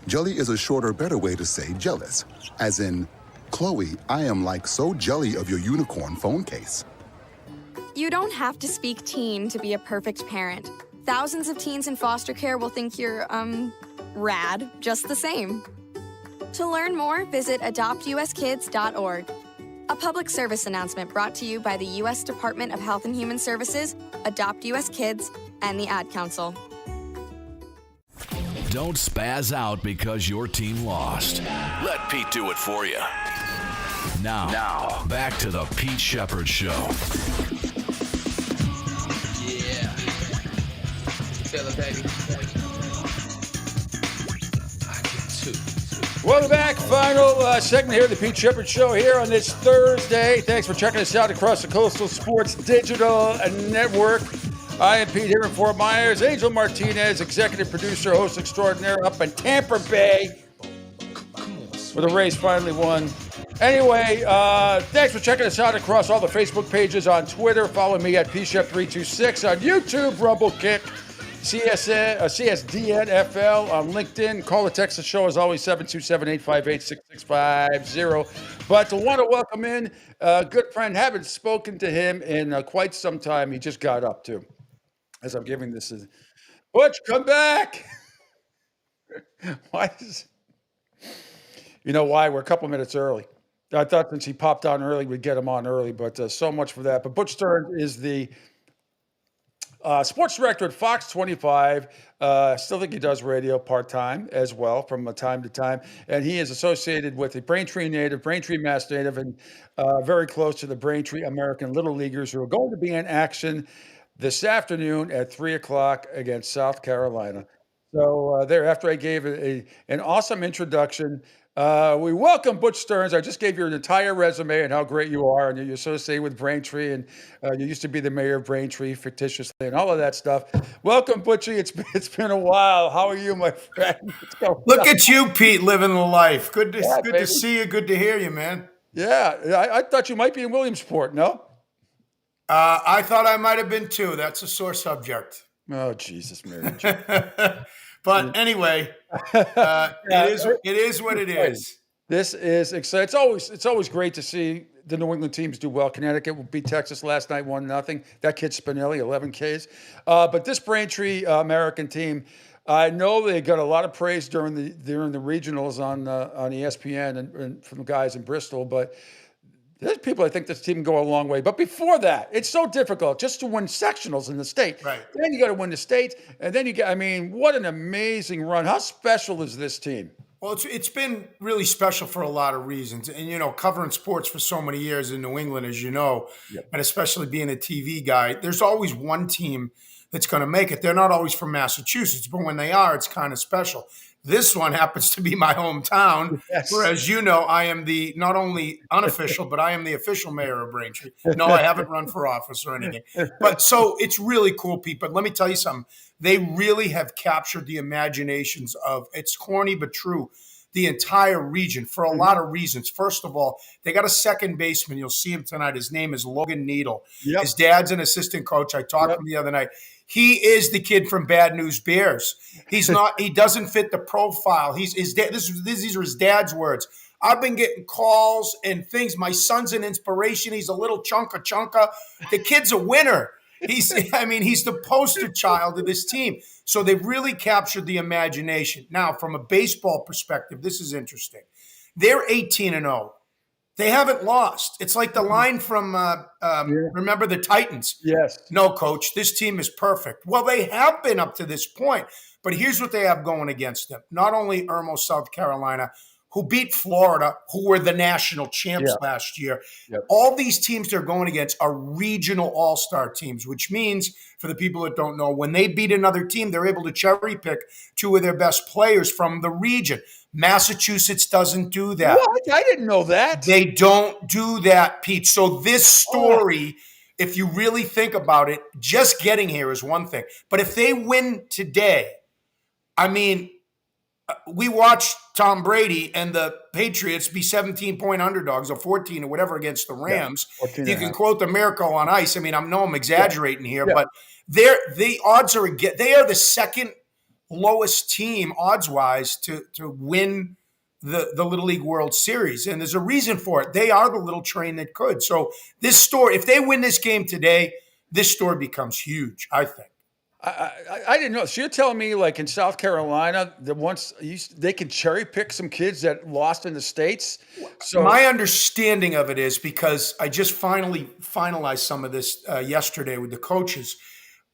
Jelly is a shorter, better way to say jealous. As in, Chloe, I am like so jelly of your unicorn phone case. You don't have to speak teen to be a perfect parent. Thousands of teens in foster care will think you're, rad, just the same. To learn more, visit adoptuskids.org. A public service announcement brought to you by the U.S. Department of Health and Human Services, Adopt U.S. Kids, and the Ad Council. Don't spaz out because your team lost. Let Pete do it for you. Now, back to the Pete Shepherd Show. Yeah. Feel it, baby. Welcome back. Final segment here of the Pete Shepherd Show here on this Thursday. Thanks for checking us out across the Coastal Sports Digital Network. I am Pete here in Fort Myers. Angel Martinez, executive producer, host extraordinaire up in Tampa Bay, where the Rays finally won. Anyway, thanks for checking us out across all the Facebook pages, on Twitter. Follow me at PShep326, on YouTube, Rumble Kick, CSDNFL, on LinkedIn. Call or text the show as always, 727-858-6650. But I want to welcome in a good friend. Haven't spoken to him in quite some time. He just got up too. As I'm giving this, Butch, come back. Why is? You know why? We're a couple minutes early. I thought since he popped on early, we'd get him on early, but so much for that. But Butch Stearns is the sports director at Fox 25. Still think he does radio part-time as well from time to time. And he is associated with the Braintree native, Braintree Mass native, and very close to the Braintree American Little Leaguers, who are going to be in action this afternoon at 3 o'clock against South Carolina. So after I gave an awesome introduction, we welcome Butch Stearns. I just gave you an entire resume and how great you are, and you're associated with Braintree, and you used to be the mayor of Braintree fictitiously, and all of that stuff. Welcome, Butchie. It's been a while. How are you, my friend? Look at you, Pete, living the life. Good to baby. see you. Good to hear you, man. Yeah, I thought you might be in Williamsport. No. I thought I might have been too. That's a sore subject. Oh, Jesus, Mary. But anyway, it is what it is. This is exciting. It's always great to see the New England teams do well. Connecticut will beat Texas last night, 1-0. That kid Spinelli, 11 Ks. But this Braintree American team, I know they got a lot of praise during the regionals on ESPN and from the guys in Bristol. But there's people I think this team can go a long way. But before that, it's so difficult just to win sectionals in the state. Right. Then you got to win the state, and then what an amazing run. How special is this team? Well, it's been really special for a lot of reasons. And, covering sports for so many years in New England, as you know, and especially being a TV guy, there's always one team that's going to make it. They're not always from Massachusetts, but when they are, it's kind of special. This one happens to be my hometown, where, as you know, I am the not only unofficial, but I am the official mayor of Braintree. No, I haven't run for office or anything. But so it's really cool, Pete. But let me tell you something. They really have captured the imaginations of, it's corny but true, the entire region for a lot of reasons. First of all, they got a second baseman. You'll see him tonight. His name is Logan Needle. Yep. His dad's an assistant coach. I talked to him the other night. He is the kid from Bad News Bears. He's not. He doesn't fit the profile. These are his dad's words. I've been getting calls and things. My son's an inspiration. He's a little chunka. The kid's a winner. He's the poster child of this team. So they've really captured the imagination. Now, from a baseball perspective, this is interesting. They're 18-0. They haven't lost. It's like the line from, remember the Titans? Yes. No, coach, this team is perfect. Well, they have been up to this point. But here's what they have going against them. Not only Irmo, South Carolina, who beat Florida, who were the national champs last year. Yep. All these teams they're going against are regional all-star teams, which means, for the people that don't know, when they beat another team, they're able to cherry pick two of their best players from the region. Massachusetts doesn't do that. What? I didn't know that. They don't do that, Pete. So this story, if you really think about it, just getting here is one thing. But if they win today, we watched Tom Brady and the Patriots be 17-point underdogs or 14 or whatever against the Rams. You can quote the miracle on ice. I'm exaggerating here, but the odds are they are the second lowest team odds-wise to win the Little League World Series. And there's a reason for it. They are the little train that could. So this story, if they win this game today, this story becomes huge, I think. I didn't know. So you're telling me, like in South Carolina, they can cherry pick some kids that lost in the States? So my understanding of it is, because I just finalized some of this yesterday with the coaches,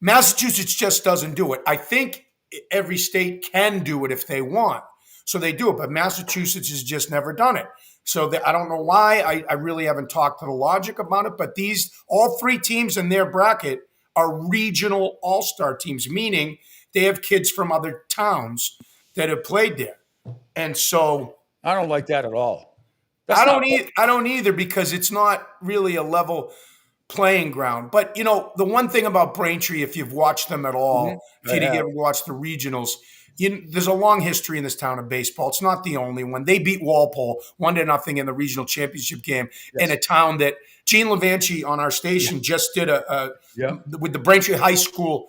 Massachusetts just doesn't do it. I think every state can do it if they want. So they do it, but Massachusetts has just never done it. So I don't know why. I really haven't talked to the logic about it, but all three teams in their bracket are regional all-star teams, meaning they have kids from other towns that have played there. And so I don't like that at all. I don't either, because it's not really a level playing ground. But, the one thing about Braintree, if you've watched them at all, if you didn't ever watch the regionals, there's a long history in this town of baseball. It's not the only one. They beat Walpole 1-0 in the regional championship game in a town that Gene Levanchi on our station just did with the Braintree High School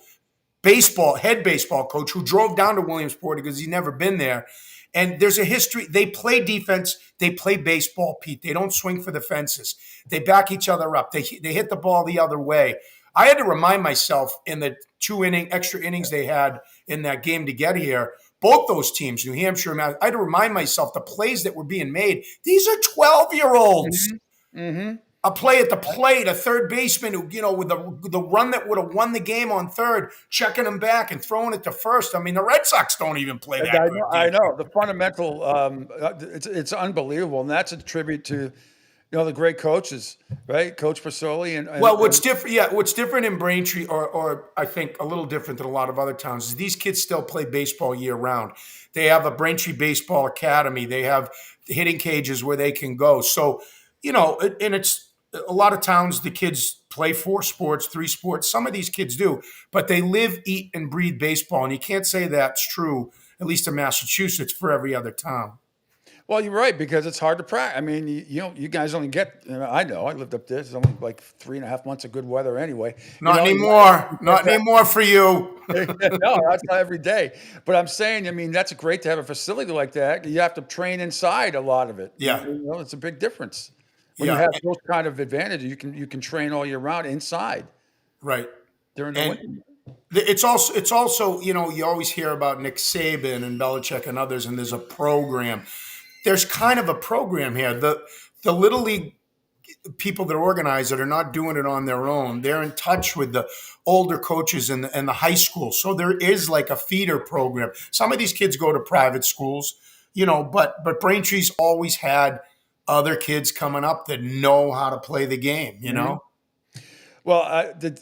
head baseball coach, who drove down to Williamsport because he's never been there. And there's a history. They play defense. They play baseball, Pete. They don't swing for the fences. They back each other up. They hit the ball the other way. I had to remind myself in the 2 extra innings they had in that game to get here, both those teams, New Hampshire and Mass, I had to remind myself the plays that were being made. These are 12-year-olds. Mm-hmm. A play at the plate, a third baseman who, with the run that would have won the game on third, checking him back and throwing it to first. The Red Sox don't even play that. I know. The fundamental, it's unbelievable. And that's a tribute to, the great coaches, right? Coach Persoli. And what's different in Braintree, or I think a little different than a lot of other towns, is these kids still play baseball year round. They have a Braintree Baseball Academy. They have hitting cages where they can go. So, and it's, a lot of towns, the kids play 4 sports, 3 sports. Some of these kids do, but they live, eat, and breathe baseball. And you can't say that's true, at least in Massachusetts, for every other town. Well, you're right, because it's hard to practice. I mean, you guys only get. I know. I lived up there. It's only like 3.5 months of good weather anyway. Not anymore. Not anymore for you. No, that's not every day. But I'm saying, I mean, that's great to have a facility like that. You have to train inside a lot of it. Yeah. It's a big difference. When you have those kind of advantages, you can train all year round inside. Right. During the winter. It's also you always hear about Nick Saban and Belichick and others, and there's a program. There's kind of a program here. The Little League people that organize it are not doing it on their own. They're in touch with the older coaches and the high school. So there is like a feeder program. Some of these kids go to private schools, but Braintree's always had other kids coming up that know how to play the game, Well,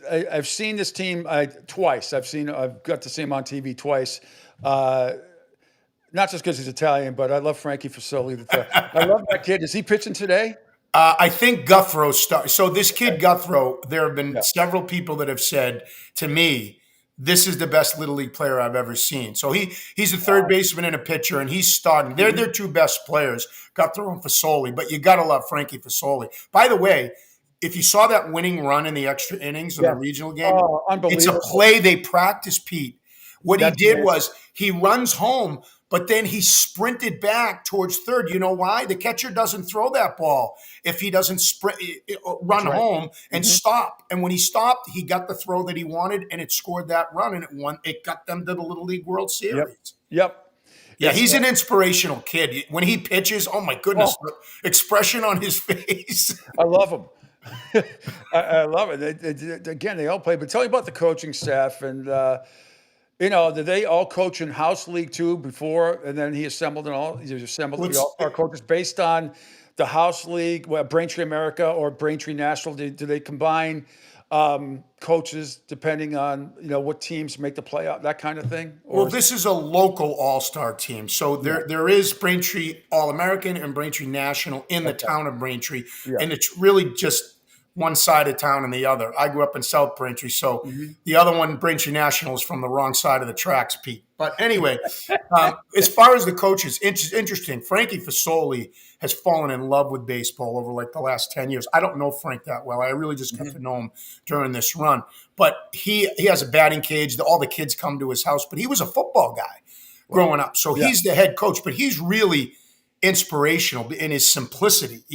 I've seen this team twice. I've got to see him on TV twice. Not just because he's Italian, but I love Frankie Fasoli. I love that kid. Is he pitching today? I think Guthrow started. So this kid Guthrow, there have been several people that have said to me, this is the best Little League player I've ever seen. So he's a third baseman and a pitcher, and he's starting. They're their two best players, Guthrow and Fasoli. But you got to love Frankie Fasoli. By the way, if you saw that winning run in the extra innings of the regional game, it's a play they practice, Pete. What he did was he runs home, but then he sprinted back towards third. You know why? The catcher doesn't throw that ball if he doesn't run home and stop. And when he stopped, he got the throw that he wanted, and it scored that run, and it got them to the Little League World Series. Yep. Yeah, he's an inspirational kid. When he pitches, oh my goodness, the expression on his face. I love him. I love it. Again, they all play. But tell me about the coaching staff and. Did they all coach in house league too before, and then he assembled the all-star coaches based on the house league, Braintree America or Braintree National? Do they combine coaches depending on what teams make the playoff, that kind of thing? Well, this is a local all-star team, so there is Braintree All-American and Braintree National in the town of Braintree, and it's really just one side of town and the other. I grew up in South Braintree, so the other one, Braintree National, is from the wrong side of the tracks, Pete. But anyway, as far as the coaches, interesting. Frankie Fasoli has fallen in love with baseball over like the last 10 years. I don't know Frank that well. I really just got to know him during this run. But he has a batting cage. All the kids come to his house. But he was a football guy growing up. So he's the head coach. But he's really inspirational in his simplicity.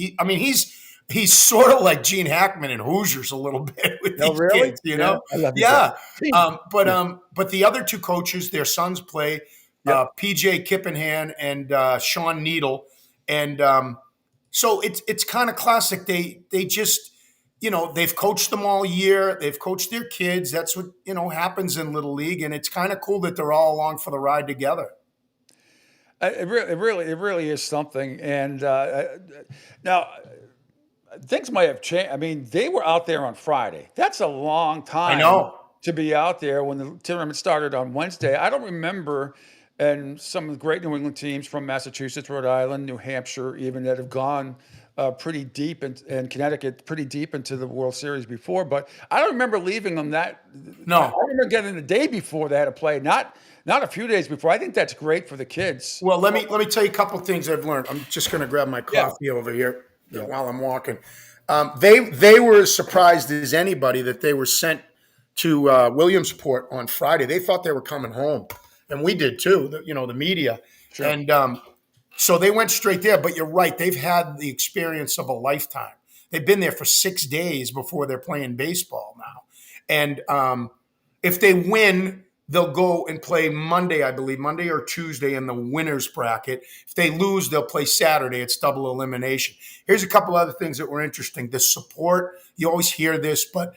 He's sort of like Gene Hackman in Hoosiers a little bit with these kids, But the other two coaches, their sons play, PJ Kippenhan and Sean Needle, and so it's kind of classic. They just they've coached them all year. They've coached their kids. That's what happens in Little League, and it's kind of cool that they're all along for the ride together. It really is something. And now. Things might have changed. I mean, they were out there on Friday. That's a long time to be out there when the tournament started on Wednesday. I don't remember, and some of the great New England teams from Massachusetts, Rhode Island, New Hampshire, even that have gone pretty deep, and Connecticut pretty deep into the World Series before. But I don't remember leaving them that. No, I remember getting the day before they had to play, not a few days before. I think that's great for the kids. Well, let me tell you a couple of things I've learned. I'm just going to grab my coffee over here. While I'm walking, they were as surprised as anybody that they were sent to Williamsport on Friday. They thought they were coming home, and we did too. The media, and so they went straight there. But you're right; they've had the experience of a lifetime. They've been there for 6 days before they're playing baseball now, and if they win, they'll go and play Monday, I believe, Monday or Tuesday in the winner's bracket. If they lose, they'll play Saturday. It's double elimination. Here's a couple other things that were interesting. The support, you always hear this, but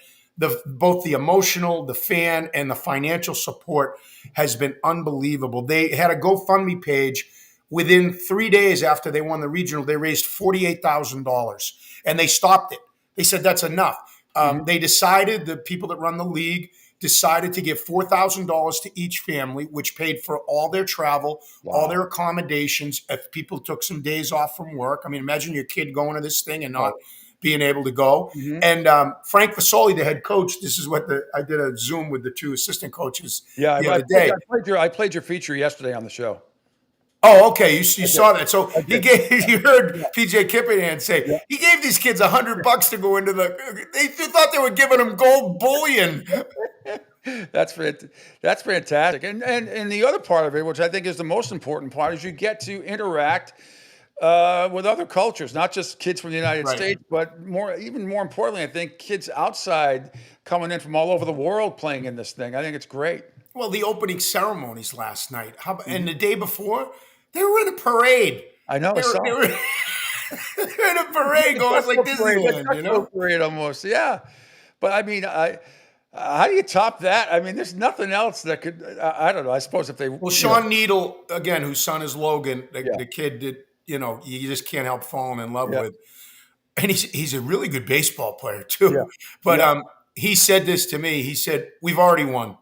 both the emotional, the fan, and the financial support has been unbelievable. They had a GoFundMe page. Within 3 days after they won the regional, they raised $48,000, and they stopped it. They said that's enough. They decided, the people that run the league, decided to give $4,000 to each family, which paid for all their travel, all their accommodations. If people took some days off from work, I mean, imagine your kid going to this thing and not being able to go. And Frank Fasoli, the head coach, this is what I did a Zoom with the two assistant coaches the other day. I played your feature yesterday on the show. Oh, okay. You saw that. So I he did. gave. You heard PJ Kippenham say he gave these kids $100 to go into the. They thought they were giving them gold bullion. That's fantastic. And the other part of it, which I think is the most important part, is you get to interact with other cultures, not just kids from the United States, but even more importantly, I think kids outside coming in from all over the world playing in this thing. I think it's great. Well, the opening ceremonies last night, and the day before, they were in a parade. I know. They were in a parade going like Disneyland, you know? Parade almost, yeah. But I mean, how do you top that? I mean, there's nothing else that could. I don't know. I suppose if they. Well, Sean Needle, again, whose son is Logan, the kid that you just can't help falling in love with, and he's a really good baseball player too. Yeah. But he said this to me. He said, "We've already won."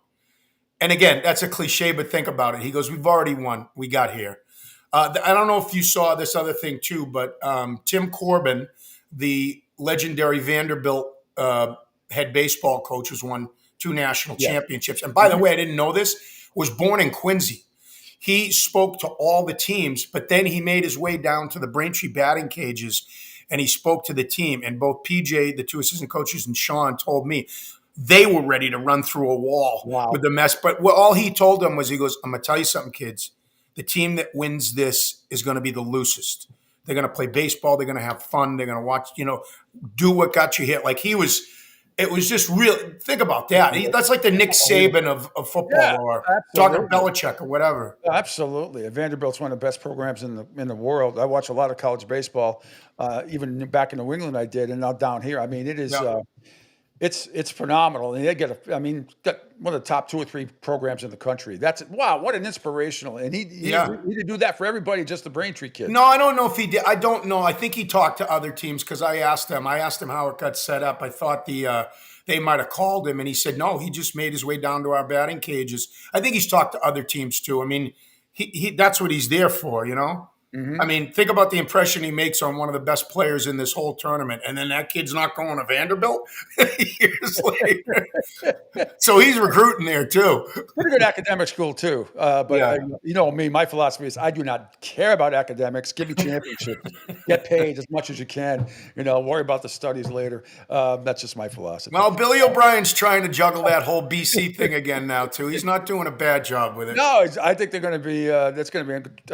And again, that's a cliche, but think about it. He goes, "We've already won. We got here." I don't know if you saw this other thing too, but Tim Corbin, the legendary Vanderbilt head baseball coach, who's won 2 national championships. And by the way, I didn't know this, was born in Quincy. He spoke to all the teams, but then he made his way down to the Braintree batting cages and he spoke to the team. And both PJ, the 2 assistant coaches, and Sean told me they were ready to run through a wall with the mess. But all he told them was, he goes, "I'm going to tell you something, kids. The team that wins this is going to be the loosest. They're going to play baseball. They're going to have fun. They're going to watch, do what got you hit." Like it was just real. Think about that. That's like the Nick Saban of football, or Dr. Belichick or whatever. Absolutely. Vanderbilt's one of the best programs in the world. I watch a lot of college baseball, even back in New England I did, and now down here. I mean, it is it's phenomenal. And they got one of the top 2 or 3 programs in the country. What an inspirational. And he did do that for everybody, just the Braintree kid. No, I don't know if he did. I don't know. I think he talked to other teams, because I asked him how it got set up. I thought they might have called him, and he said no, he just made his way down to our batting cages. I think he's talked to other teams too. I mean, he that's what he's there for, I mean, think about the impression he makes on one of the best players in this whole tournament, and then that kid's not going to Vanderbilt years later. So he's recruiting there too. Pretty good academic school too. But me, my philosophy is I do not care about academics. Give me championships. Get paid as much as you can. Worry about the studies later. That's just my philosophy. Well, Billy O'Brien's trying to juggle that whole BC thing again now too. He's not doing a bad job with it. No, I think they're going to be. I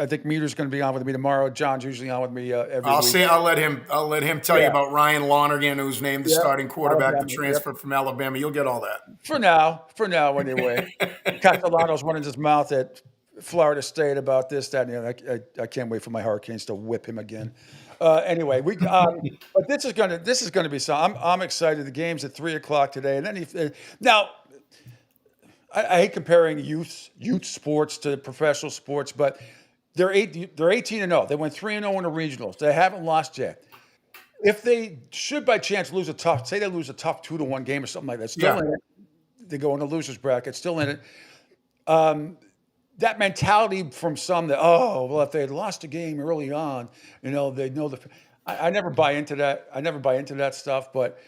think Meter's going to be on with me tomorrow. John's usually on with me every week. I'll let him tell you about Ryan Lonergan, who's named the starting quarterback to transfer from Alabama. You'll get all that. For now, anyway. Castellano's running his mouth at Florida State about this, that, and the other. I can't wait for my Hurricanes to whip him again. Anyway, but this is gonna be something. I'm excited. The game's at 3:00 today, and then now. I hate comparing youth sports to professional sports, but they're 18-0. They went 3-0 in the regionals. They haven't lost yet. If they should by chance lose a tough 2-1 game or something like that, still in it. They go in the losers bracket, still in it. That mentality from some that, if they had lost a game early on, they'd know I never buy into that. I never buy into that stuff. But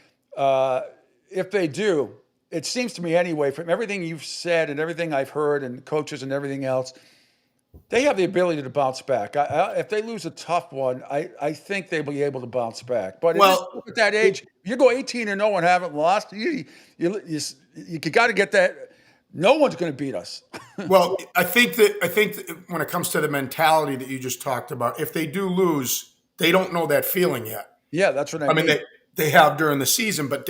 if they do, it seems to me anyway, from everything you've said and everything I've heard and coaches and everything else, they have the ability to bounce back. If they lose a tough one, I think they'll be able to bounce back. But at that age, you go 18-0 and haven't lost, you got to get that. No one's going to beat us. Well, I think that when it comes to the mentality that you just talked about, if they do lose, they don't know that feeling yet. Yeah, that's what I mean. I mean, they have during the season, but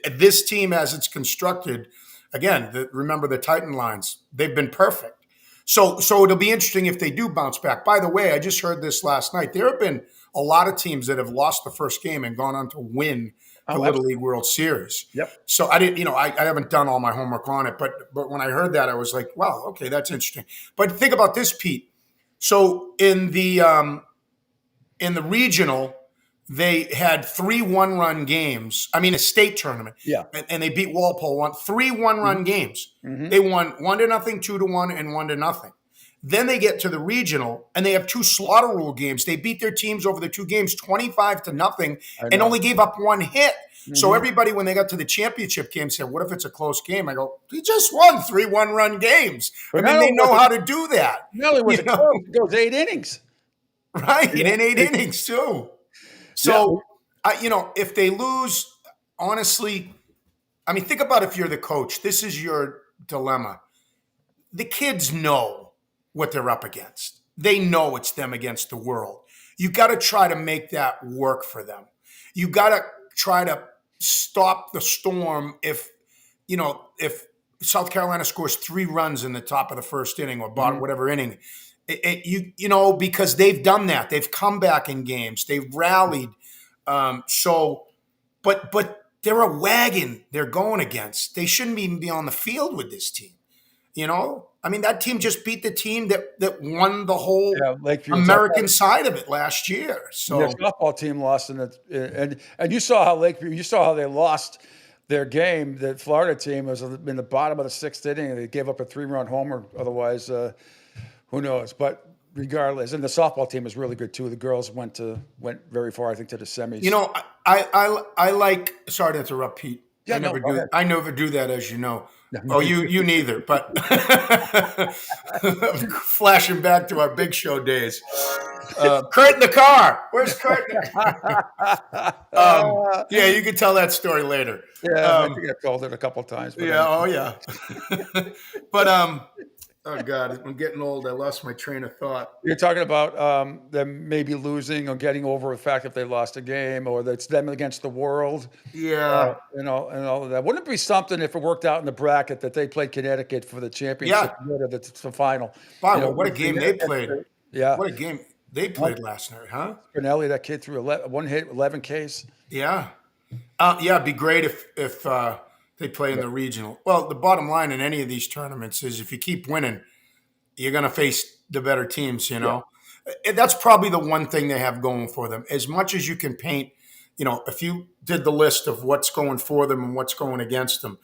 this team as it's constructed, again, remember the Titan lines, they've been perfect. So it'll be interesting if they do bounce back. By the way, I just heard this last night. There have been a lot of teams that have lost the first game and gone on to win the Little League World Series. Yep. So I didn't, I haven't done all my homework on it, but when I heard that, I was like, wow, okay, that's interesting. But think about this, Pete. So in the regional, they had 3 one-run games. I mean, a state tournament. Yeah. And they beat Walpole, won 3 one-run games. Mm-hmm. They won 1-0, 2-1, and 1-0. Then they get to the regional and they have 2 slaughter rule games. They beat their teams over the 2 games 25-0 and only gave up 1 hit. So everybody, when they got to the championship game, said, what if it's a close game? I go, he just won 3 one-run games. I mean, they know how to do that. Not only was it close, it goes 8 innings. Right, in 8 innings too. So, if they lose, honestly, I mean, think about if you're the coach. This is your dilemma. The kids know what they're up against. They know it's them against the world. You got to try to make that work for them. You got to try to stop the storm if South Carolina scores 3 runs in the top of the first inning or bottom, whatever inning. Because they've done that. They've come back in games. They've rallied. But they're a wagon they're going against. They shouldn't even be on the field with this team. I mean, that team just beat the team that won the whole American side of it last year. So the softball team lost in it, and you saw how Lakeview. You saw how they lost their game. The Florida team was in the bottom of the 6th inning, and they gave up a 3-run homer. Otherwise, who knows? But regardless, and the softball team is really good too. The girls went very far, I think, to the semis. I like. Sorry to interrupt, Pete. Yeah, I never do that, as you know. Oh, you neither. But flashing back to our Big Show days. Kurt in the car. Where's Kurt? Yeah, you can tell that story later. Yeah, I think I told it a couple of times. Yeah. Oh, yeah. But oh God, I'm getting old. I lost my train of thought. You're talking about them maybe losing or getting over the fact if they lost a game, or that's them against the world. Yeah, and all of that. Wouldn't it be something if it worked out in the bracket that they played Connecticut for the championship? Yeah, the final. Wow, what a game they played. Yeah, what a game they played last night, huh? Spinelli, that kid threw 1 hit, 11 Ks. Yeah, it'd be great if they play in the regional. Well, the bottom line in any of these tournaments is if you keep winning, you're going to face the better teams, Yeah. That's probably the one thing they have going for them. As much as you can paint, if you did the list of what's going for them and what's going against them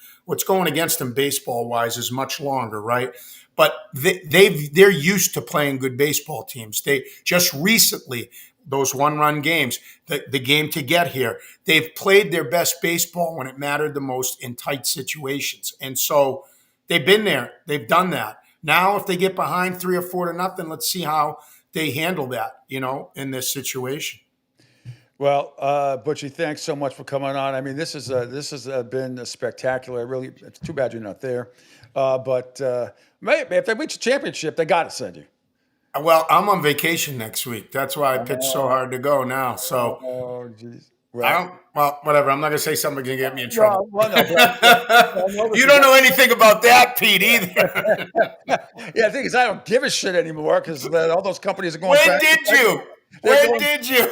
baseball-wise is much longer, right? But they're used to playing good baseball teams. They just recently, those 1-run games, the game to get here, they've played their best baseball when it mattered the most in tight situations. And so they've been there. They've done that. Now, if they get behind 3 or 4-0, let's see how they handle that, in this situation. Well, Butchie, thanks so much for coming on. I mean, this has been spectacular. Really, it's too bad you're not there. But maybe if they reach a championship, they got to send you. Well, I'm on vacation next week. That's why I pitched so hard to go now. So, geez. Well, whatever. I'm not going to say something going to get me in trouble. No, you don't know anything about that, Pete, either. Yeah, the thing is, I don't give a shit anymore because all those companies are going. When did you?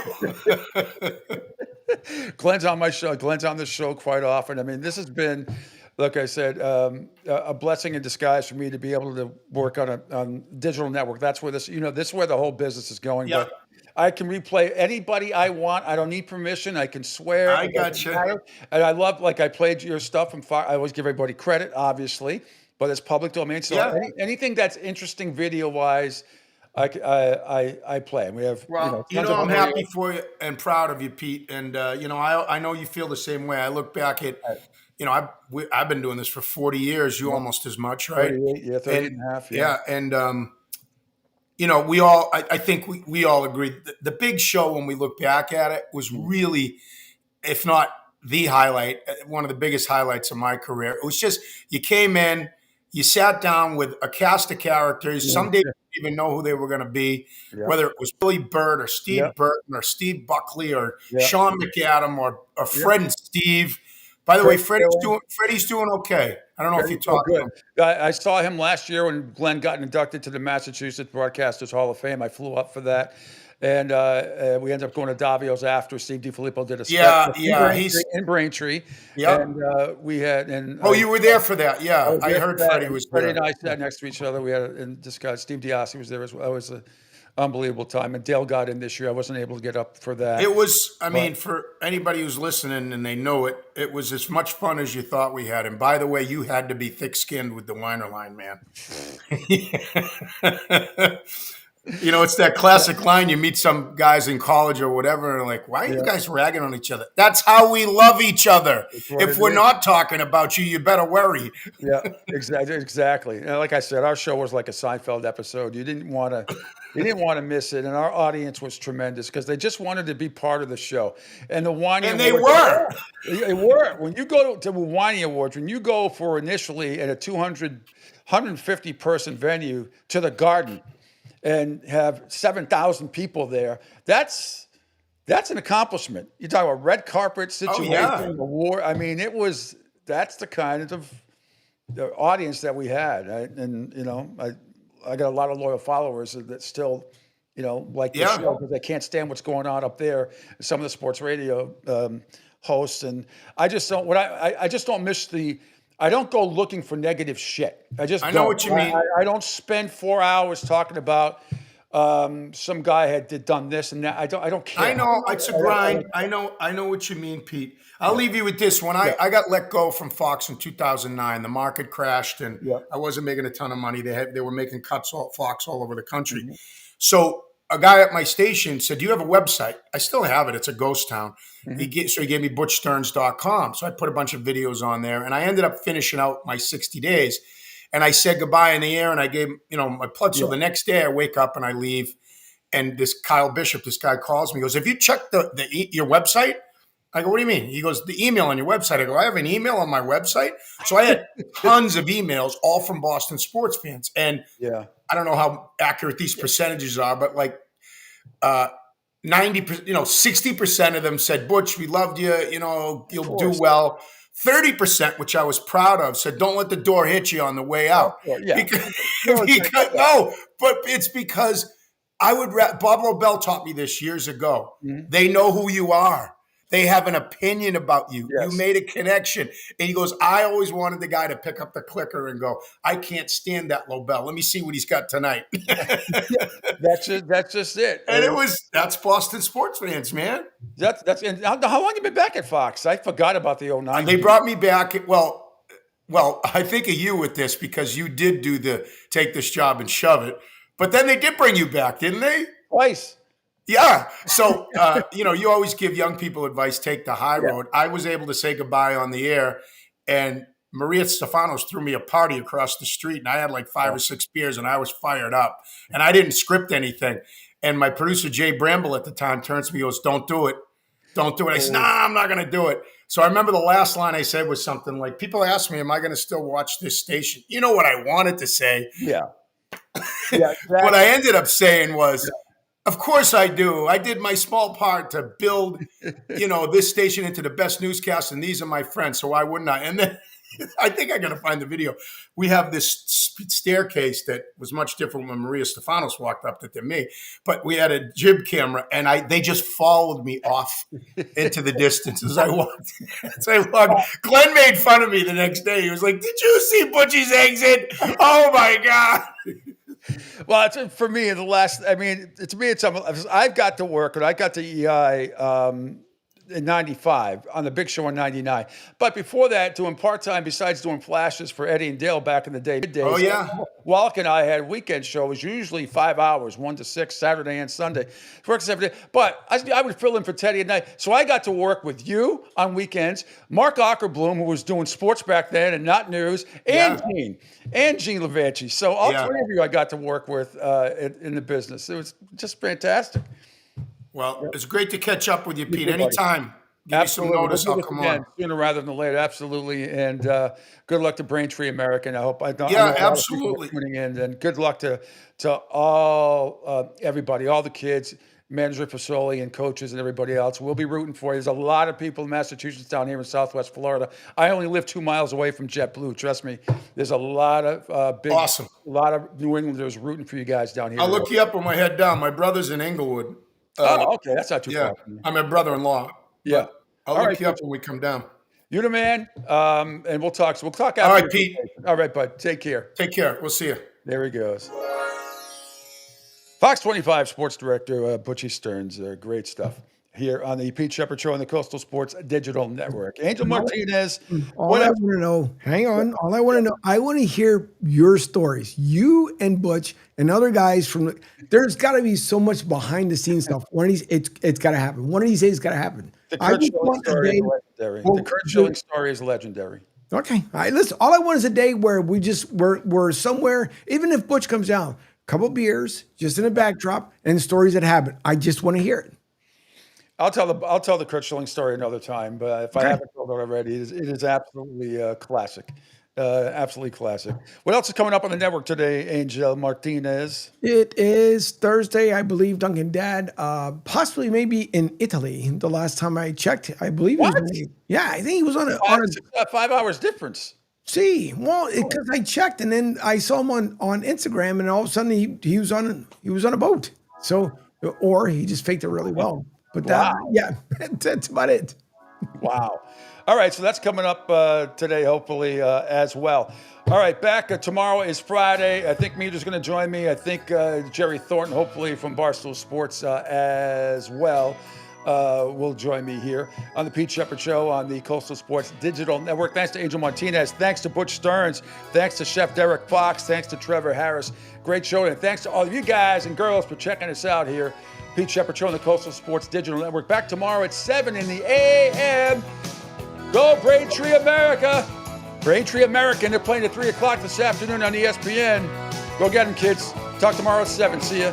Glenn's on my show. Glenn's on the show quite often. I mean, this has been, like I said, a blessing in disguise for me to be able to work on a digital network. That's where this is where the whole business is going. Yeah. But I can replay anybody I want. I don't need permission. I can swear. I got you. And I love, I played your stuff from Fire. I always give everybody credit, obviously, but it's public domain. So anything that's interesting video-wise, I play. And we have, I'm happy for you and proud of you, Pete. And, I know you feel the same way. I look back at, I've been doing this for 40 years. You almost as much, right? 38 and a half. Yeah. And, I think we all agree. The Big Show, when we look back at it, was really, if not the highlight, one of the biggest highlights of my career. It was just, you came in, you sat down with a cast of characters. Some days you didn't even know who they were going to be, whether it was Billy Bird or Steve Burton or Steve Buckley or Sean McAdam or Fred and Steve. By the way, Freddie's doing okay. I don't know if you talked to him. I saw him last year when Glenn got inducted to the Massachusetts Broadcasters Hall of Fame. I flew up for that. And we ended up going to Davio's after. Steve DiFilippo did a he's in Braintree. Yeah, and we had. And you were there for that? Yeah, I heard Freddie was there. Freddie and I sat next to each other. We had in disguise. Steve Diassi was there as well. It was unbelievable time. And Dale got in this year. I wasn't able to get up for that. It was, I mean, for anybody who's listening and they know it, it was as much fun as you thought we had. And by the way, you had to be thick-skinned with the Weiner line, man. You know, it's that classic line. You meet some guys in college or whatever, and they're like, why are you guys ragging on each other? That's how we love each other. If we're not talking about you, you better worry. Yeah, exactly. And like I said, our show was like a Seinfeld episode. You didn't want to miss it, and our audience was tremendous because they just wanted to be part of the show. And the Whiny And Awards, they were. When you go to the Whiny Awards, when you go for initially at a 150 person venue to the Garden and have 7,000 people there, that's an accomplishment. You talk about red carpet situation, award. I mean, that's the kind of the audience that we had. And you know, I got a lot of loyal followers that still, you know, like the show because they can't stand what's going on up there. Some of the sports radio hosts, and I just don't. I just don't miss the. I don't go looking for negative shit. I know what you mean. I don't spend 4 hours talking about some guy had done this and that. I don't care. I know it's a grind. I know what you mean, Pete. I'll leave you with this. When I got let go from Fox in 2009, the market crashed and I wasn't making a ton of money. They were making cuts off Fox all over the country. Mm-hmm. So a guy at my station said, do you have a website? I still have it. It's a ghost town. Mm-hmm. He gave me butchstearns.com. So I put a bunch of videos on there and I ended up finishing out my 60 days. And I said goodbye in the air and I gave, you know, my plug. So the next day I wake up and I leave and this Kyle Bishop, this guy calls me, he goes, have you checked your website? I go, what do you mean? He goes, the email on your website. I go, I have an email on my website. So I had tons of emails, all from Boston sports fans. And I don't know how accurate these percentages are, but like 90%, 60% of them said, Butch, we loved you. You know, you'll do well. 30%, which I was proud of, said, don't let the door hit you on the way out. Because it's because Bob Lobel taught me this years ago. Mm-hmm. They know who you are. They have an opinion about you. Yes. You made a connection. And he goes, I always wanted the guy to pick up the clicker and go, I can't stand that Lobel. Let me see what he's got tonight. That's just it. And that's Boston sports fans, man. And how long you been back at Fox? I forgot about the 09. They brought me back. Well, I think of you with this because you did do the take this job and shove it. But then they did bring you back, didn't they? Twice. Yeah. So, you always give young people advice, take the high road. I was able to say goodbye on the air, and Maria Stefanos threw me a party across the street, and I had like 5 or 6 beers, and I was fired up. And I didn't script anything. And my producer, Jay Bramble, at the time, turns to me and goes, don't do it. Don't do it. I said, nah, I'm not going to do it. So I remember the last line I said was something like, people ask me, am I going to still watch this station? You know what I wanted to say? Yeah. Exactly. What I ended up saying was, of course I do. I did my small part to build, this station into the best newscast, and these are my friends, so why wouldn't I? And then I think I got to find the video. We have this staircase that was much different when Maria Stefanos walked up than me, but we had a jib camera, and they just followed me off into the distance as I walked. Glenn made fun of me the next day. He was like, did you see Butchie's exit? Oh, my God. Well, for me, I've got to work, and I got to EI in 95 on the big show in 99. But before that, doing part-time, besides doing flashes for Eddie and Dale back in the day. Oh, yeah. Wallach and I had weekend shows, usually 5 hours, 1 to 6, Saturday and Sunday. Worked 7 days. But I would fill in for Teddy at night. So I got to work with you on weekends, Mark Ockerbloom, who was doing sports back then and not news, and Gene Levanchi. So all 3 of you I got to work with in the business. It was just fantastic. Well, it's great to catch up with you, Pete. Anytime. Give me some notice, I'll come on. Sooner rather than later, absolutely. And good luck to Braintree American. I hope I know absolutely. Tuning in, and good luck to all everybody, all the kids, manager Fasoli and coaches and everybody else. We'll be rooting for you. There's a lot of people in Massachusetts down here in Southwest Florida. I only live 2 miles away from JetBlue. Trust me. There's a lot of a lot of New Englanders rooting for you guys down here. I'll look you up with my head down. My brother's in Englewood. Okay, that's not too far. I'm a brother-in-law. Yeah, I'll look you up when we come down. You're the man, and we'll talk. So we'll talk after. All right, Pete. All right, bud. Take care. Take care. We'll see you. There he goes. Fox 25 sports director Butch Stearns. Great stuff here on the Pete Shepherd Show on the Coastal Sports Digital Network. Angel Martinez. All I want to know, hang on. All I want to know, I want to hear your stories. You and Butch and other guys from. There's got to be so much behind the scenes stuff. One of these, it's got to happen. One of these days, it's got to happen. The Kurt Schilling story is legendary. The Kurt Schilling story is legendary. Okay, all right. Listen, all I want is a day where we're somewhere. Even if Butch comes down, a couple beers, just in a backdrop, and stories that happen. I just want to hear it. I'll tell the Kurt Schilling story another time, but if I haven't told it already, it is absolutely classic. Absolutely classic. What else is coming up on the network today, Angel Martinez? It is Thursday, I believe. Duncan Dad, possibly maybe in Italy. The last time I checked, I believe. What? I think he was on a 5 hours difference. See, well, because I checked and then I saw him on Instagram, and all of a sudden he was on a boat. So, or he just faked it really well. But that's about it. Wow. All right, so that's coming up today, hopefully, as well. All right, back tomorrow is Friday. I think Meta's going to join me. I think Jerry Thornton, hopefully from Barstool Sports as well, will join me here on the Pete Shepherd Show on the Coastal Sports Digital Network. Thanks to Angel Martinez. Thanks to Butch Stearns. Thanks to Chef Derrick Fox. Thanks to Trevor Harris. Great show. And thanks to all of you guys and girls for checking us out here. Pete Shepherd Show on the Coastal Sports Digital Network. Back tomorrow at 7 in the a.m. Go Braintree America. Braintree American. They're playing at 3 o'clock this afternoon on ESPN. Go get them, kids. Talk tomorrow at 7. See ya.